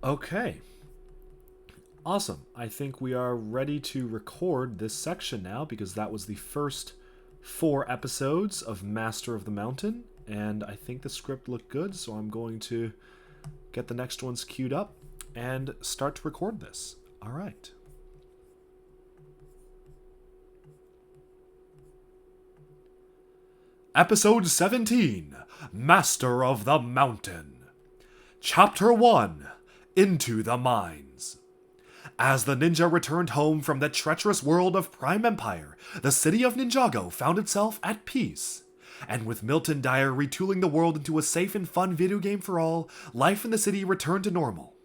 Okay. Awesome. I think we are ready to record this section now because that was the first 4 episodes of Master of the Mountain, and I think the script looked good, so I'm going to get the next ones queued up and start to record this. All right. Episode 17, Master of the Mountain. Chapter 1, Into the Mines. As the ninja returned home from the treacherous world of Prime Empire, the city of Ninjago found itself at peace. And with Milton Dyer retooling the world into a safe and fun video game for all, life in the city returned to normal.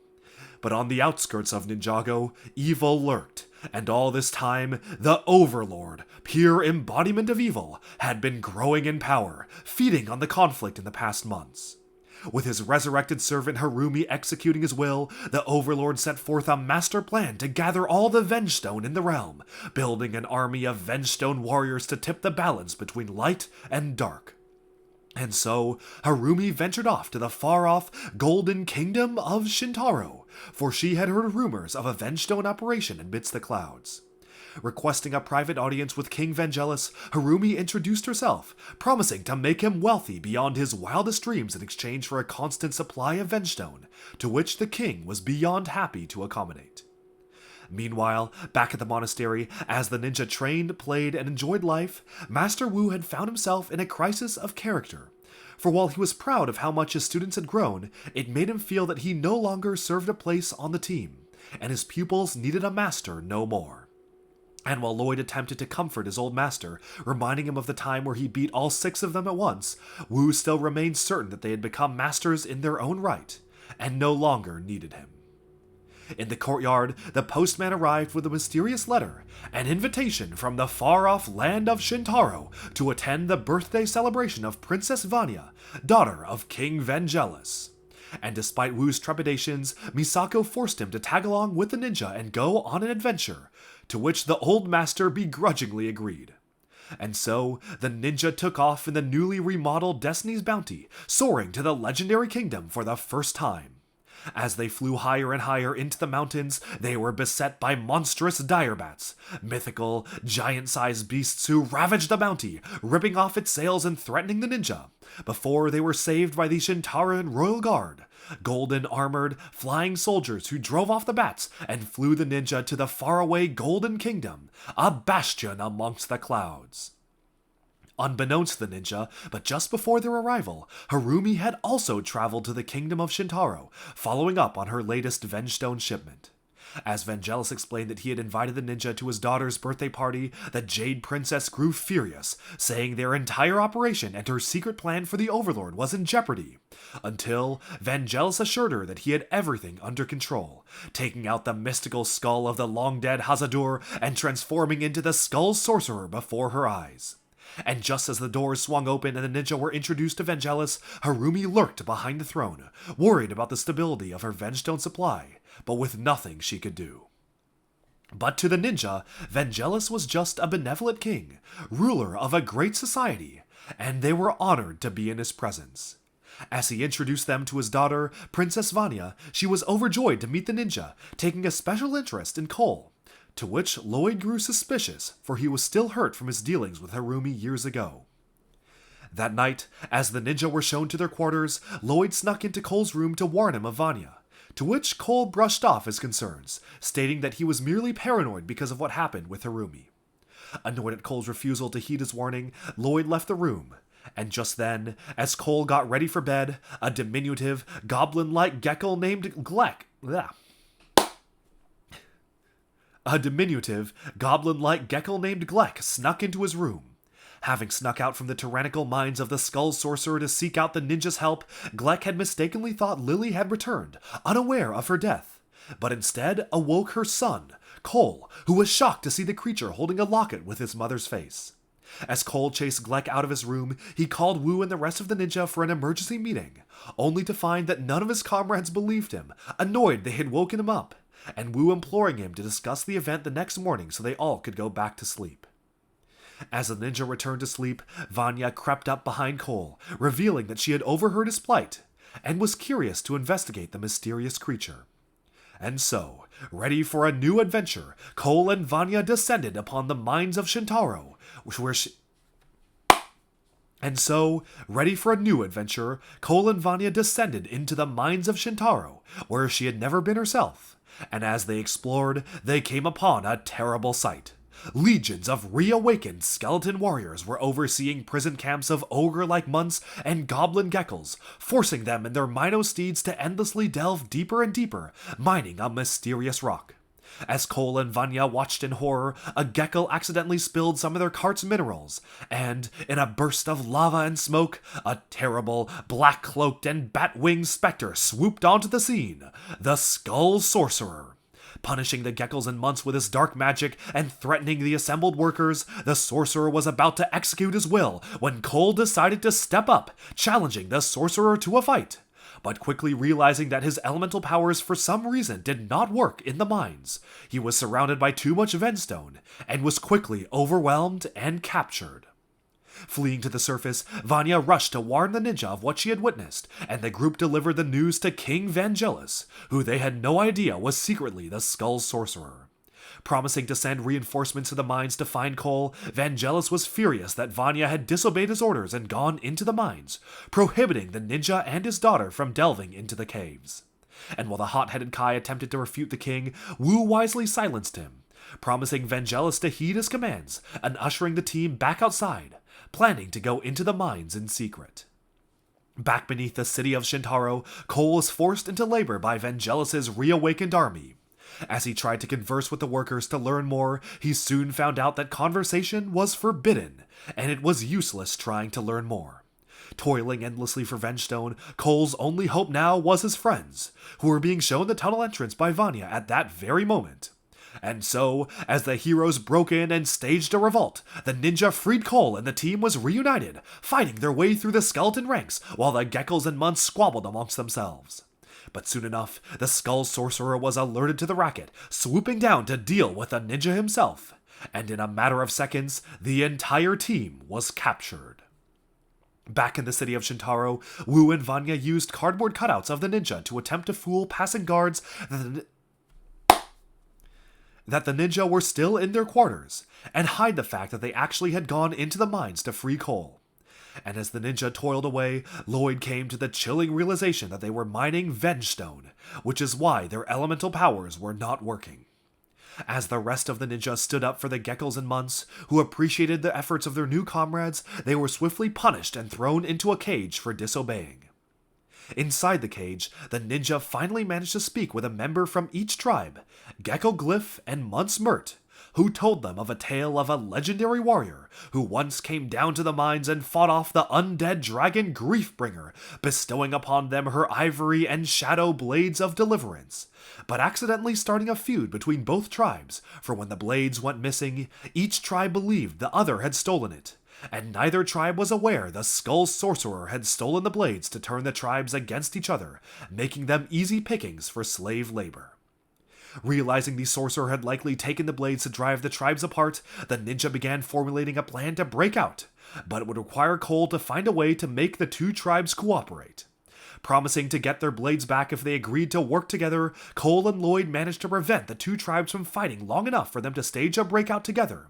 But on the outskirts of Ninjago, evil lurked, and all this time, the Overlord, pure embodiment of evil, had been growing in power, feeding on the conflict in the past months. With his resurrected servant Harumi executing his will, the Overlord set forth a master plan to gather all the Vengestone in the realm, building an army of Vengestone warriors to tip the balance between light and dark. And so, Harumi ventured off to the far-off Golden Kingdom of Shintaro, for she had heard rumors of a Vengestone operation amidst the clouds. Requesting a private audience with King Vangelis, Harumi introduced herself, promising to make him wealthy beyond his wildest dreams in exchange for a constant supply of Vengestone, to which the king was beyond happy to accommodate. Meanwhile, back at the monastery, as the ninja trained, played, and enjoyed life, Master Wu had found himself in a crisis of character. For while he was proud of how much his students had grown, it made him feel that he no longer served a place on the team, and his pupils needed a master no more. And while Lloyd attempted to comfort his old master, reminding him of the time where he beat all 6 of them at once, Wu still remained certain that they had become masters in their own right, and no longer needed him. In the courtyard, the postman arrived with a mysterious letter, an invitation from the far-off land of Shintaro to attend the birthday celebration of Princess Vanya, daughter of King Vangelis. And despite Wu's trepidations, Misako forced him to tag along with the ninja and go on an adventure, to which the old master begrudgingly agreed. And so, the ninja took off in the newly remodeled Destiny's Bounty, soaring to the legendary kingdom for the first time. As they flew higher and higher into the mountains, they were beset by monstrous dire bats, mythical, giant-sized beasts who ravaged the bounty, ripping off its sails and threatening the ninja, before they were saved by the Shintaran Royal Guard, golden-armored, flying soldiers who drove off the bats and flew the ninja to the faraway Golden Kingdom, a bastion amongst the clouds. Unbeknownst to the ninja, but just before their arrival, Harumi had also traveled to the kingdom of Shintaro, following up on her latest Vengestone shipment. As Vangelis explained that he had invited the ninja to his daughter's birthday party, the Jade Princess grew furious, saying their entire operation and her secret plan for the Overlord was in jeopardy, until Vangelis assured her that he had everything under control, taking out the mystical skull of the long-dead Hazadur and transforming into the Skull Sorcerer before her eyes. And just as the doors swung open and the ninja were introduced to Vangelis, Harumi lurked behind the throne, worried about the stability of her Vengestone supply, but with nothing she could do. But to the ninja, Vangelis was just a benevolent king, ruler of a great society, and they were honored to be in his presence. As he introduced them to his daughter, Princess Vanya, she was overjoyed to meet the ninja, taking a special interest in Cole. To which Lloyd grew suspicious, for he was still hurt from his dealings with Harumi years ago. That night, as the ninja were shown to their quarters, Lloyd snuck into Cole's room to warn him of Vanya, to which Cole brushed off his concerns, stating that he was merely paranoid because of what happened with Harumi. Annoyed at Cole's refusal to heed his warning, Lloyd left the room, and just then, as Cole got ready for bed, a diminutive, goblin-like gecko named Gleck snuck into his room. Having snuck out from the tyrannical minds of the Skull Sorcerer to seek out the ninja's help, Gleck had mistakenly thought Lily had returned, unaware of her death, but instead awoke her son, Cole, who was shocked to see the creature holding a locket with his mother's face. As Cole chased Gleck out of his room, he called Wu and the rest of the ninja for an emergency meeting, only to find that none of his comrades believed him, annoyed they had woken him up, and Wu imploring him to discuss the event the next morning so they all could go back to sleep. As the ninja returned to sleep, Vanya crept up behind Cole, revealing that she had overheard his plight, and was curious to investigate the mysterious creature. And so, ready for a new adventure, Cole and Vanya descended upon the mines of Shintaro, where she... And so, ready for a new adventure, Cole and Vanya descended into the mines of Shintaro, where she had never been herself. And as they explored, they came upon a terrible sight. Legions of reawakened skeleton warriors were overseeing prison camps of ogre-like months and goblin geckos, forcing them and their Mino steeds to endlessly delve deeper and deeper, mining a mysterious rock. As Cole and Vanya watched in horror, a gecko accidentally spilled some of their cart's minerals, and, in a burst of lava and smoke, a terrible, black-cloaked and bat-winged specter swooped onto the scene, the Skull Sorcerer. Punishing the geckos and months with his dark magic and threatening the assembled workers, the sorcerer was about to execute his will when Cole decided to step up, challenging the sorcerer to a fight. But quickly realizing that his elemental powers for some reason did not work in the mines, he was surrounded by too much Venstone, and was quickly overwhelmed and captured. Fleeing to the surface, Vanya rushed to warn the ninja of what she had witnessed, and the group delivered the news to King Vangelis, who they had no idea was secretly the Skull Sorcerer. Promising to send reinforcements to the mines to find Cole, Vangelis was furious that Vanya had disobeyed his orders and gone into the mines, prohibiting the ninja and his daughter from delving into the caves. And while the hot-headed Kai attempted to refute the king, Wu wisely silenced him, promising Vangelis to heed his commands and ushering the team back outside, planning to go into the mines in secret. Back beneath the city of Shintaro, Cole was forced into labor by Vangelis' reawakened army. As he tried to converse with the workers to learn more, he soon found out that conversation was forbidden, and it was useless trying to learn more. Toiling endlessly for Vengestone, Cole's only hope now was his friends, who were being shown the tunnel entrance by Vanya at that very moment. And so, as the heroes broke in and staged a revolt, the ninja freed Cole and the team was reunited, fighting their way through the skeleton ranks while the geckos and months squabbled amongst themselves. But soon enough, the Skull Sorcerer was alerted to the racket, swooping down to deal with the ninja himself, and in a matter of seconds, the entire team was captured. Back in the city of Shintaro, Wu and Vanya used cardboard cutouts of the ninja to attempt to fool passing guards that the ninja were still in their quarters, and hide the fact that they actually had gone into the mines to free Cole. And as the ninja toiled away, Lloyd came to the chilling realization that they were mining Vengestone, which is why their elemental powers were not working. As the rest of the ninja stood up for the geckos and months, who appreciated the efforts of their new comrades, they were swiftly punished and thrown into a cage for disobeying. Inside the cage, the ninja finally managed to speak with a member from each tribe, Gecko Glyph and Months Mert, who told them of a tale of a legendary warrior who once came down to the mines and fought off the undead dragon Griefbringer, bestowing upon them her ivory and shadow blades of deliverance, but accidentally starting a feud between both tribes, for when the blades went missing, each tribe believed the other had stolen it, and neither tribe was aware the Skull Sorcerer had stolen the blades to turn the tribes against each other, making them easy pickings for slave labor. Realizing the sorcerer had likely taken the blades to drive the tribes apart, the ninja began formulating a plan to break out, but it would require Cole to find a way to make the two tribes cooperate. Promising to get their blades back if they agreed to work together, Cole and Lloyd managed to prevent the two tribes from fighting long enough for them to stage a breakout together.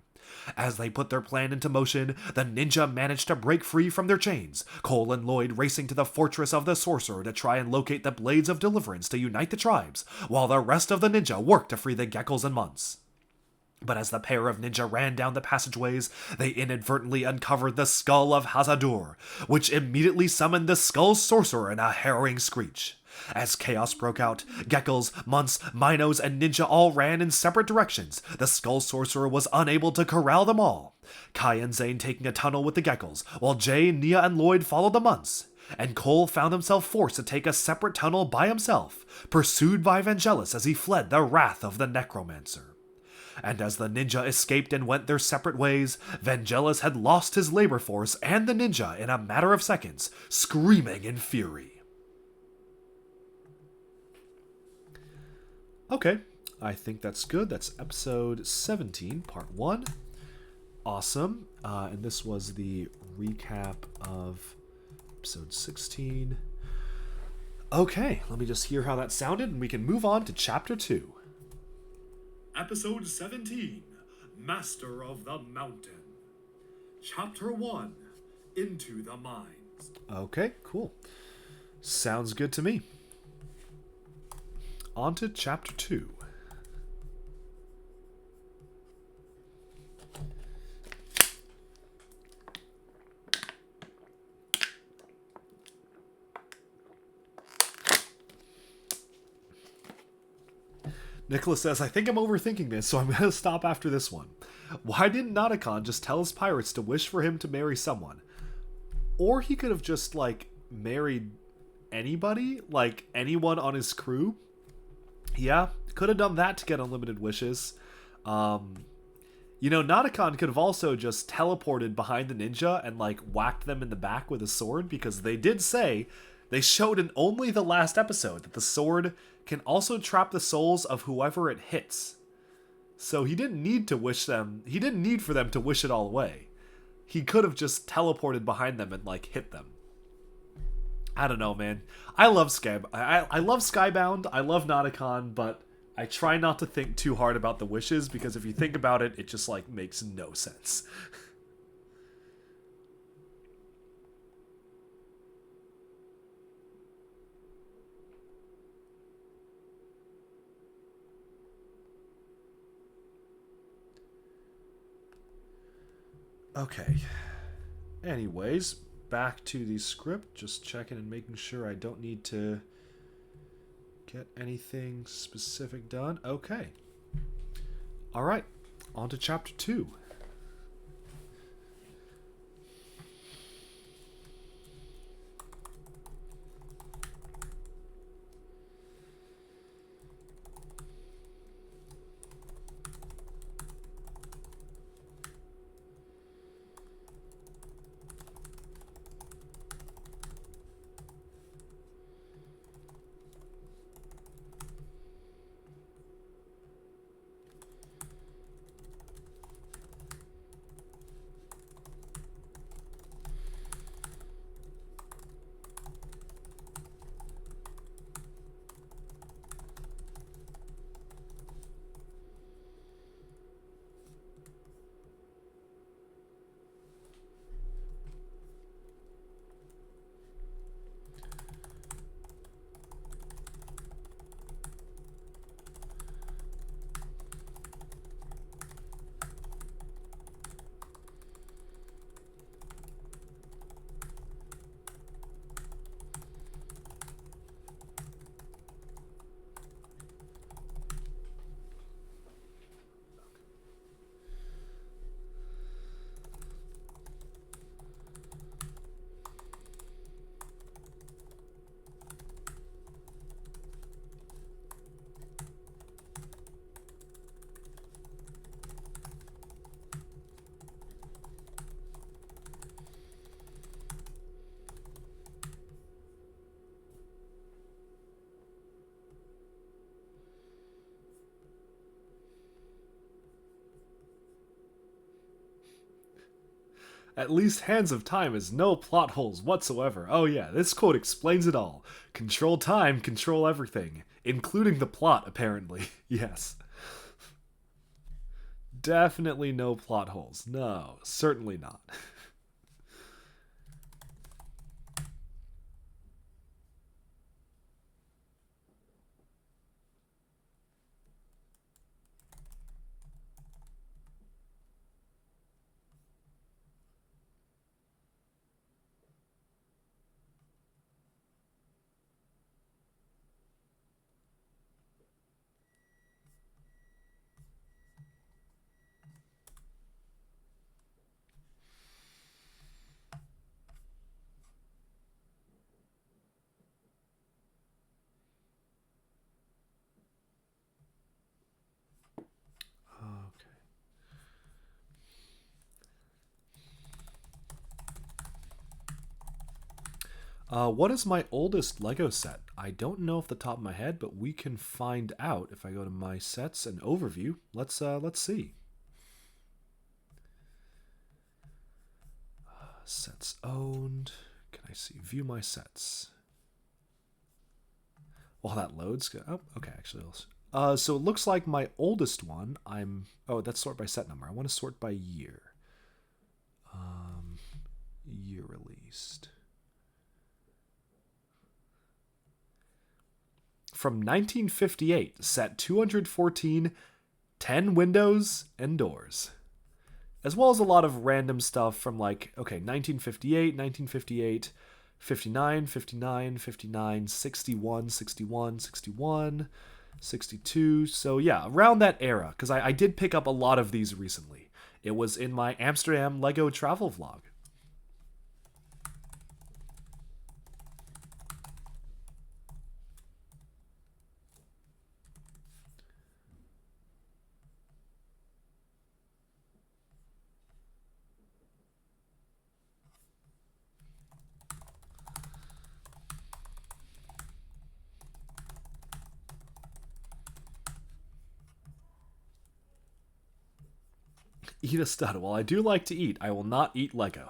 As they put their plan into motion, the ninja managed to break free from their chains, Cole and Lloyd racing to the fortress of the sorcerer to try and locate the blades of deliverance to unite the tribes, while the rest of the ninja worked to free the geckos and months. But as the pair of ninja ran down the passageways, they inadvertently uncovered the skull of Hazadur, which immediately summoned the Skull Sorcerer in a harrowing screech. As chaos broke out, geckos, months, minos, and ninja all ran in separate directions. The Skull Sorcerer was unable to corral them all. Kai and Zane taking a tunnel with the geckos, while Jay, Nia, and Lloyd followed the months. And Cole found himself forced to take a separate tunnel by himself, pursued by Vangelis as he fled the wrath of the Necromancer. And as the ninja escaped and went their separate ways, Vangelis had lost his labor force and the ninja in a matter of seconds, screaming in fury. Okay, I think that's good. That's episode 17, part 1. Awesome. And this was the recap of episode 16. Okay, let me just hear how that sounded and we can move on to Chapter 2. Episode 17, Master of the Mountain. Chapter 1, Into the Mines. Okay, cool. Sounds good to me. On to Chapter 2. Nicholas says, I think I'm overthinking this, so I'm going to stop after this one. Why didn't Nauticon just tell his pirates to wish for him to marry someone? Or he could have just, like, married anybody? Like, anyone on his crew? Yeah, could have done that to get unlimited wishes. You know, Nauticon could have also just teleported behind the ninja and, like, whacked them in the back with a sword, because they did say, they showed in only the last episode, that the sword can also trap the souls of whoever it hits. So he didn't need to wish them, he didn't need for them to wish it all away. He could have just teleported behind them and, like, hit them. I don't know, man. I love I love Skybound, I love Nauticon, but I try not to think too hard about the wishes, because if you think about it, it just, like, makes no sense. Okay. Anyways, back to the script. Just checking and making sure I don't need to get anything specific done. Okay. Alright. On to Chapter 2. At least Hands of Time has no plot holes whatsoever. Oh yeah, this quote explains it all. Control time, control everything. Including the plot, apparently. Yes. Definitely no plot holes. No, certainly not. Okay. What is my oldest Lego set? I don't know off the top of my head, but we can find out if I go to my sets and overview. Let's see. Sets owned. Can I see? View my sets. While that loads. Oh, okay, actually. So it looks like my oldest one, oh, that's sort by set number. I want to sort by year. Year released. From 1958, set 214, 10 windows and doors. As well as a lot of random stuff from like, okay, 1958, 1958, 59, 59, 59, 61, 61, 61, 62. So yeah, around that era, because I did pick up a lot of these recently. It was in my Amsterdam Lego travel vlog. Eat a stud. While I do like to eat, I will not eat Lego.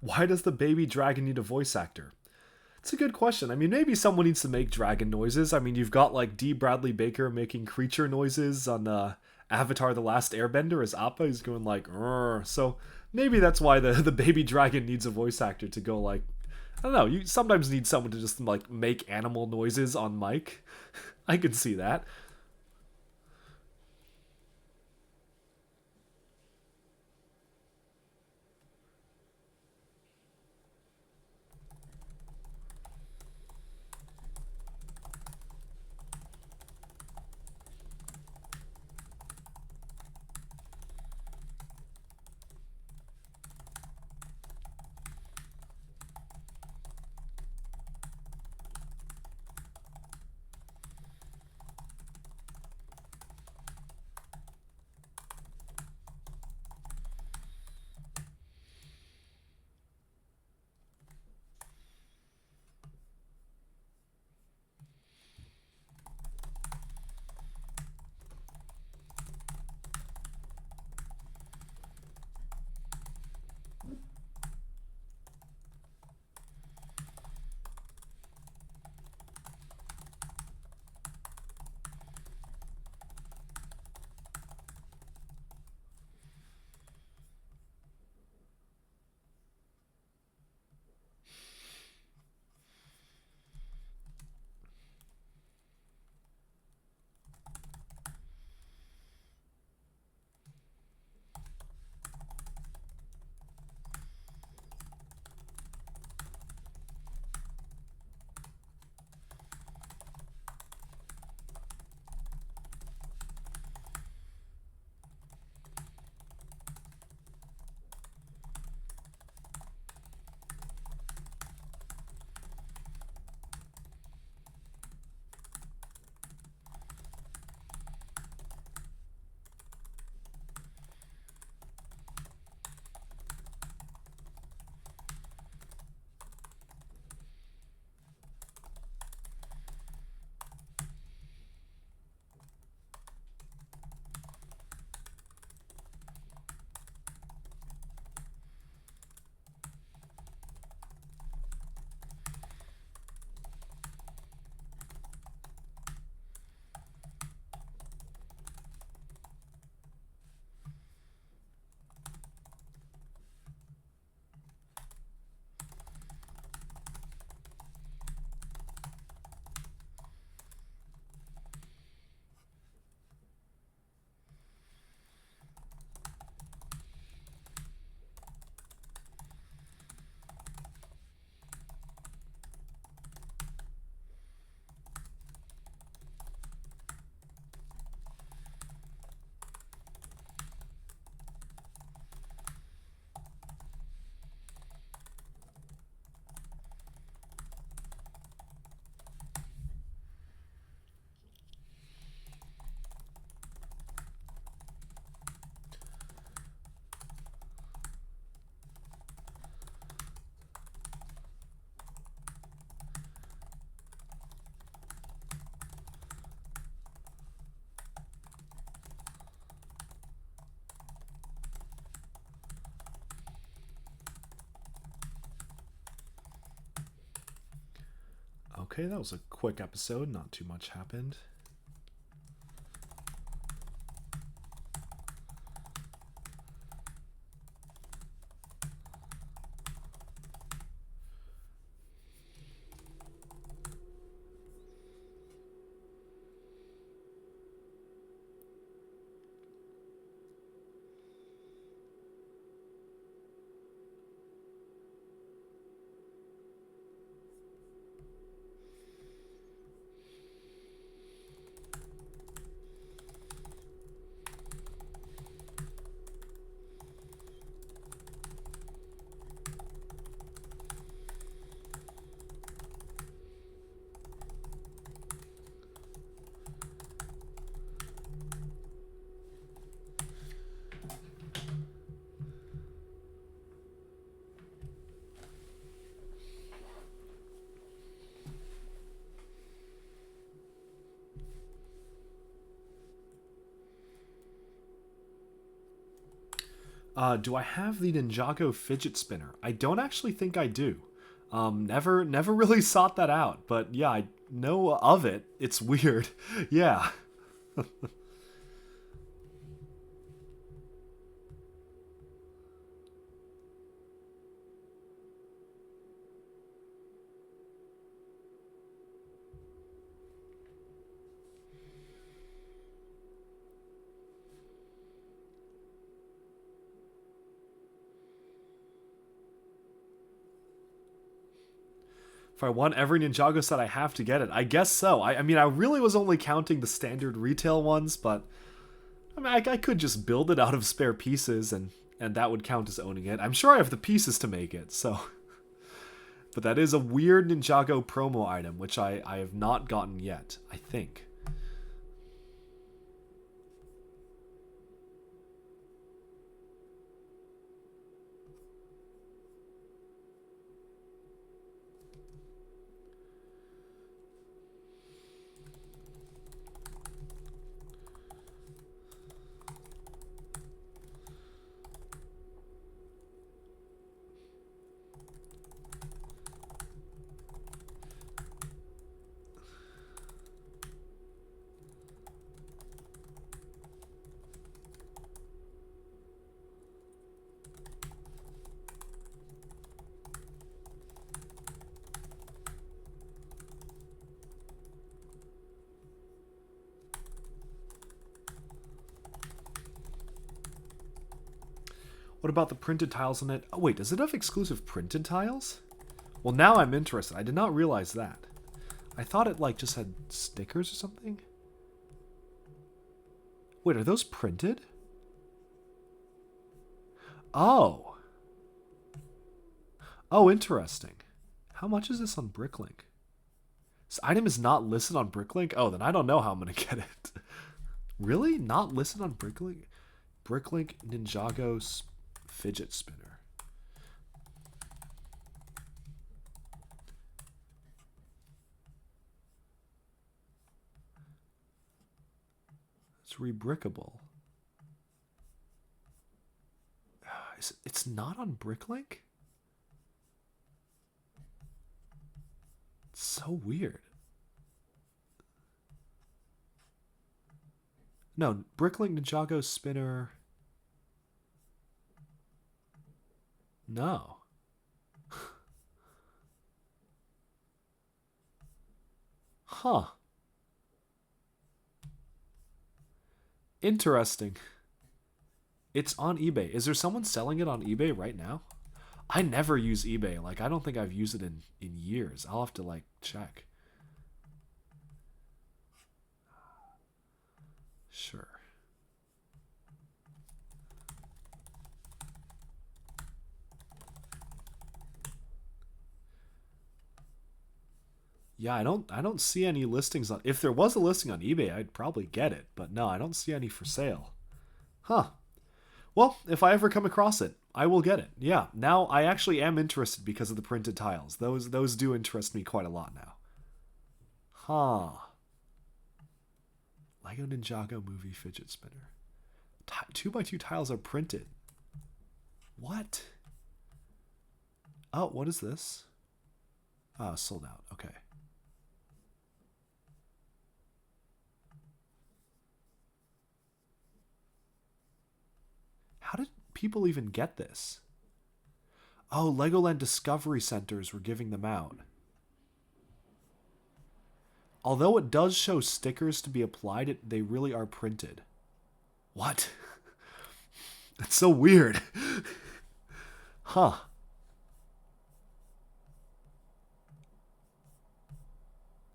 Why does the baby dragon need a voice actor? It's a good question. I mean, maybe someone needs to make dragon noises. I mean, you've got like D. Bradley Baker making creature noises on Avatar: The Last Airbender as Appa. He's going like, "Rrr." So maybe that's why the baby dragon needs a voice actor to go like, I don't know. You sometimes need someone to just like make animal noises on mic. I can see that. Okay, that was a quick episode. Not too much happened. Do I have the Ninjago fidget spinner? I don't actually think I do. Never really sought that out, but yeah, I know of it. It's weird. Yeah. If I want every Ninjago set, I have to get it. I guess so. I mean, I really was only counting the standard retail ones, but I mean, I could just build it out of spare pieces, and that would count as owning it. I'm sure I have the pieces to make it, so. But that is a weird Ninjago promo item, which I have not gotten yet, I think. What about the printed tiles on it? Oh wait, does it have exclusive printed tiles? Well, now I'm interested. I did not realize that. I thought it like just had stickers or something. Wait, are those printed? Oh. Oh, interesting. How much is this on Bricklink? This item is not listed on Bricklink? Oh, then I don't know how I'm going to get it. Really? Not listed on Bricklink? Bricklink Ninjago fidget spinner. It's rebrickable. It's not on Bricklink? It's so weird. No, Bricklink Ninjago spinner. No. Huh. Interesting. It's on eBay. Is there someone selling it on eBay right now? I never use eBay. Like, I don't think I've used it in years. I'll have to, like, check. Sure. Yeah, I don't see any listings on. If there was a listing on eBay, I'd probably get it, but no, I don't see any for sale. Huh. Well, if I ever come across it, I will get it. Yeah, now I actually am interested because of the printed tiles. Those do interest me quite a lot now. Huh. Lego Ninjago movie fidget spinner. 2x2 tiles are printed. What? Oh, what is this? Ah, sold out. Okay. people even get this? Oh, Legoland Discovery Centers were giving them out. Although it does show stickers to be applied, they really are printed. What? That's so weird. Huh.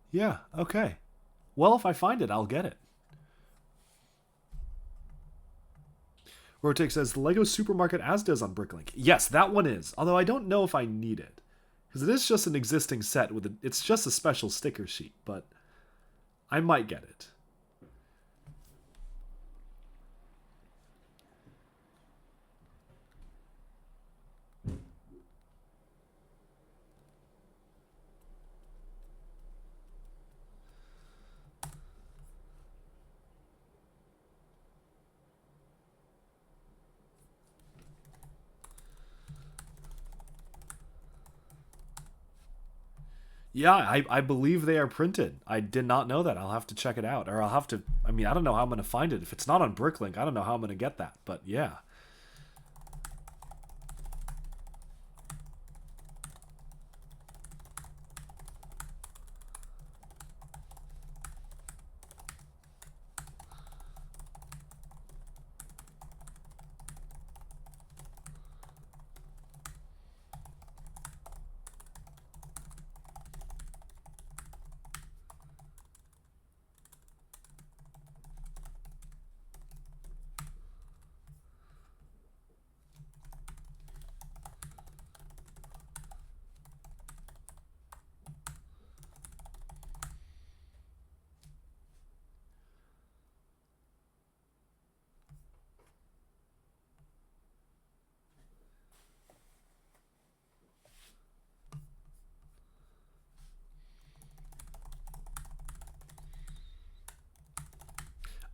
Yeah, okay. Well, if I find it, I'll get it. Rotek says, the Lego Supermarket Asda is on Bricklink. Yes, that one is. Although I don't know if I need it. Because it is just an existing set with it's just a special sticker sheet, but I might get it. Yeah, I believe they are printed. I did not know that. I'll have to check it out. Or I'll have to... I mean, I don't know how I'm going to find it. If it's not on Bricklink, I don't know how I'm going to get that. But yeah.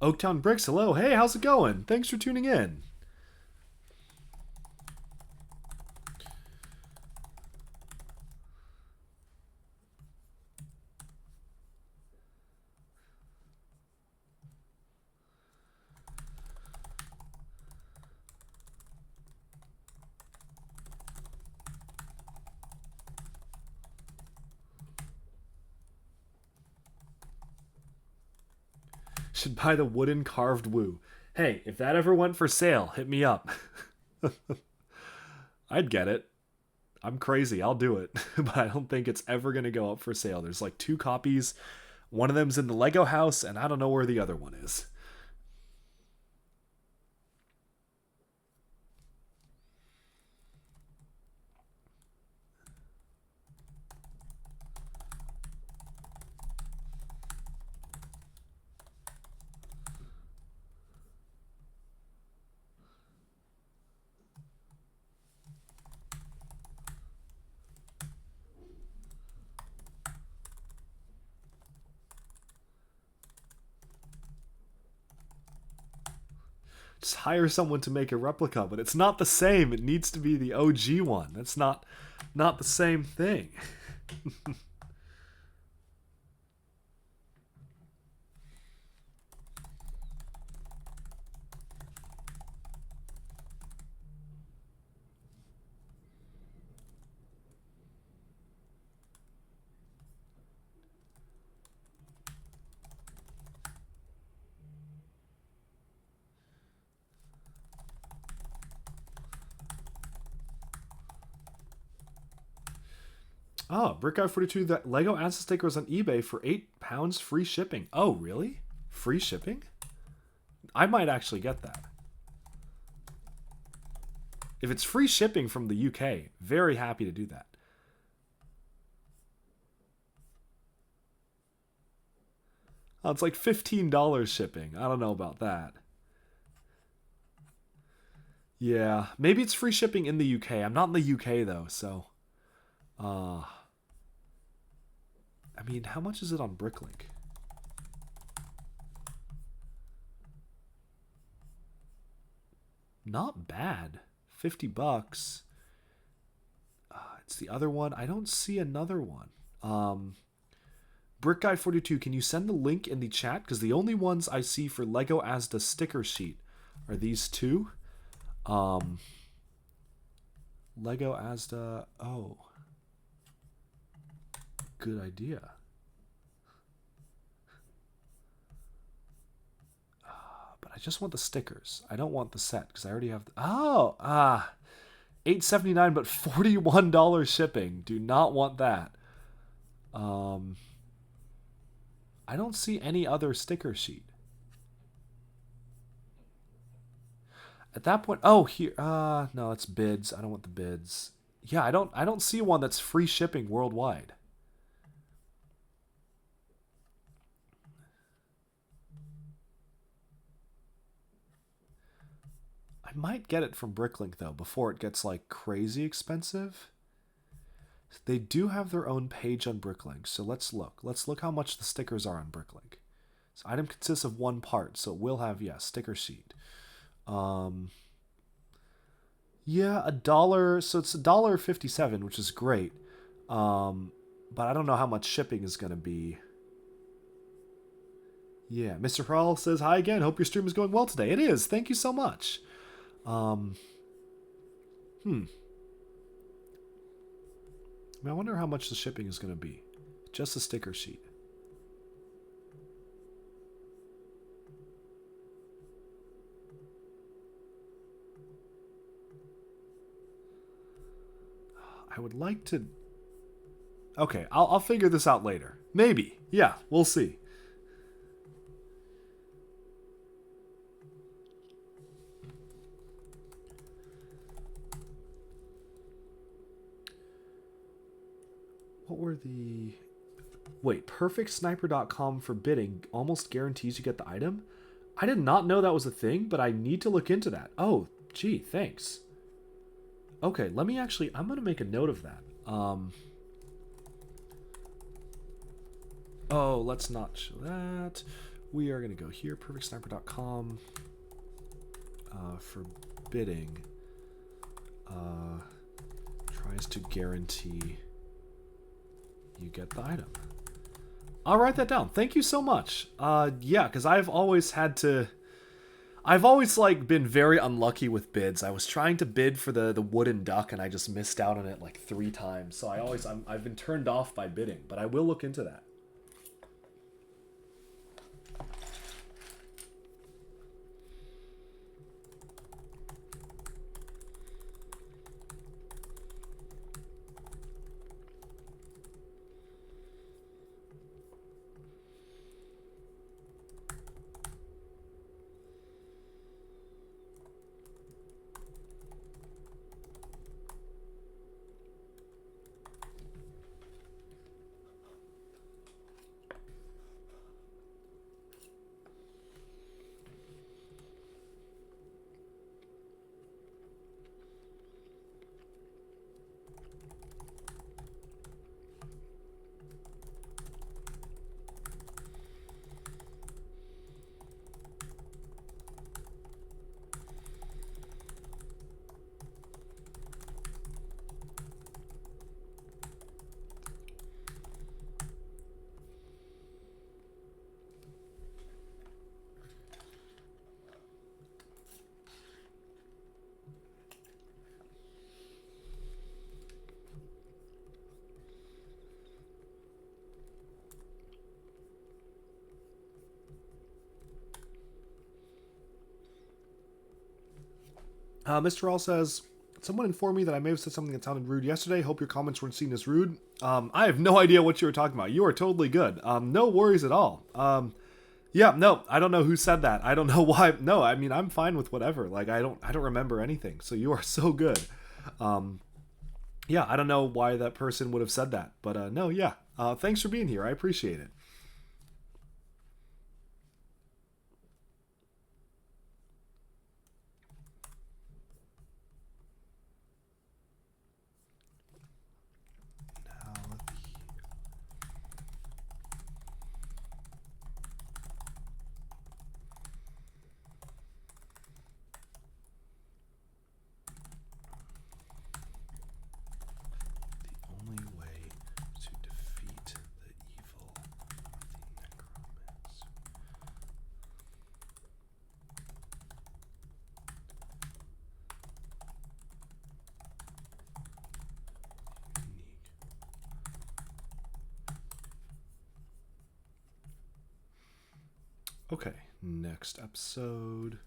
Oaktown Bricks, hello. Hey, how's it going? Thanks for tuning in. Should buy the wooden carved woo. Hey, if that ever went for sale, hit me up. I'd get it. I'm crazy. I'll do it. But I don't think it's ever going to go up for sale. There's like 2 copies. One of them's in the Lego house, and I don't know where the other one is. Just hire someone to make a replica, but it's not the same. It needs to be the OG one. That's not the same thing. Oh, Brick Guy 42, that Lego Asda sticker was on eBay for £8 free shipping. Oh, really? Free shipping? I might actually get that. If it's free shipping from the UK, very happy to do that. Oh, it's like $15 shipping. I don't know about that. Yeah, maybe it's free shipping in the UK. I'm not in the UK though, so... I mean, how much is it on Bricklink? Not bad. $50. It's the other one. I don't see another one. Brick Guy 42, can you send the link in the chat? Because the only ones I see for Lego Asda sticker sheet are these 2. Lego Asda. Oh, good idea. But I just want the stickers. I don't want the set because I already have. $8.79, but $41 shipping. Do not want that. I don't see any other sticker sheet. At that point, oh here, no, it's bids. I don't want the bids. Yeah, I don't see one that's free shipping worldwide. I might get it from Bricklink though before it gets like crazy expensive. They do have their own page on Bricklink, so let's look. Let's look how much the stickers are on Bricklink. So item consists of one part, so it will have, yes, sticker sheet. Yeah, $1. So it's $1.57, which is great. But I don't know how much shipping is gonna be. Yeah, Mr. Hall says hi again. Hope your stream is going well today. It is. Thank you so much. I wonder how much the shipping is going to be. Just a sticker sheet. I would like to... Okay, I'll figure this out later. Maybe. Yeah, we'll see. What were the... Wait, perfectsniper.com for bidding almost guarantees you get the item? I did not know that was a thing, but I need to look into that. Oh, gee, thanks. Okay, let me actually... I'm going to make a note of that. Oh, let's not show that. We are going to go here, perfectsniper.com for bidding. Tries to guarantee you get the item. I'll write that down. Thank you so much. Yeah, because I've always like been very unlucky with bids. I was trying to bid for the wooden duck and I just missed out on it like 3 times. So I've been turned off by bidding, but I will look into that. Mr. All says, someone informed me that I may have said something that sounded rude yesterday. Hope your comments weren't seen as rude. I have no idea what you were talking about. You are totally good. No worries at all. Yeah, no, I don't know who said that. I don't know why. No, I mean, I'm fine with whatever. Like, I don't remember anything. So you are so good. Yeah, I don't know why that person would have said that. But no, yeah. Thanks for being here. I appreciate it. Only way to defeat the evil Okay, next episode.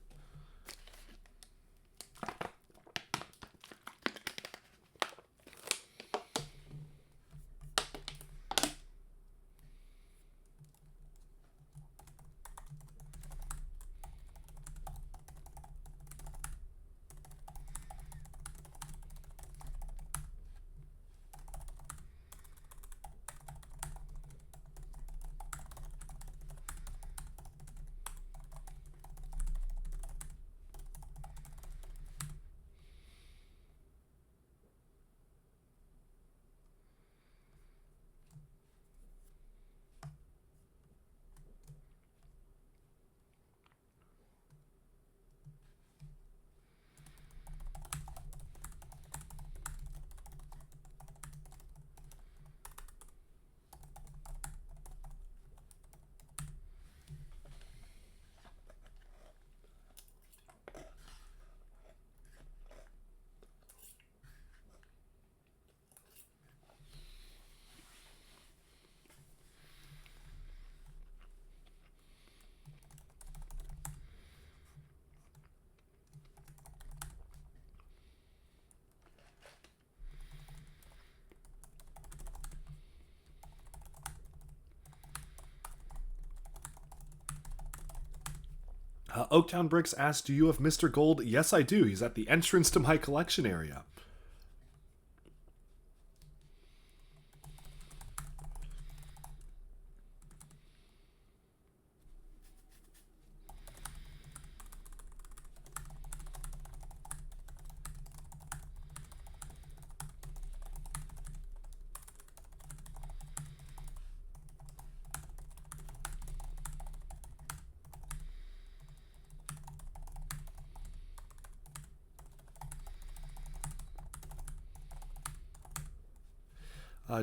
Oaktown Bricks asked, do you have Mr. Gold? Yes, I do. He's at the entrance to my collection area.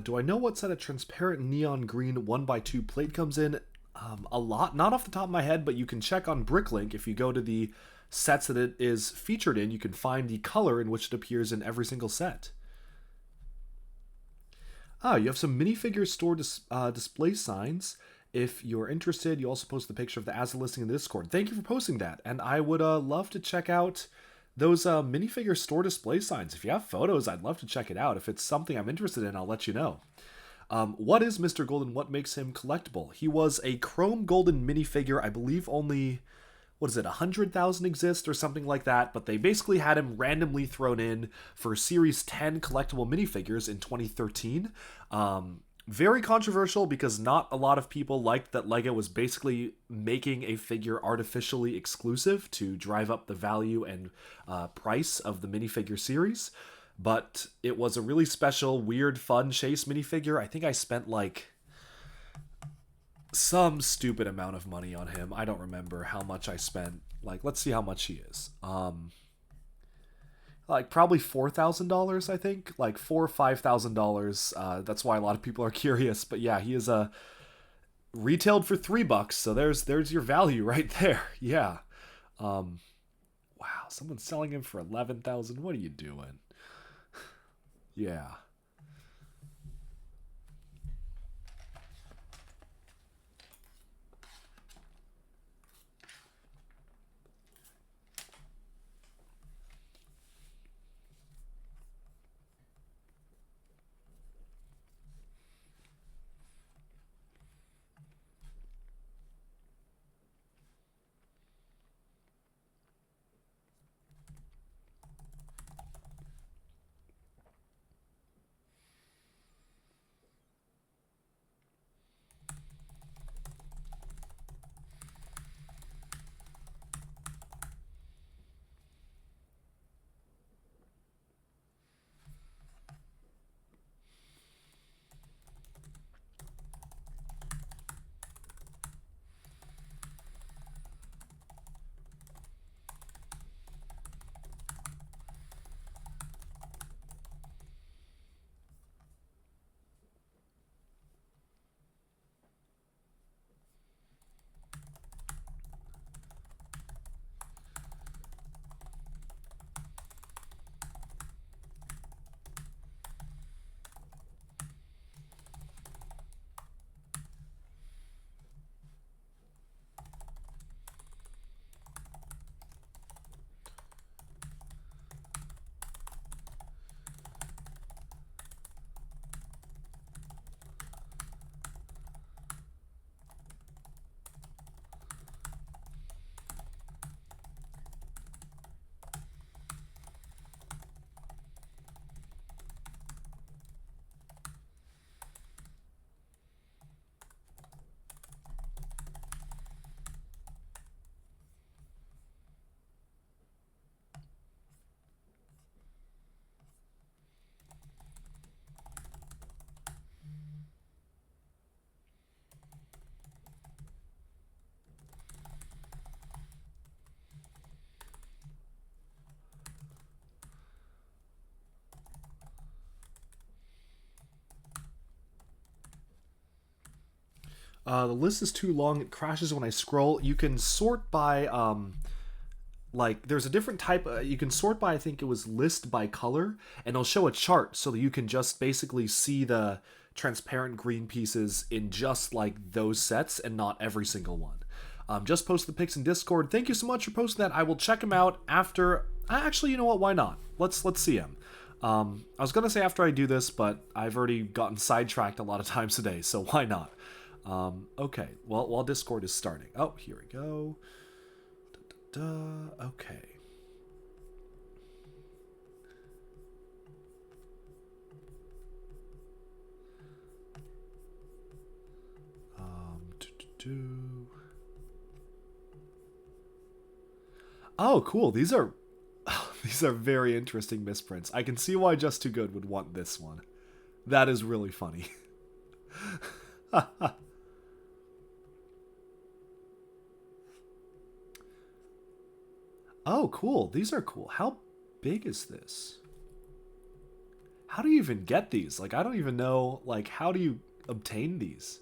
Do I know what set a transparent neon green 1x2 plate comes in? A lot. Not off the top of my head, but you can check on Bricklink. If you go to the sets that it is featured in, you can find the color in which it appears in every single set. You have some minifigure store display signs. If you're interested, you also post the picture of the as a listing in the Discord. Thank you for posting that, and I would love to check out those minifigure store display signs. If you have photos, I'd love to check it out. If it's something I'm interested in, I'll let you know. What is Mr. Golden? What makes him collectible? He was a chrome golden minifigure. I believe only, 100,000 exist or something like that, but they basically had him randomly thrown in for Series 10 collectible minifigures in 2013. Very controversial because not a lot of people liked that LEGO was basically making a figure artificially exclusive to drive up the value and price of the minifigure series. But it was a really special, weird, fun Chase minifigure. I think I spent like some stupid amount of money on him. I don't remember how much I spent. Like, let's see how much he is. Like probably $4,000, I think, like $4,000 or $5,000. That's why a lot of people are curious. But yeah, he is retailed for $3, so there's your value right there. Yeah. Wow, someone's selling him for 11,000. What are you doing? Yeah. The list is too long. It crashes when I scroll. You can sort by like there's a different type. You can sort by, I think it was list by color, and it'll show a chart so that you can just basically see the transparent green pieces in just like those sets and not every single one. Just post the pics in Discord. Thank you so much for posting that. I will check them out after. Actually, you know what? Why not? Let's see them. I was gonna say after I do this, but I've already gotten sidetracked a lot of times today, so why not? Okay. Well, while Discord is starting. Oh, here we go. Okay. Oh, cool. These are these are very interesting misprints. I can see why Just Too Good would want this one. That is really funny. Oh, cool. These are cool. How big is this? How do you even get these? Like, I don't even know, like, how do you obtain these?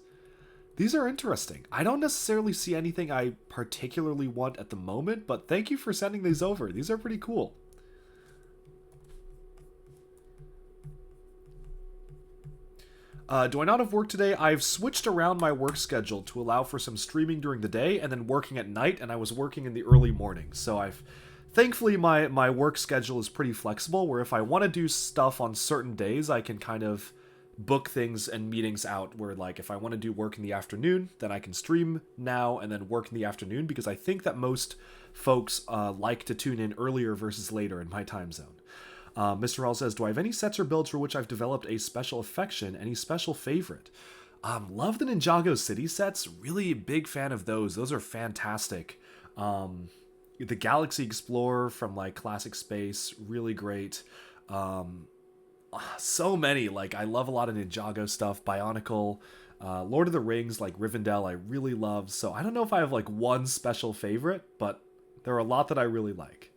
These are interesting. I don't necessarily see anything I particularly want at the moment, but thank you for sending these over. These are pretty cool. Do I not have work today? I've switched around my work schedule to allow for some streaming during the day and then working at night, and I was working in the early morning. So thankfully my work schedule is pretty flexible, where if I want to do stuff on certain days, I can kind of book things and meetings out where, like, if I want to do work in the afternoon, then I can stream now and then work in the afternoon, because I think that most folks like to tune in earlier versus later in my time zone. Mr. Hall says, do I have any sets or builds for which I've developed a special affection? Any special favorite? Love the Ninjago City sets. Really big fan of those. Those are fantastic. The Galaxy Explorer from, like, Classic Space, really great. So many. Like, I love a lot of Ninjago stuff. Bionicle, Lord of the Rings, like Rivendell, I really love. So I don't know if I have, like, one special favorite, but there are a lot that I really like.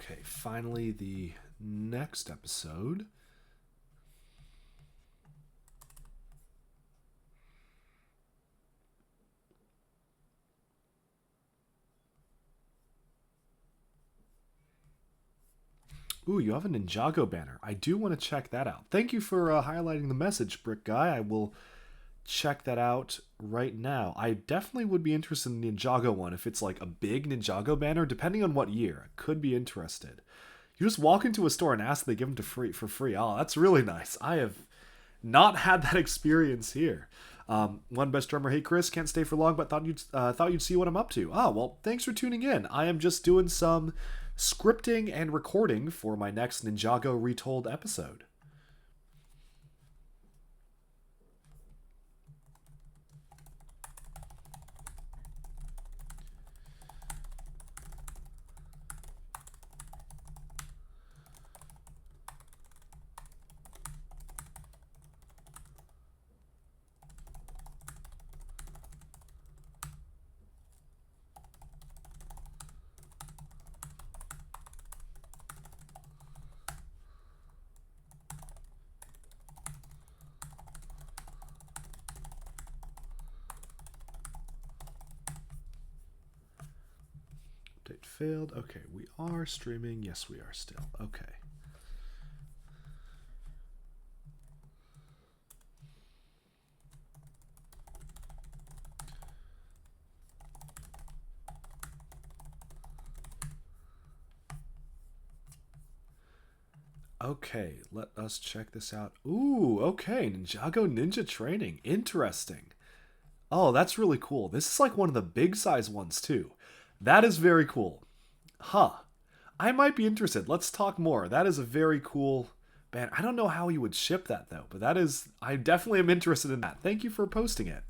Okay, finally the next episode. Ooh, you have a Ninjago banner. I do want to check that out. Thank you for highlighting the message, Brick Guy. I will check that out right now. I definitely would be interested in the Ninjago one if it's like a big Ninjago banner, depending on what year. I could be interested. You just walk into a store and ask they give them for free. Oh, that's really nice. I have not had that experience here. One best drummer, hey Chris, can't stay for long, but thought you'd see what I'm up to. Ah, well, thanks for tuning in. I am just doing some scripting and recording for my next Ninjago Retold episode. Update failed. Okay, we are streaming. Yes, we are still. Okay. Okay, let us check this out. Ooh, okay, Ninjago Ninja Training. Interesting. Oh, that's really cool. This is like one of the big size ones too. That is very cool. Huh. I might be interested. Let's talk more. That is a very cool band. I don't know how you would ship that though, but that is, I definitely am interested in that. Thank you for posting it.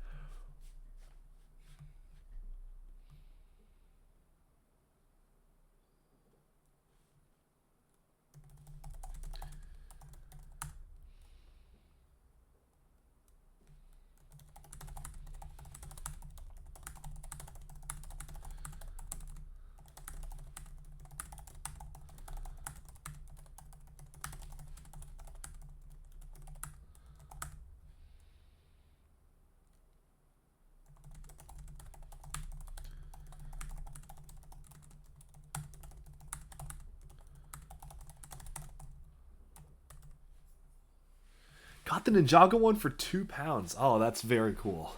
Got the Ninjago one for £2. Oh, that's very cool.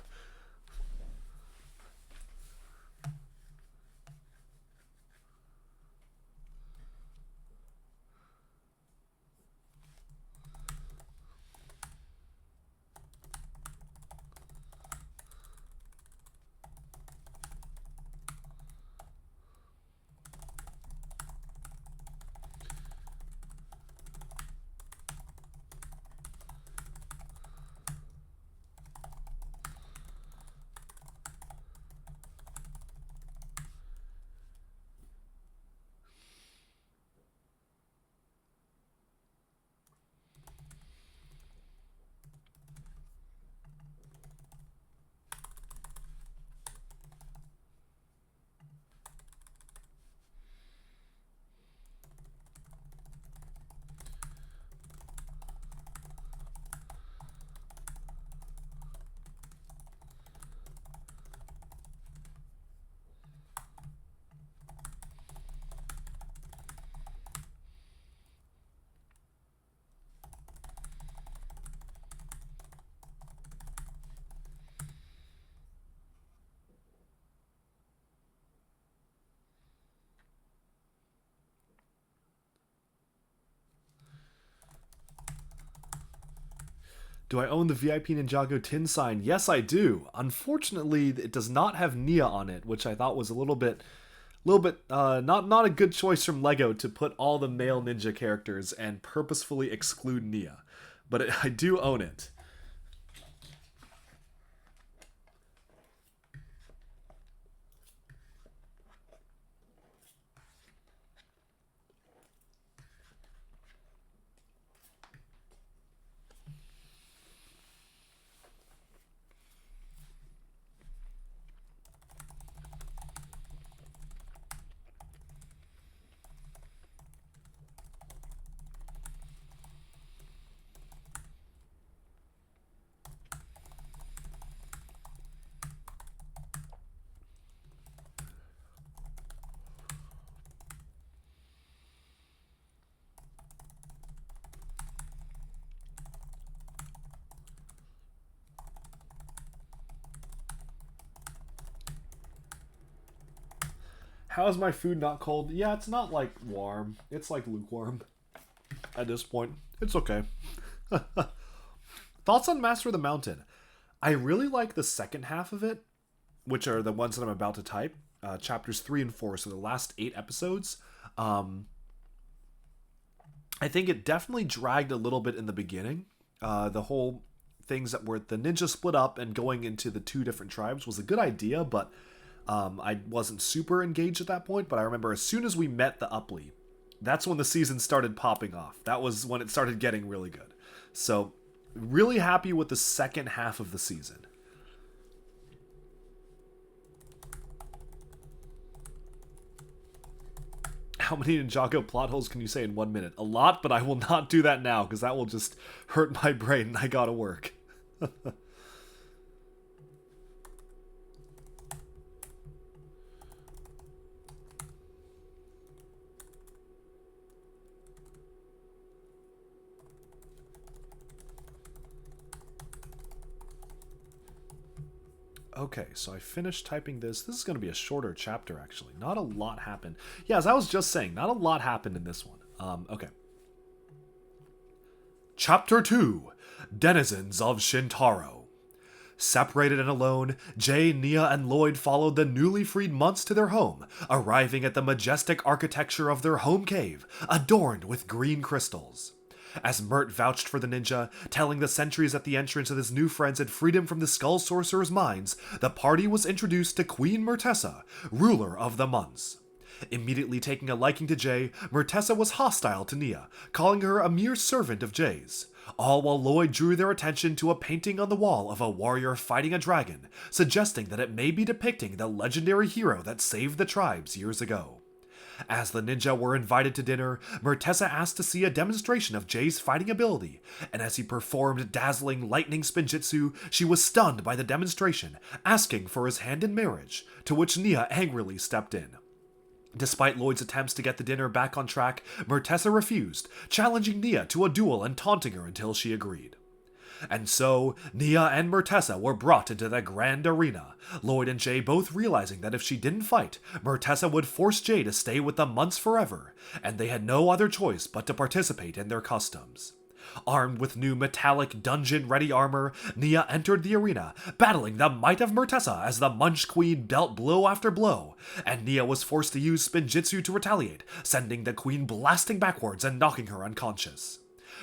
Do I own the VIP Ninjago tin sign? Yes, I do. Unfortunately, it does not have Nia on it, which I thought was a little bit not a good choice from Lego to put all the male ninja characters and purposefully exclude Nia. But I do own it. How is my food not cold? Yeah, it's not like warm. It's like lukewarm at this point. It's okay. Thoughts on Master of the Mountain? I really like the second half of it, which are the ones that I'm about to type. Chapters 3 and 4, so the last 8 episodes. I think it definitely dragged a little bit in the beginning. The whole things that were the ninja split up and going into the 2 different tribes was a good idea, but I wasn't super engaged at that point. But I remember as soon as we met the Upply, that's when the season started popping off. That was when it started getting really good. So, really happy with the second half of the season. How many Ninjago plot holes can you say in 1 minute? A lot, but I will not do that now, because that will just hurt my brain and I gotta work. Okay, so I finished typing this. This is going to be a shorter chapter, actually. Not a lot happened. Yeah, as I was just saying, not a lot happened in this one. Okay. Chapter 2, Denizens of Shintaro. Separated and alone, Jay, Nia, and Lloyd followed the newly freed monks to their home, arriving at the majestic architecture of their home cave, adorned with green crystals. As Mert vouched for the ninja, telling the sentries at the entrance that his new friends had freed him from the Skull Sorcerer's mines, the party was introduced to Queen Murtessa, ruler of the months. Immediately taking a liking to Jay, Murtessa was hostile to Nia, calling her a mere servant of Jay's. All while Lloyd drew their attention to a painting on the wall of a warrior fighting a dragon, suggesting that it may be depicting the legendary hero that saved the tribes years ago. As the ninja were invited to dinner, Murtessa asked to see a demonstration of Jay's fighting ability, and as he performed dazzling lightning spinjitzu, she was stunned by the demonstration, asking for his hand in marriage, to which Nia angrily stepped in. Despite Lloyd's attempts to get the dinner back on track, Murtessa refused, challenging Nia to a duel and taunting her until she agreed. And so, Nia and Murtessa were brought into the grand arena, Lloyd and Jay both realizing that if she didn't fight, Murtessa would force Jay to stay with the months forever, and they had no other choice but to participate in their customs. Armed with new metallic dungeon-ready armor, Nia entered the arena, battling the might of Murtessa as the Munch Queen dealt blow after blow, and Nia was forced to use Spinjitzu to retaliate, sending the queen blasting backwards and knocking her unconscious.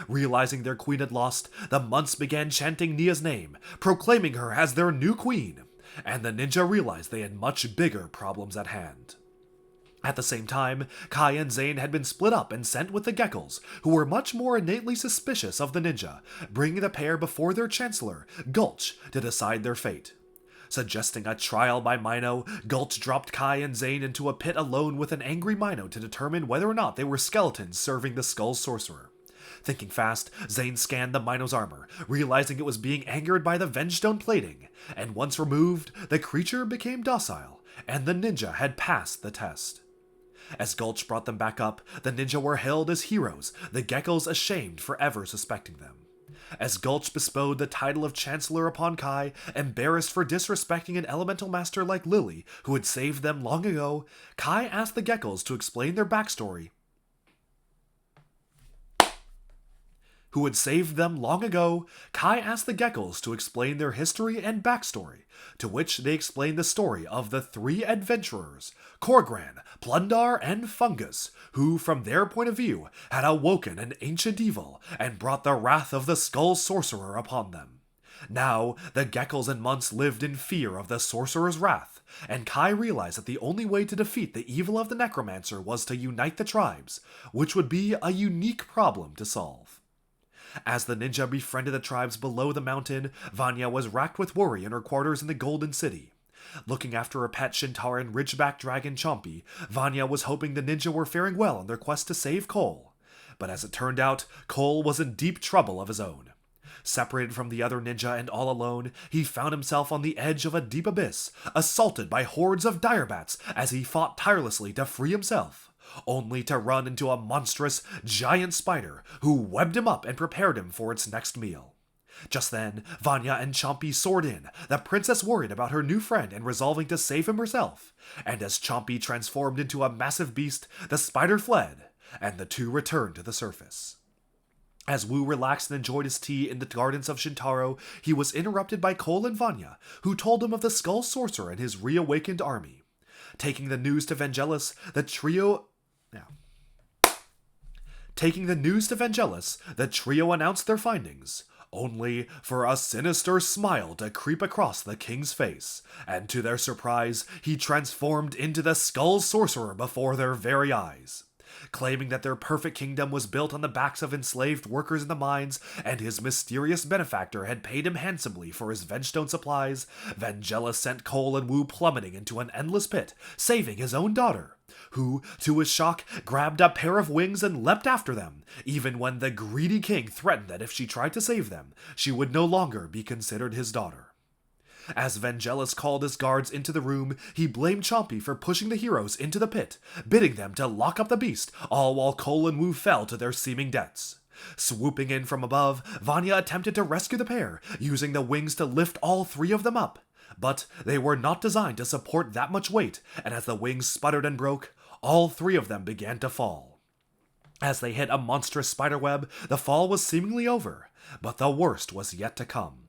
Realizing their queen had lost, the months began chanting Nia's name, proclaiming her as their new queen, and the ninja realized they had much bigger problems at hand. At the same time, Kai and Zane had been split up and sent with the Geckos, who were much more innately suspicious of the ninja, bringing the pair before their chancellor, Gulch, to decide their fate. Suggesting a trial by Mino, Gulch dropped Kai and Zane into a pit alone with an angry Mino to determine whether or not they were skeletons serving the Skull Sorcerer. Thinking fast, Zane scanned the Mino's armor, realizing it was being angered by the Vengestone plating, and once removed, the creature became docile, and the ninja had passed the test. As Gulch brought them back up, the ninja were hailed as heroes, the Geckos ashamed for ever suspecting them. As Gulch bestowed the title of Chancellor upon Kai, embarrassed for disrespecting an elemental master like Lily, who had saved them long ago, Kai asked the Geckos to explain their backstory. Kai asked the Geckos to explain their history and backstory, to which they explained the story of the 3 adventurers, Korgran, Plundar, and Fungus, who, from their point of view, had awoken an ancient evil and brought the wrath of the Skull Sorcerer upon them. Now, the Geckos and months lived in fear of the Sorcerer's wrath, and Kai realized that the only way to defeat the evil of the Necromancer was to unite the tribes, which would be a unique problem to solve. As the ninja befriended the tribes below the mountain, Vanya was racked with worry in her quarters in the Golden City. Looking after her pet Shintaran Ridgeback dragon Chompy, Vanya was hoping the ninja were faring well on their quest to save Cole. But as it turned out, Cole was in deep trouble of his own. Separated from the other ninja and all alone, he found himself on the edge of a deep abyss, assaulted by hordes of direbats as he fought tirelessly to free himself, only to run into a monstrous, giant spider who webbed him up and prepared him for its next meal. Just then, Vanya and Chompy soared in, the princess worried about her new friend and resolving to save him herself. And as Chompy transformed into a massive beast, the spider fled, and the two returned to the surface. As Wu relaxed and enjoyed his tea in the gardens of Shintaro, he was interrupted by Cole and Vanya, who told him of the Skull Sorcerer and his reawakened army. Taking the news to Vangelis, the trio announced their findings, only for a sinister smile to creep across the king's face, and to their surprise, he transformed into the Skull Sorcerer before their very eyes. Claiming that their perfect kingdom was built on the backs of enslaved workers in the mines, and his mysterious benefactor had paid him handsomely for his Vengestone supplies, Vangelis sent Cole and Wu plummeting into an endless pit, saving his own daughter, who, to his shock, grabbed a pair of wings and leapt after them, even when the greedy king threatened that if she tried to save them, she would no longer be considered his daughter. As Vangelis called his guards into the room, he blamed Chompy for pushing the heroes into the pit, bidding them to lock up the beast, all while Cole and Wu fell to their seeming deaths. Swooping in from above, Vanya attempted to rescue the pair, using the wings to lift all three of them up. But they were not designed to support that much weight, and as the wings sputtered and broke, all three of them began to fall. As they hit a monstrous spiderweb, the fall was seemingly over, but the worst was yet to come.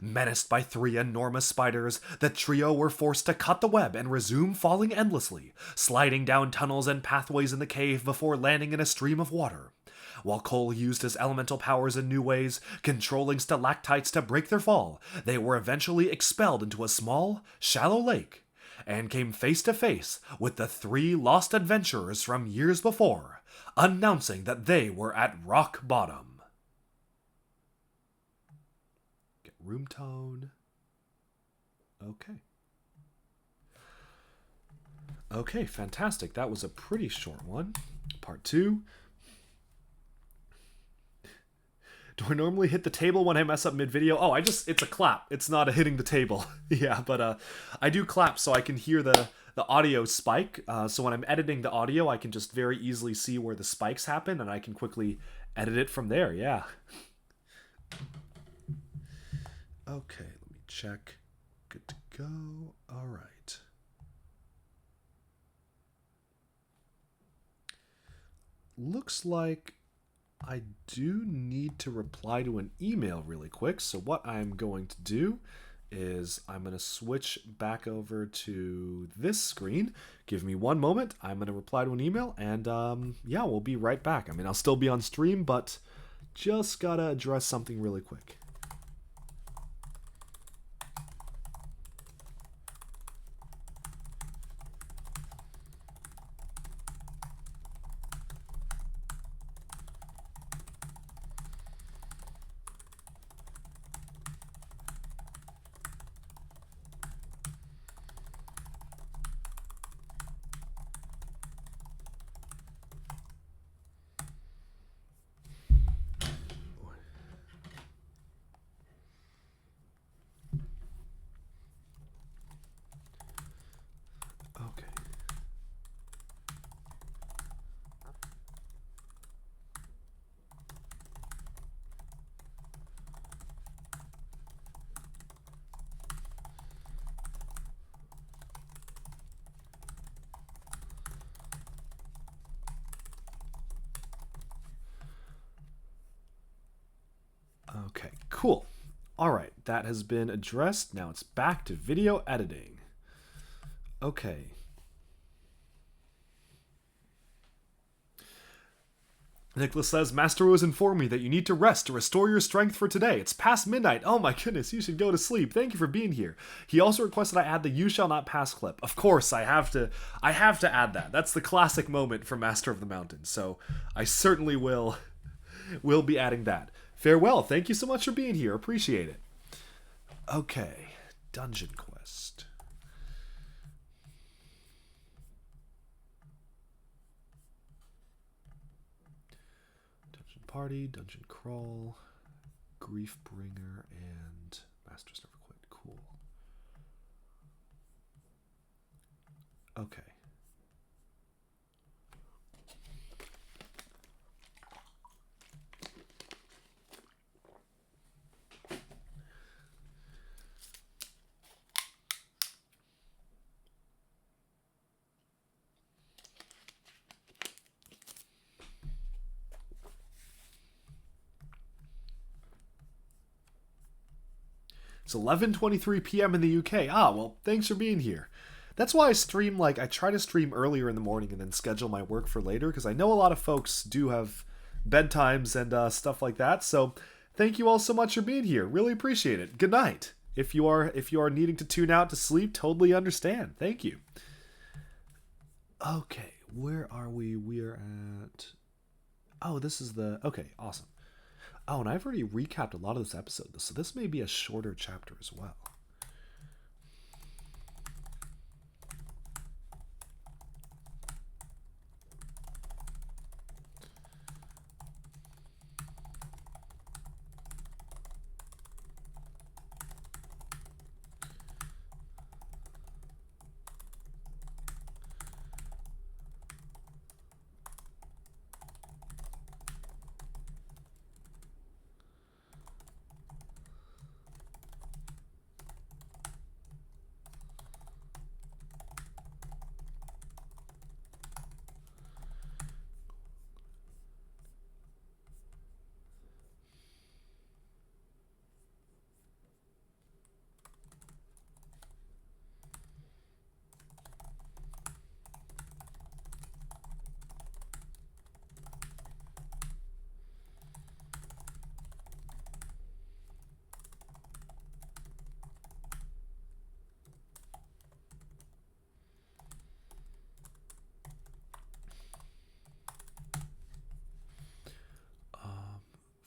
Menaced by three enormous spiders, the trio were forced to cut the web and resume falling endlessly, sliding down tunnels and pathways in the cave before landing in a stream of water. While Cole used his elemental powers in new ways, controlling stalactites to break their fall, they were eventually expelled into a small, shallow lake, and came face to face with the three lost adventurers from years before, announcing that they were at rock bottom. Room tone. Okay, fantastic. That was a pretty short one. Part 2. Do I normally hit the table when I mess up mid-video? Oh, it's a clap. It's not a hitting the table. Yeah, but I do clap so I can hear the audio spike. So when I'm editing the audio, I can just very easily see where the spikes happen, and I can quickly edit it from there, yeah. Okay, let me check. Good to go. All right. Looks like I do need to reply to an email really quick. So what I'm going to do is I'm going to switch back over to this screen. Give me one moment. I'm going to reply to an email, and yeah, we'll be right back. I mean, I'll still be on stream, but just gotta address something really quick. Okay, cool. All right, that has been addressed. Now it's back to video editing. Okay. Nicholas says, Master Wu has informed me that you need to rest to restore your strength for today. It's past midnight. Oh my goodness, you should go to sleep. Thank you for being here. He also requested I add the You Shall Not Pass clip. Of course, I have to add that. That's the classic moment from Master of the Mountain. So I certainly will be adding that. Farewell. Thank you so much for being here. Appreciate it. Okay. Dungeon quest. Dungeon party, dungeon crawl, grief bringer, and masters never quit. Cool. Okay. It's 11:23 p.m. in the UK. Ah, well, thanks for being here. That's why I stream, like, I try to stream earlier in the morning and then schedule my work for later, because I know a lot of folks do have bedtimes and stuff like that. So thank you all so much for being here. Really appreciate it. Good night. If you are needing to tune out to sleep, totally understand. Thank you. Okay, where are we? We're at... Oh, this is the... Okay, awesome. Oh, and I've already recapped a lot of this episode, so this may be a shorter chapter as well.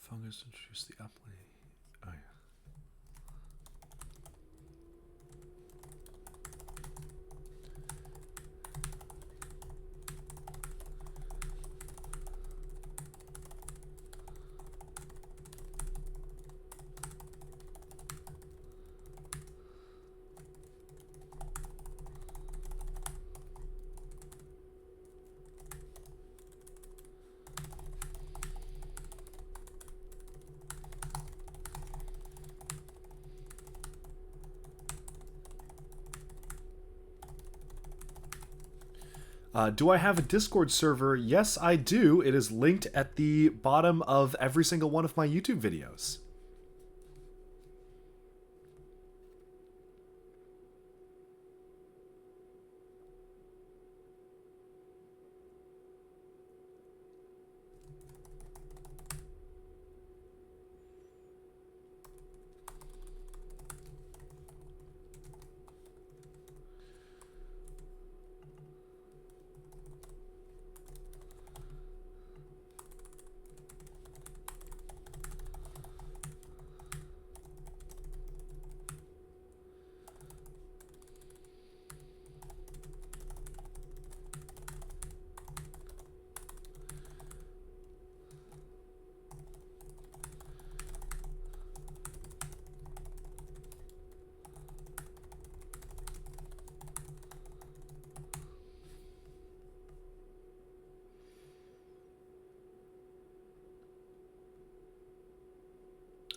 Fungus introduce the upland. Oh yeah. Do I have a Discord server? Yes, I do. It is linked at the bottom of every single one of my YouTube videos.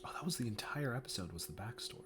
Oh, that was the entire episode, was the backstory.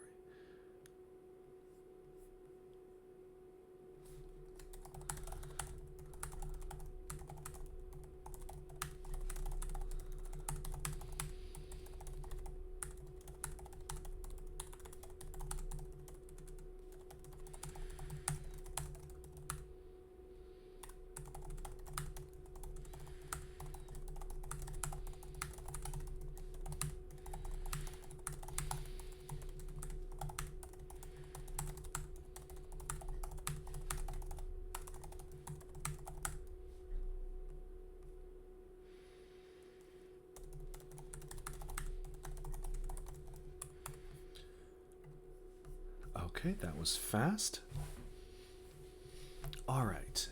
Okay, that was fast. All right.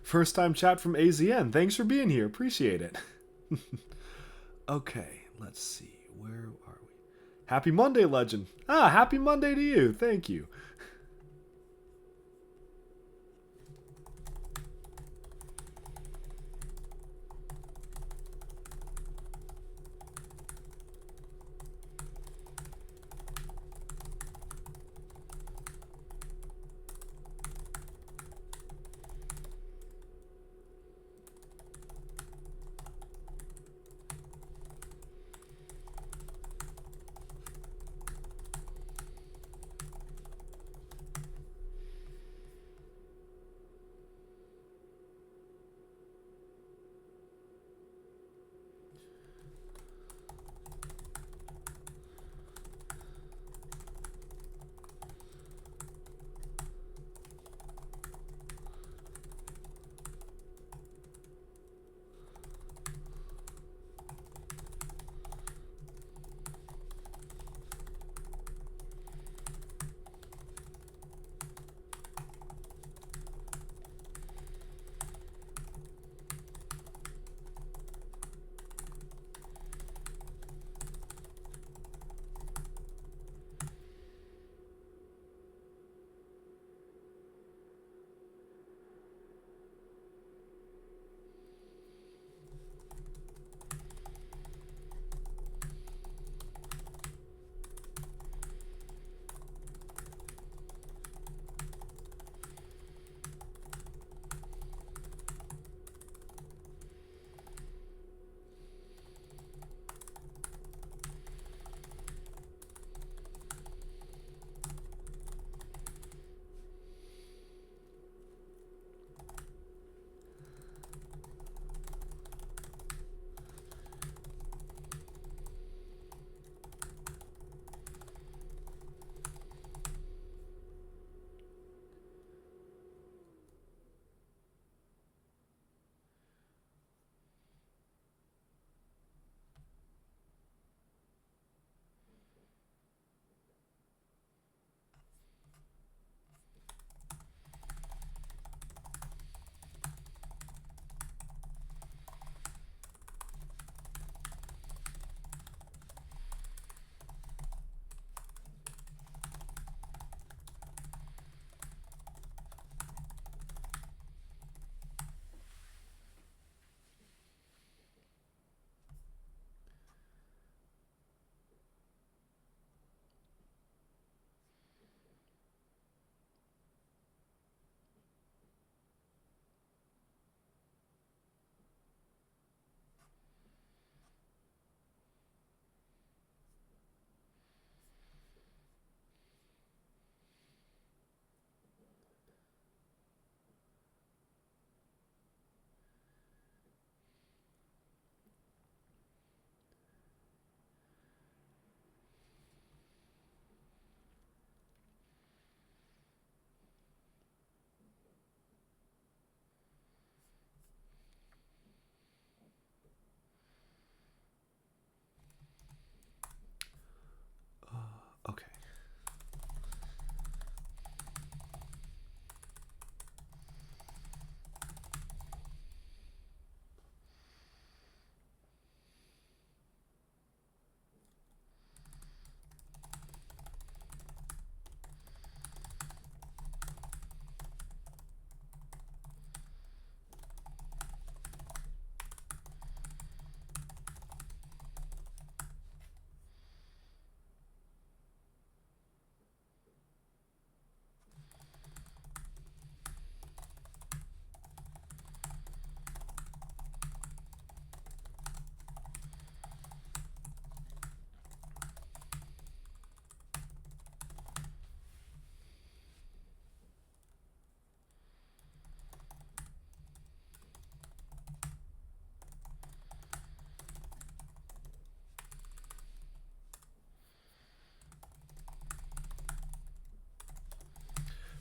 First time chat from AZN. Thanks for being here. Appreciate it. Okay, let's see. Where are we? Happy Monday, Legend. Ah, happy Monday to you. Thank you.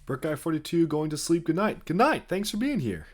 Brick Guy 42 going to sleep. Good night. Good night. Thanks for being here.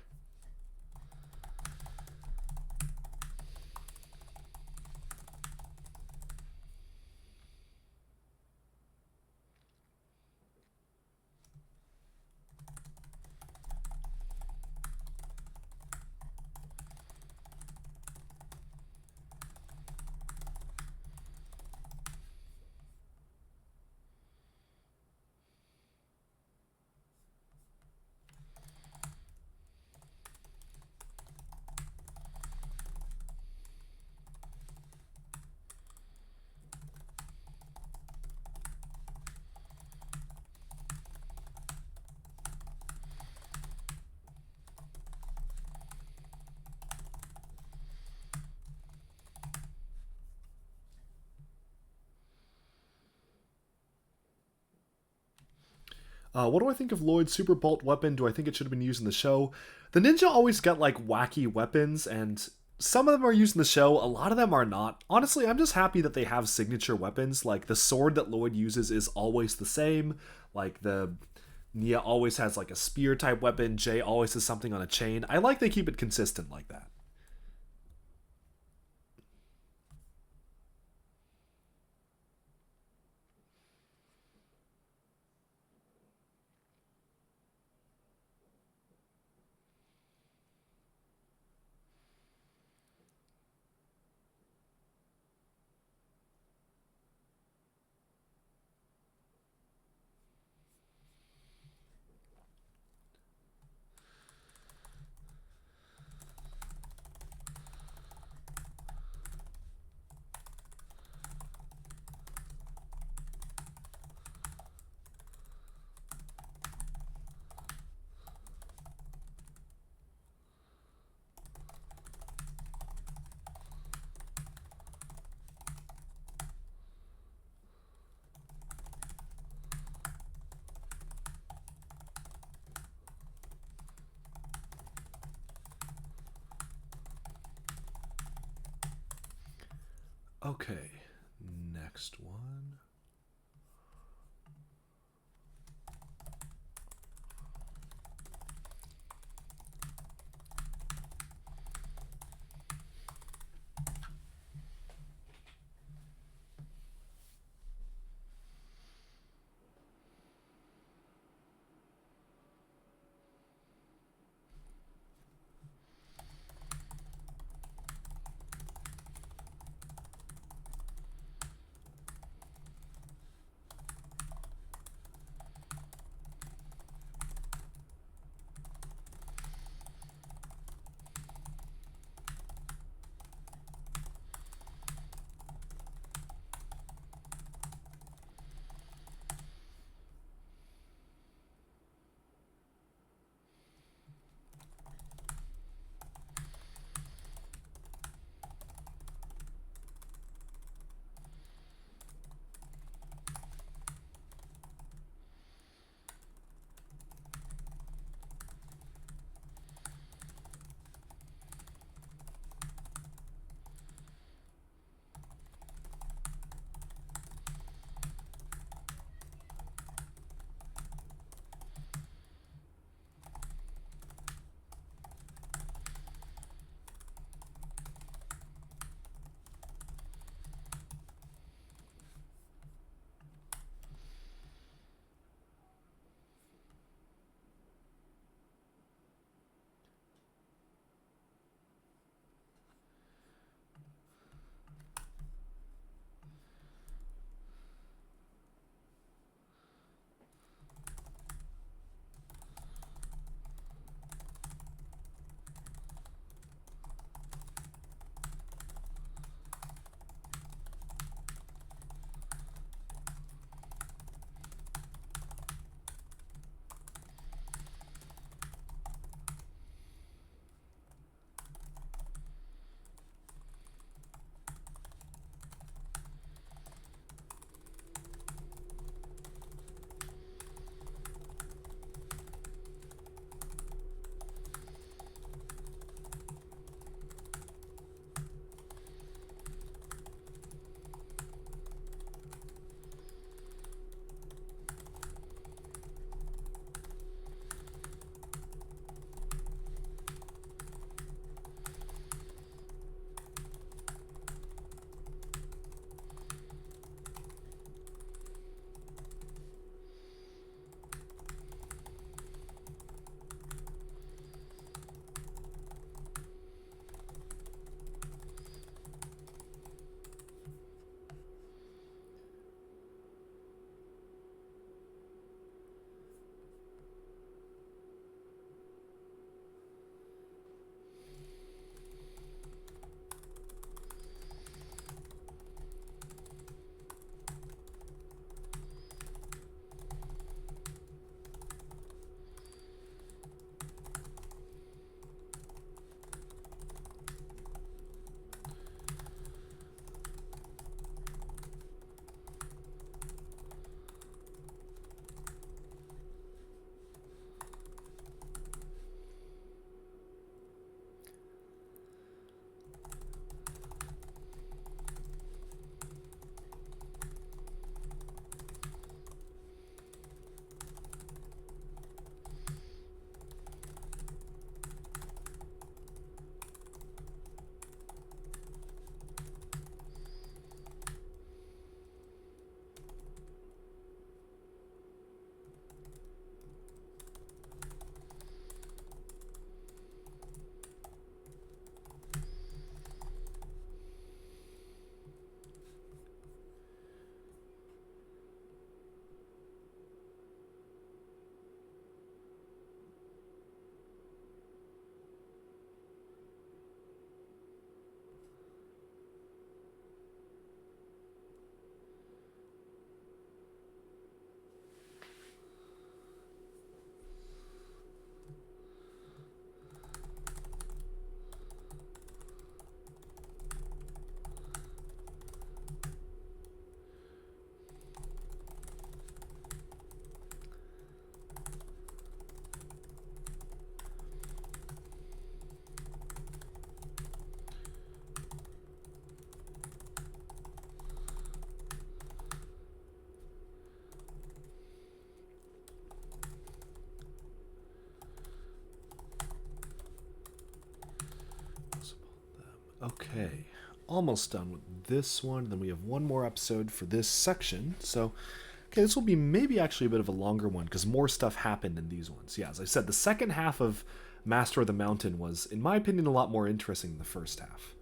What do I think of Lloyd's super bolt weapon? Do I think it should have been used in the show? The ninja always got like wacky weapons, and some of them are used in the show, a lot of them are not. Honestly, I'm just happy that they have signature weapons. Like the sword that Lloyd uses is always the same. Like the Nia always has like a spear type weapon, Jay always has something on a chain. I like they keep it consistent like that. Okay, next one. Okay, almost done with this one. Then we have one more episode for this section. So, okay, this will be maybe actually a bit of a longer one because more stuff happened in these ones. Yeah, as I said, the second half of Master of the Mountain was, in my opinion, a lot more interesting than the first half.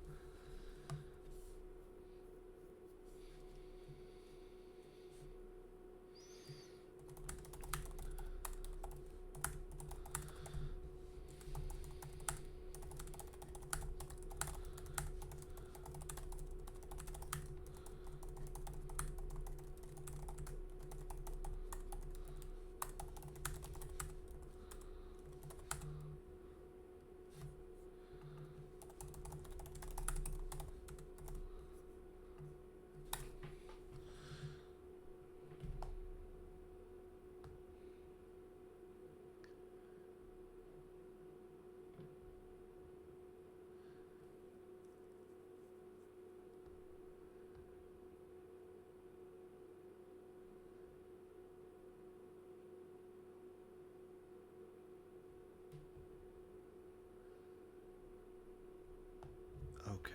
Okay.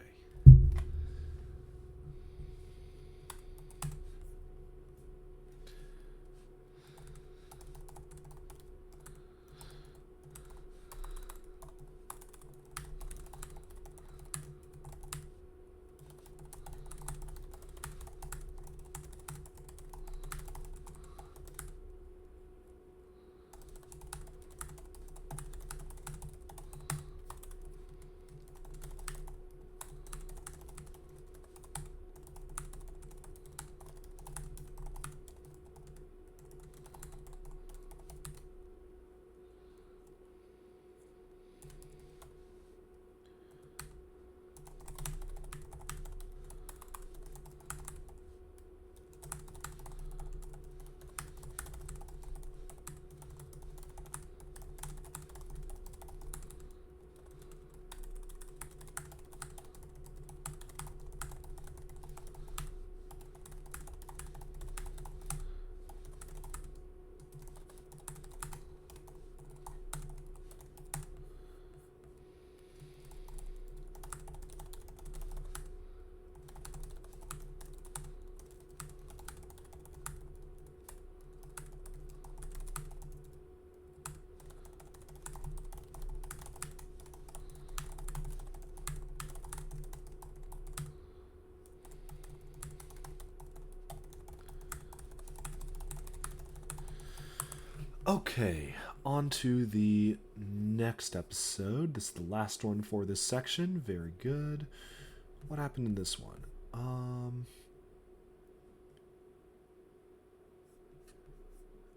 Okay, on to the next episode. This is the last one for this section. Very good. What happened in this one?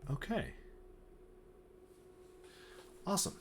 Okay. Awesome.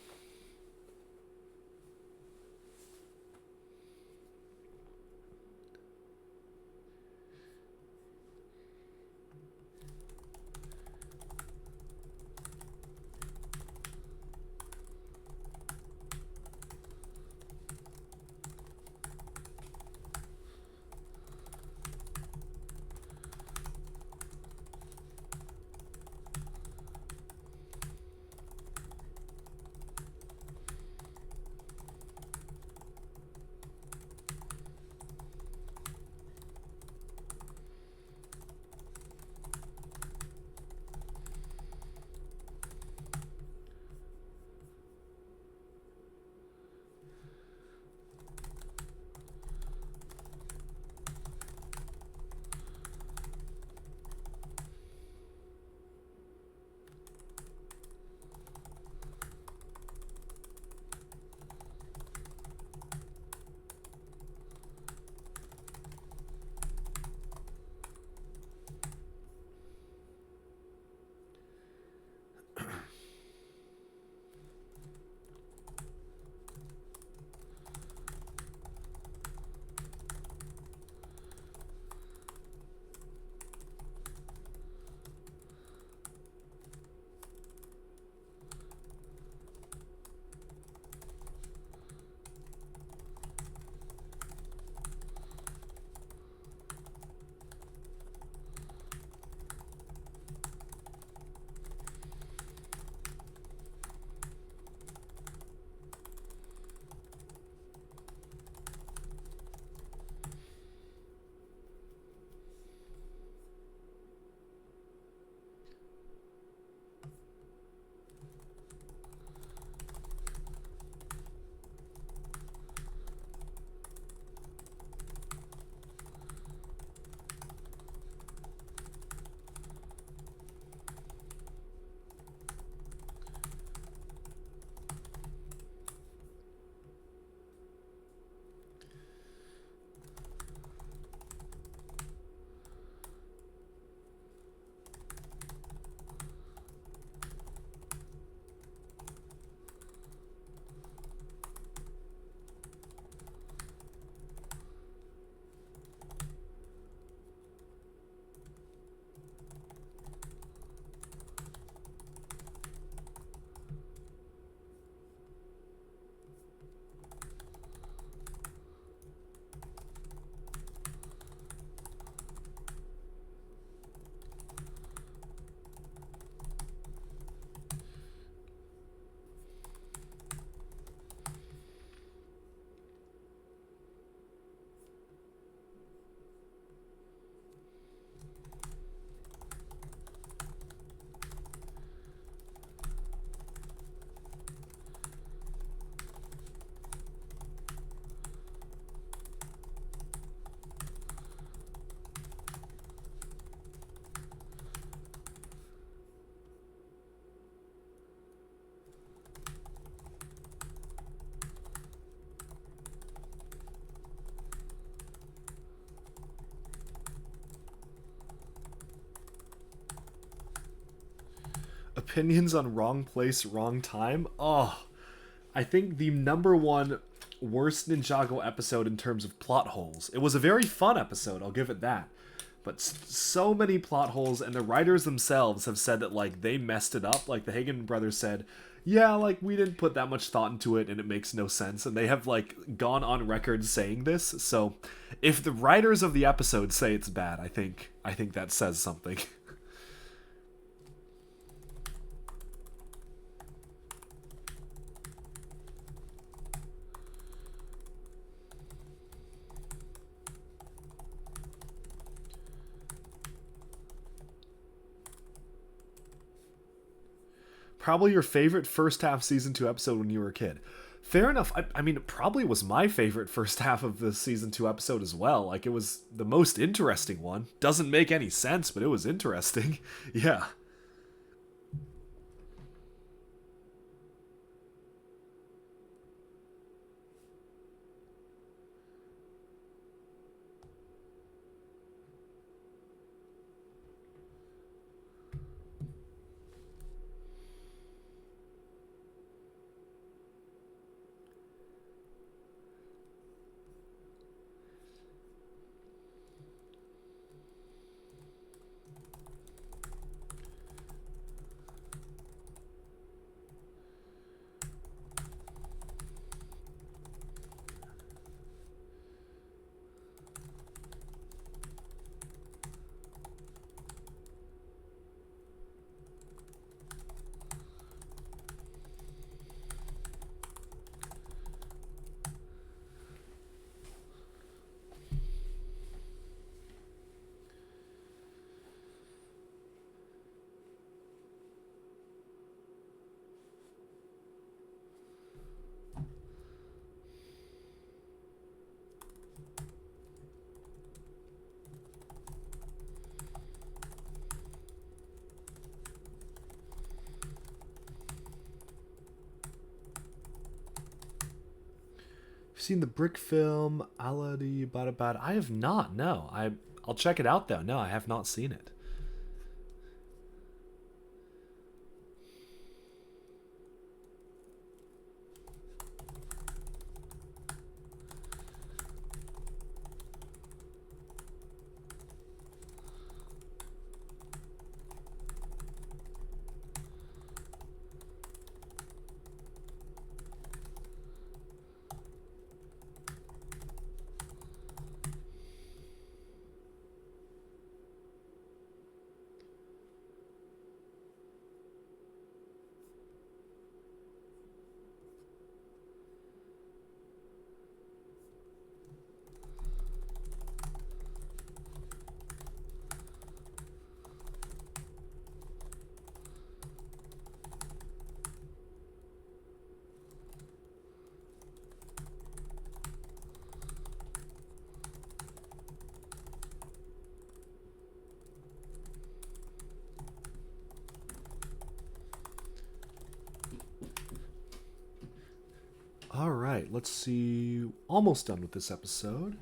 opinions on Wrong Place, Wrong Time. Oh, I think the number one worst Ninjago episode in terms of plot holes. It was a very fun episode, I'll give it that. But so many plot holes, and the writers themselves have said that, like, they messed it up. Like, the Hagen brothers said, yeah, like, we didn't put that much thought into it, and it makes no sense. And they have, like, gone on record saying this. So, if the writers of the episode say it's bad, I think that says something. Probably your favorite first half season 2 episode when you were a kid. Fair enough. I mean, it probably was my favorite first half of the season 2 episode as well. Like, it was the most interesting one. Doesn't make any sense, but it was interesting. Yeah. Seen the Brick film, Aladi Badabad? I have not, no. I'll check it out though. No, I have not seen it. All right, let's see. Almost done with this episode.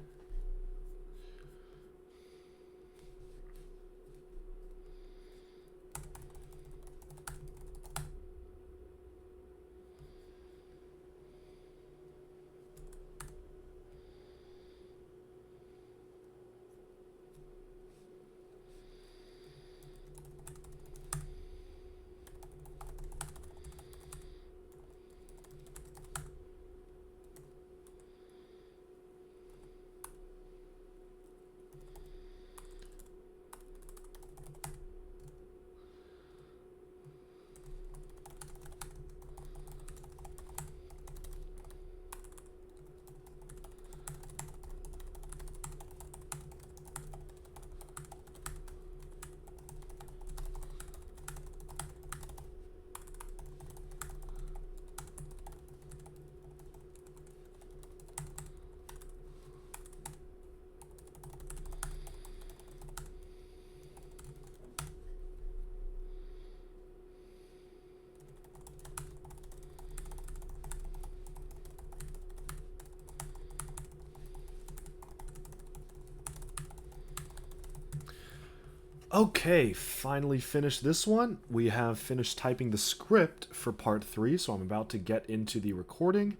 Okay, finally finished this one. We have finished typing the script for part 3, so I'm about to get into the recording.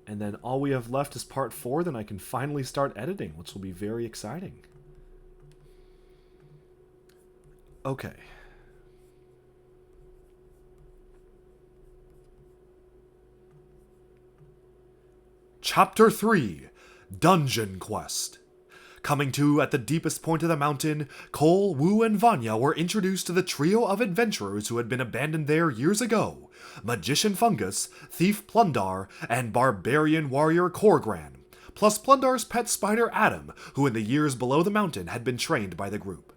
And then all we have left is part 4, then I can finally start editing, which will be very exciting. Okay. Chapter 3, Dungeon Quest. Coming to at the deepest point of the mountain, Cole, Wu, and Vanya were introduced to the trio of adventurers who had been abandoned there years ago: Magician Fungus, Thief Plundar, and Barbarian Warrior Korgran, plus Plundar's pet spider Adam, who in the years below the mountain had been trained by the group.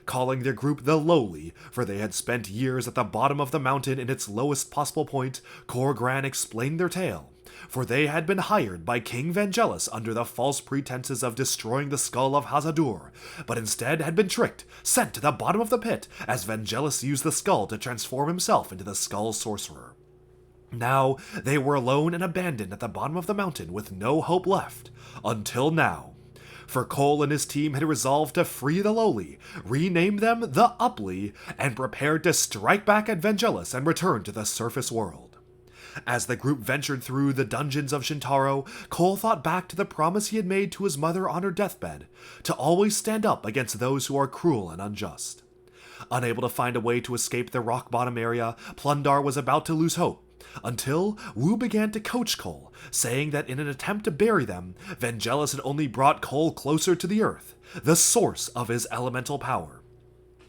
Calling their group the Lowly, for they had spent years at the bottom of the mountain in its lowest possible point, Korgran explained their tale. For they had been hired by King Vangelis under the false pretenses of destroying the skull of Hazadur, but instead had been tricked, sent to the bottom of the pit, as Vangelis used the skull to transform himself into the Skull Sorcerer. Now, they were alone and abandoned at the bottom of the mountain with no hope left. Until now. For Cole and his team had resolved to free the Lowly, rename them the Uply, and prepared to strike back at Vangelis and return to the surface world. As the group ventured through the dungeons of Shintaro, Cole thought back to the promise he had made to his mother on her deathbed, to always stand up against those who are cruel and unjust. Unable to find a way to escape the rock bottom area, Plundar was about to lose hope, until Wu began to coach Cole, saying that in an attempt to bury them, Vangelis had only brought Cole closer to the earth, the source of his elemental power.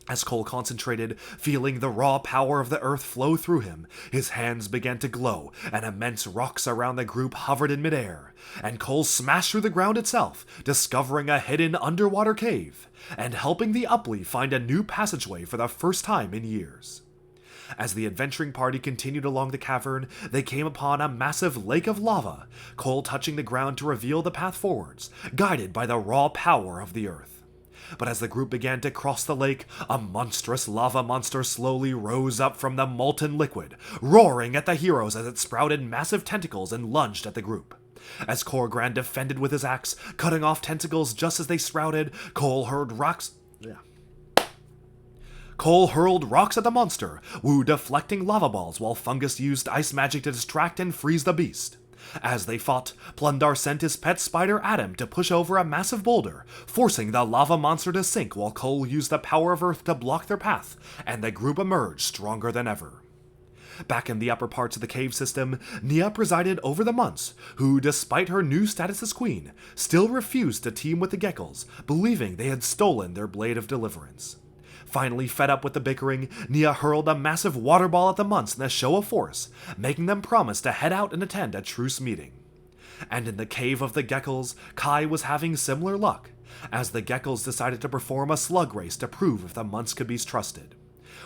As Cole concentrated, feeling the raw power of the earth flow through him, his hands began to glow, and immense rocks around the group hovered in midair, and Cole smashed through the ground itself, discovering a hidden underwater cave, and helping the Uply find a new passageway for the first time in years. As the adventuring party continued along the cavern, they came upon a massive lake of lava, Cole touching the ground to reveal the path forwards, guided by the raw power of the earth. But as the group began to cross the lake, a monstrous lava monster slowly rose up from the molten liquid, roaring at the heroes as it sprouted massive tentacles and lunged at the group. As Korgran defended with his axe, cutting off tentacles just as they sprouted, Cole hurled rocks at the monster, Wu deflecting lava balls while Fungus used ice magic to distract and freeze the beast. As they fought, Plundar sent his pet spider Adam to push over a massive boulder, forcing the lava monster to sink while Cole used the power of Earth to block their path, and the group emerged stronger than ever. Back in the upper parts of the cave system, Nia presided over the months, who, despite her new status as queen, still refused to team with the Geckos, believing they had stolen their blade of deliverance. Finally fed up with the bickering, Nia hurled a massive water ball at the months in a show of force, making them promise to head out and attend a truce meeting. And in the cave of the Geckos, Kai was having similar luck, as the Geckos decided to perform a slug race to prove if the months could be trusted.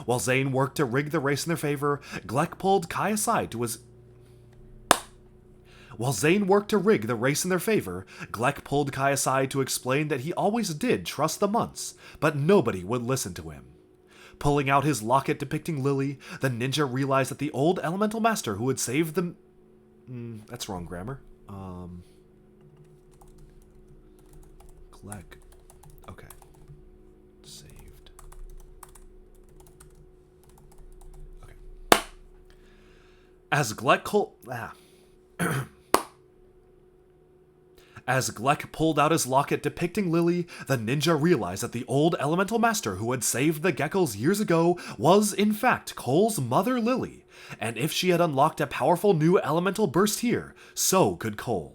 While Zane worked to rig the race in their favor, Gleck pulled Kai aside to his... While Zane worked to rig the race in their favor, Gleck pulled Kai aside to explain that he always did trust the months, but nobody would listen to him. Pulling out his locket depicting Lily, the ninja realized that the old elemental master who had saved them... that's wrong grammar. Gleck. Okay. Saved. Okay. As Gleck As Gleck pulled out his locket depicting Lily, the ninja realized that the old elemental master who had saved the Geckos years ago was, in fact, Cole's mother Lily, and if she had unlocked a powerful new elemental burst here, so could Cole.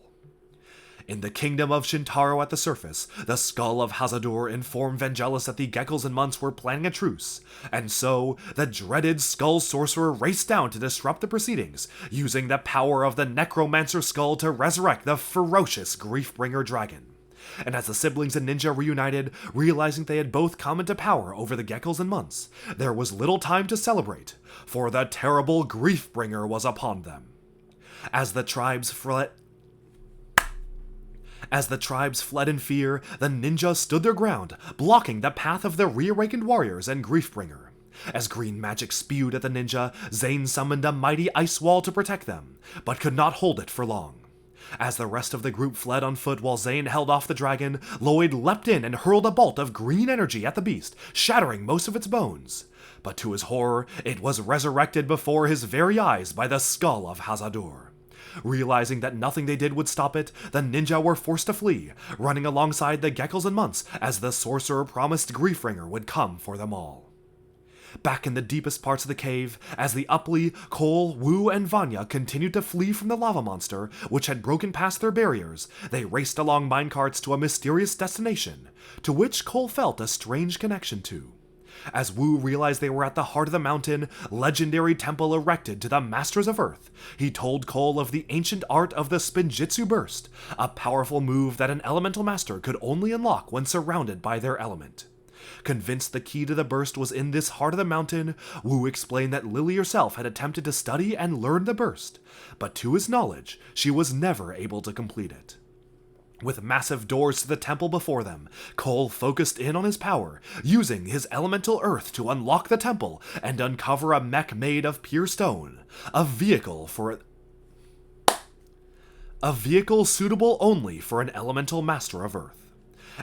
In the kingdom of Shintaro at the surface, the skull of Hazadur informed Vangelis that the Geckos and Months were planning a truce, and so the dreaded Skull Sorcerer raced down to disrupt the proceedings, using the power of the Necromancer Skull to resurrect the ferocious Griefbringer dragon. And as the siblings and ninja reunited, realizing they had both come into power over the Geckos and Months, there was little time to celebrate, for the terrible Griefbringer was upon them. As the tribes fled in fear, the ninjas stood their ground, blocking the path of the reawakened warriors and Griefbringer. As green magic spewed at the ninja, Zane summoned a mighty ice wall to protect them, but could not hold it for long. As the rest of the group fled on foot while Zane held off the dragon, Lloyd leapt in and hurled a bolt of green energy at the beast, shattering most of its bones. But to his horror, it was resurrected before his very eyes by the skull of Hazador. Realizing that nothing they did would stop it, the ninja were forced to flee, running alongside the Geckos and Months as the sorcerer promised Griefringer would come for them all. Back in the deepest parts of the cave, as the Upley, Cole, Wu, and Vanya continued to flee from the lava monster, which had broken past their barriers, they raced along minecarts to a mysterious destination, to which Cole felt a strange connection to. As Wu realized they were at the heart of the mountain, legendary temple erected to the Masters of Earth, he told Cole of the ancient art of the Spinjitzu Burst, a powerful move that an elemental master could only unlock when surrounded by their element. Convinced the key to the burst was in this heart of the mountain, Wu explained that Lily herself had attempted to study and learn the burst, but to his knowledge, she was never able to complete it. With massive doors to the temple before them, Cole focused in on his power, using his elemental earth to unlock the temple and uncover a mech made of pure stone, a vehicle suitable only for an elemental master of earth.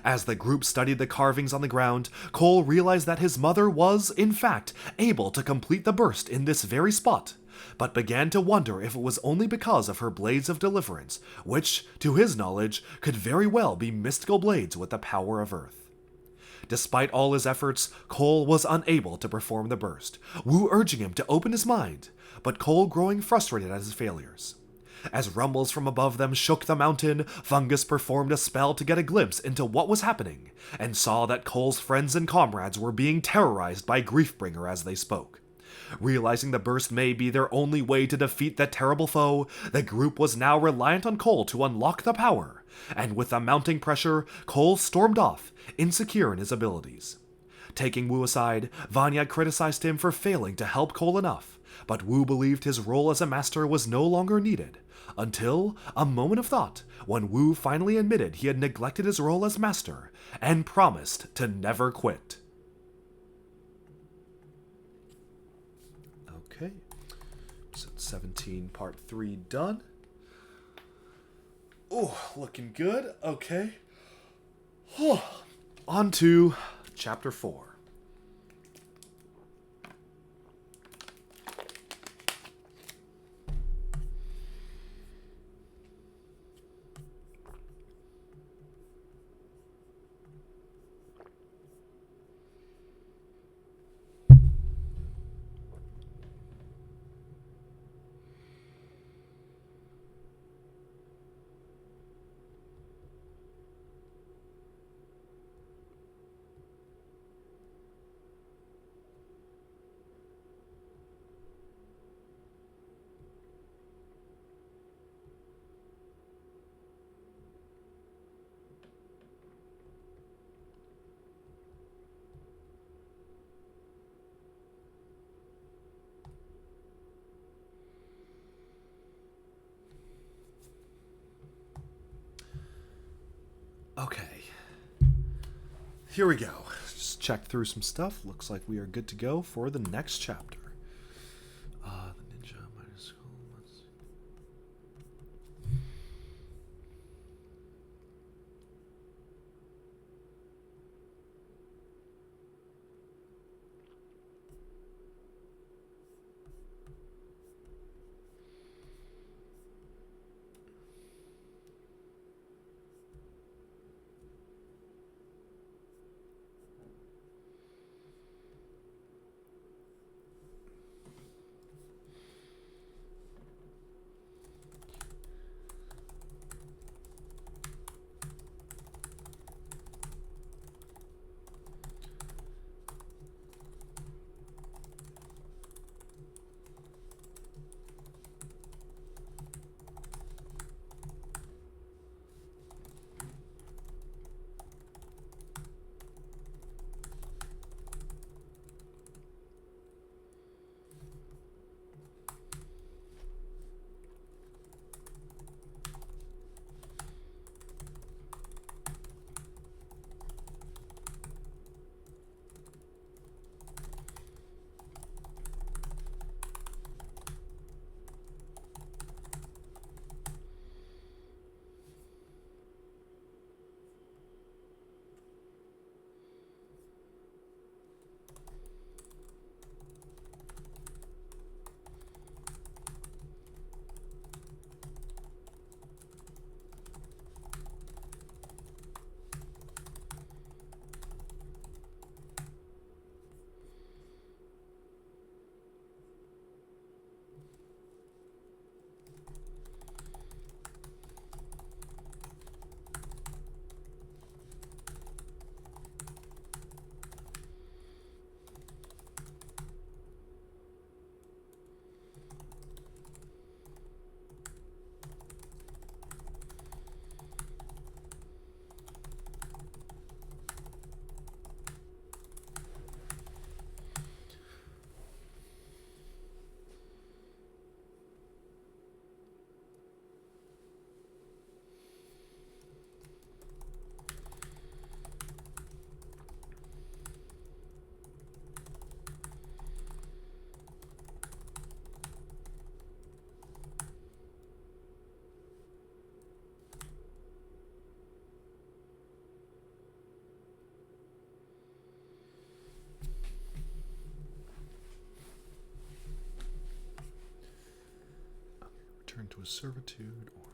As the group studied the carvings on the ground, Cole realized that his mother was, in fact, able to complete the burst in this very spot, but began to wonder if it was only because of her blades of deliverance, which, to his knowledge, could very well be mystical blades with the power of earth. Despite all his efforts, Cole was unable to perform the burst, Wu urging him to open his mind, but Cole growing frustrated at his failures. As rumbles from above them shook the mountain, Fungus performed a spell to get a glimpse into what was happening, and saw that Cole's friends and comrades were being terrorized by Griefbringer as they spoke. Realizing the burst may be their only way to defeat that terrible foe, the group was now reliant on Cole to unlock the power, and with the mounting pressure, Cole stormed off, insecure in his abilities. Taking Wu aside, Vanya criticized him for failing to help Cole enough, but Wu believed his role as a master was no longer needed, until a moment of thought when Wu finally admitted he had neglected his role as master and promised to never quit. Okay, episode 17, part 3 done. Oh, looking good. Okay. On to chapter 4. Okay. Here we go. Just check through some stuff. Looks like we are good to go for the next chapter. The ninja minus school. Let's see. Turn to a servitude or...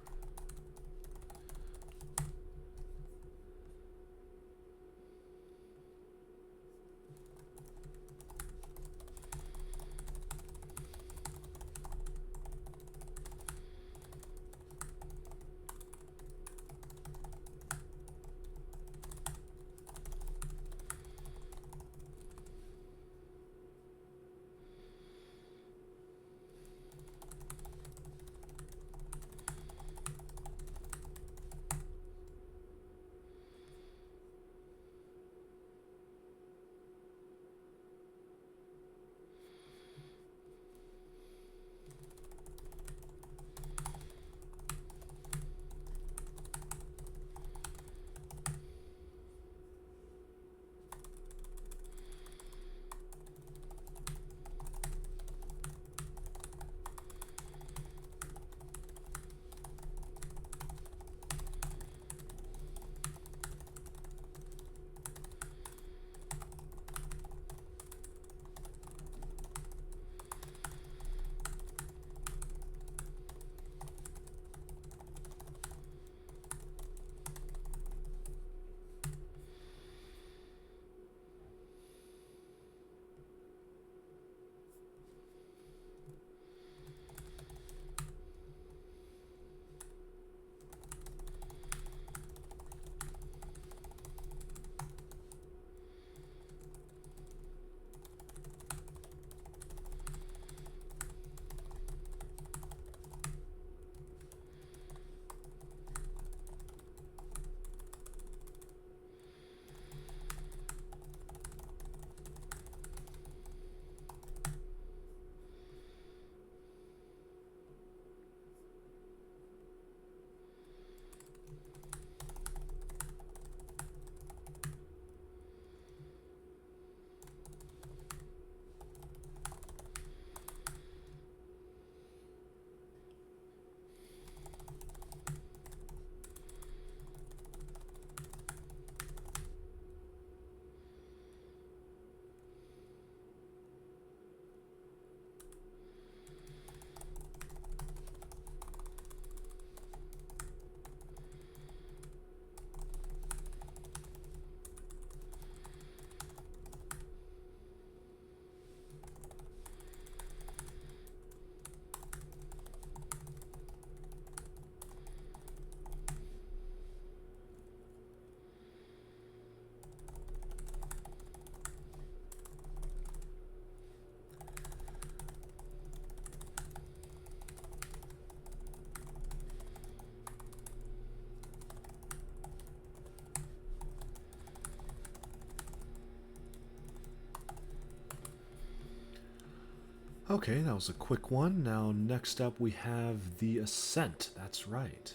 Okay, that was a quick one. Now, next up we have the Ascent. That's right.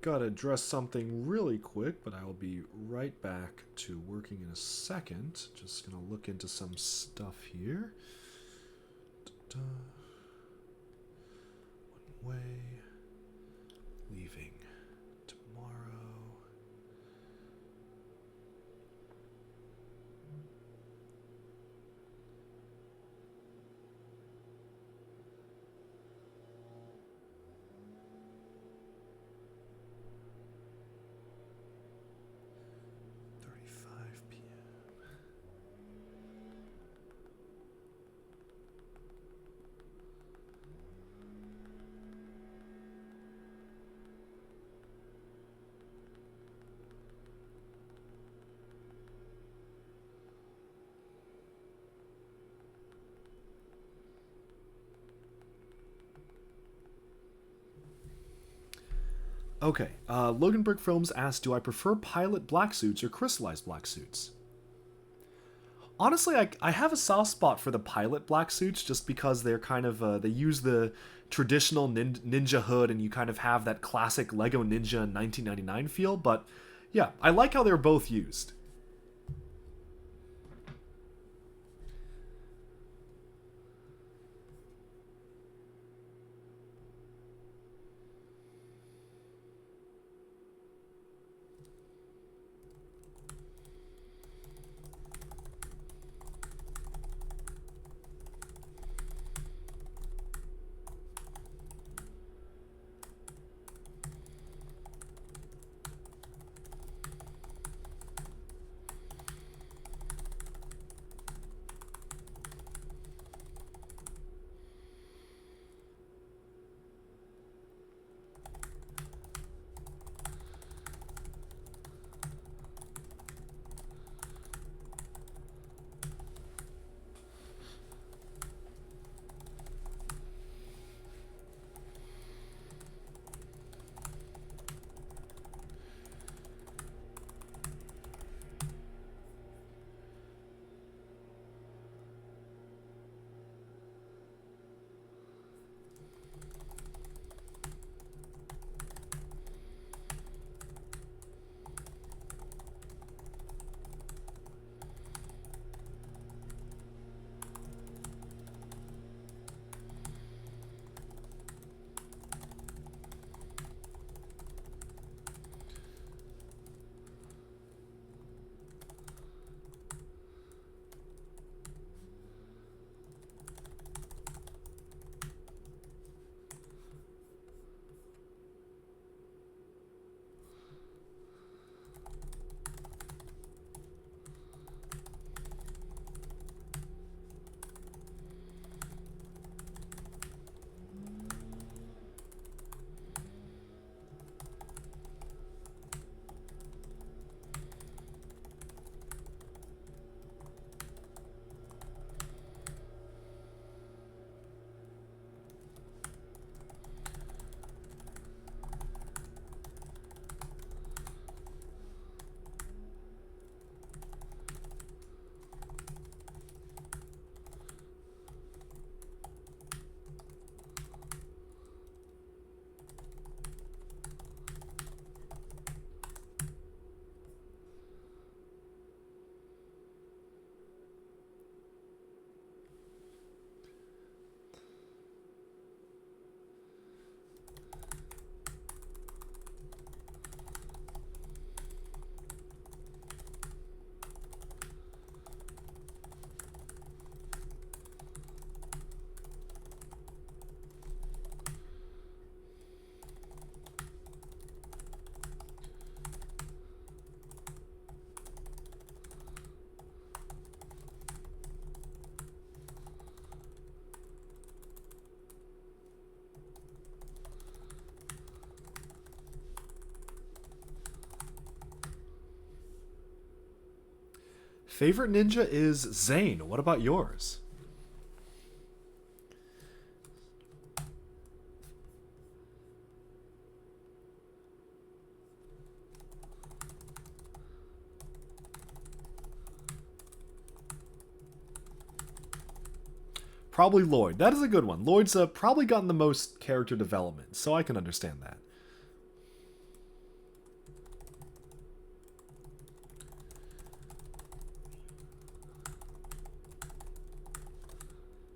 Gotta address something really quick, but I will be right back to working in a second. Just gonna look into some stuff here. Da-da. One way. Leave leaving tomorrow. p.m. Okay, Logan Brick Films asked, do I prefer pilot black suits or crystallized black suits? Honestly, I have a soft spot for the pilot black suits just because they're kind of, they use the traditional ninja hood and you kind of have that classic Lego Ninja 1999 feel, but yeah, I like how they're both used. Favorite ninja is Zane. What about yours? Probably Lloyd. That is a good one. Lloyd's probably gotten the most character development, so I can understand that.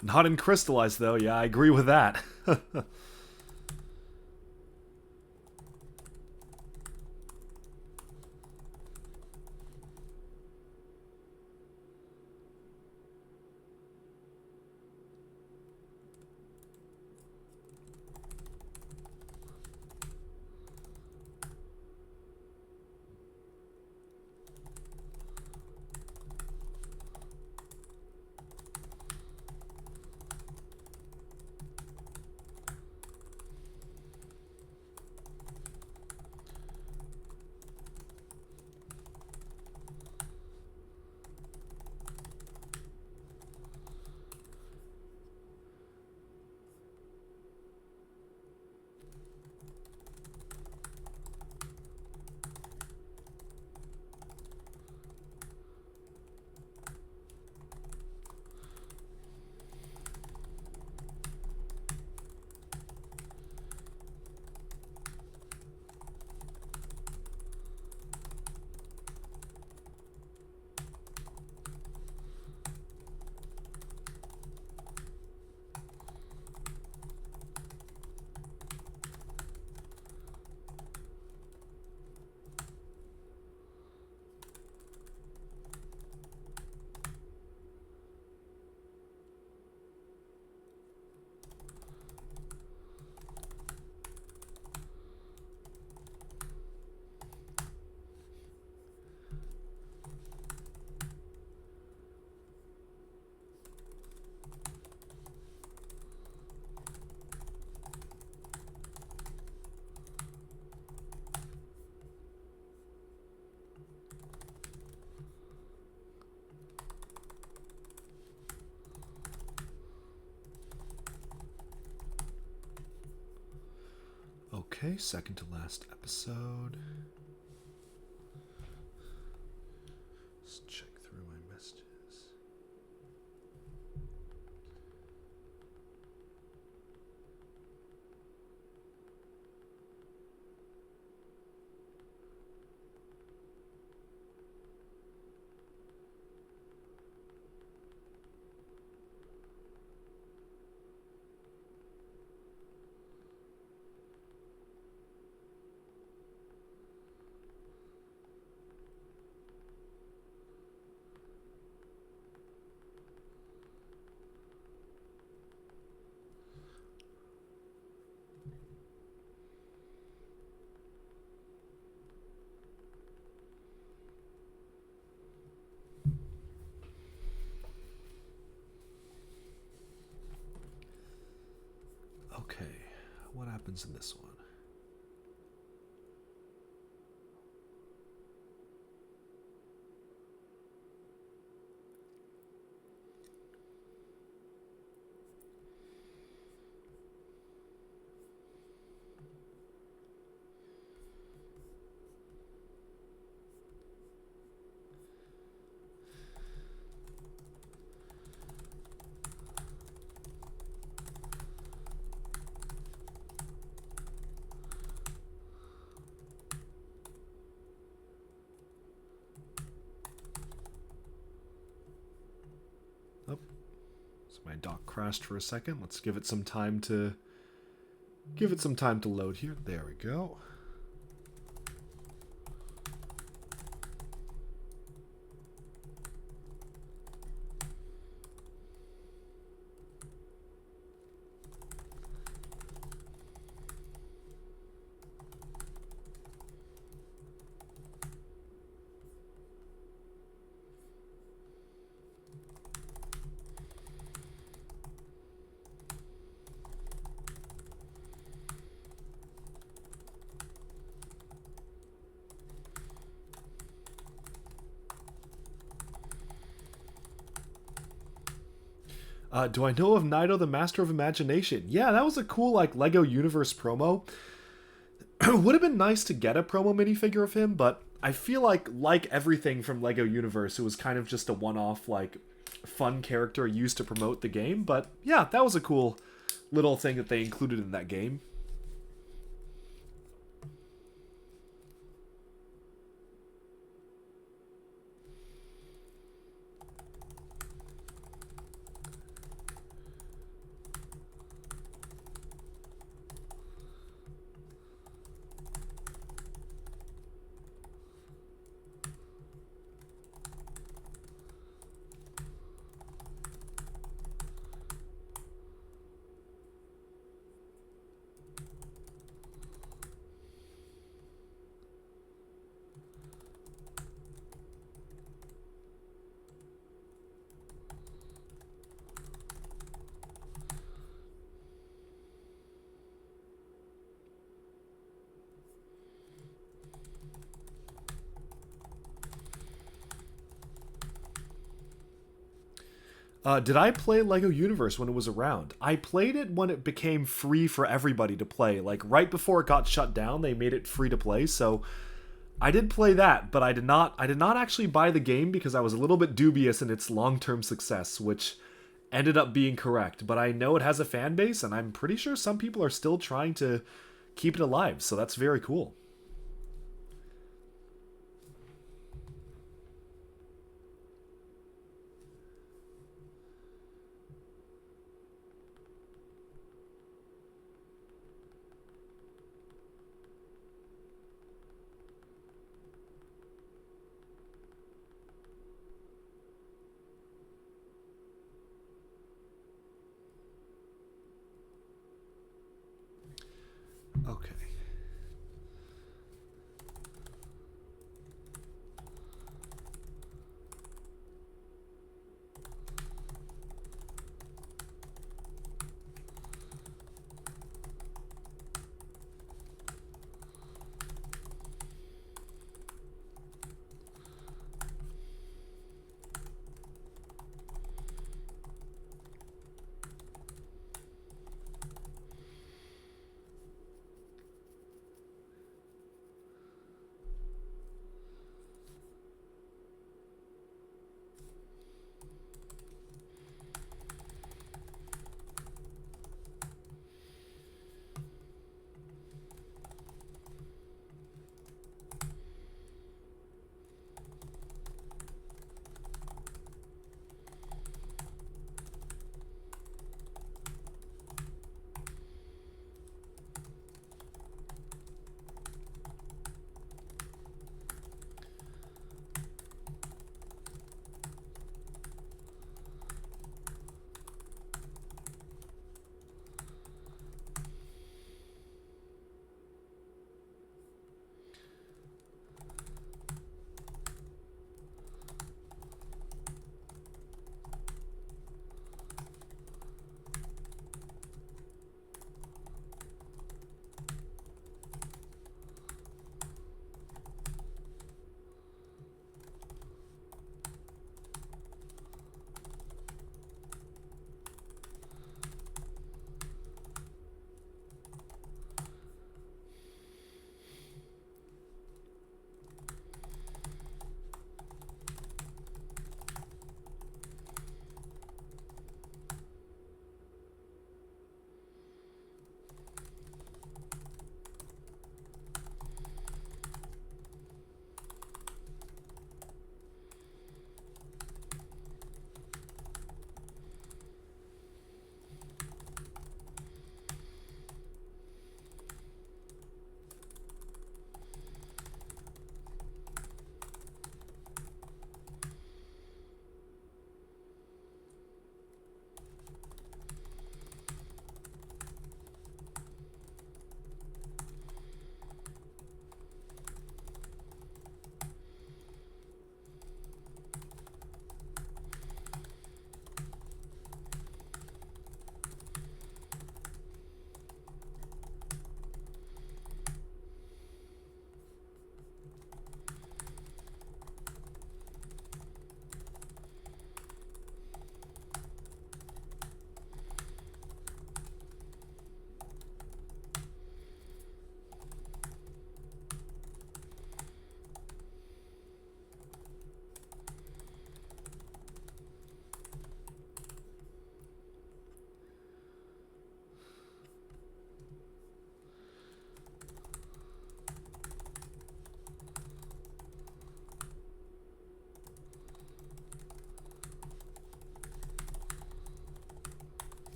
Not in Crystallized, though. Yeah, I agree with that. Okay, second to last episode. Let's check through my messages. Okay, what happens in this one? Oh, so my dock crashed for a second. Let's give it some time to load here. There we go. Do I know of Naito, the Master of Imagination? Yeah, that was a cool like Lego Universe promo. Would have been nice to get a promo minifigure of him, but I feel like everything from Lego Universe, it was kind of just a one-off like fun character used to promote the game. But yeah, that was a cool little thing that they included in that game. Did I play Lego Universe when it was around? I played it when it became free for everybody to play. Like right before it got shut down, they made it free to play. So I did play that, but I did not actually buy the game because I was a little bit dubious in its long-term success, which ended up being correct. But I know it has a fan base, and I'm pretty sure some people are still trying to keep it alive. So that's very cool. Okay.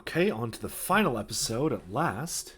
Okay, on to the final episode at last.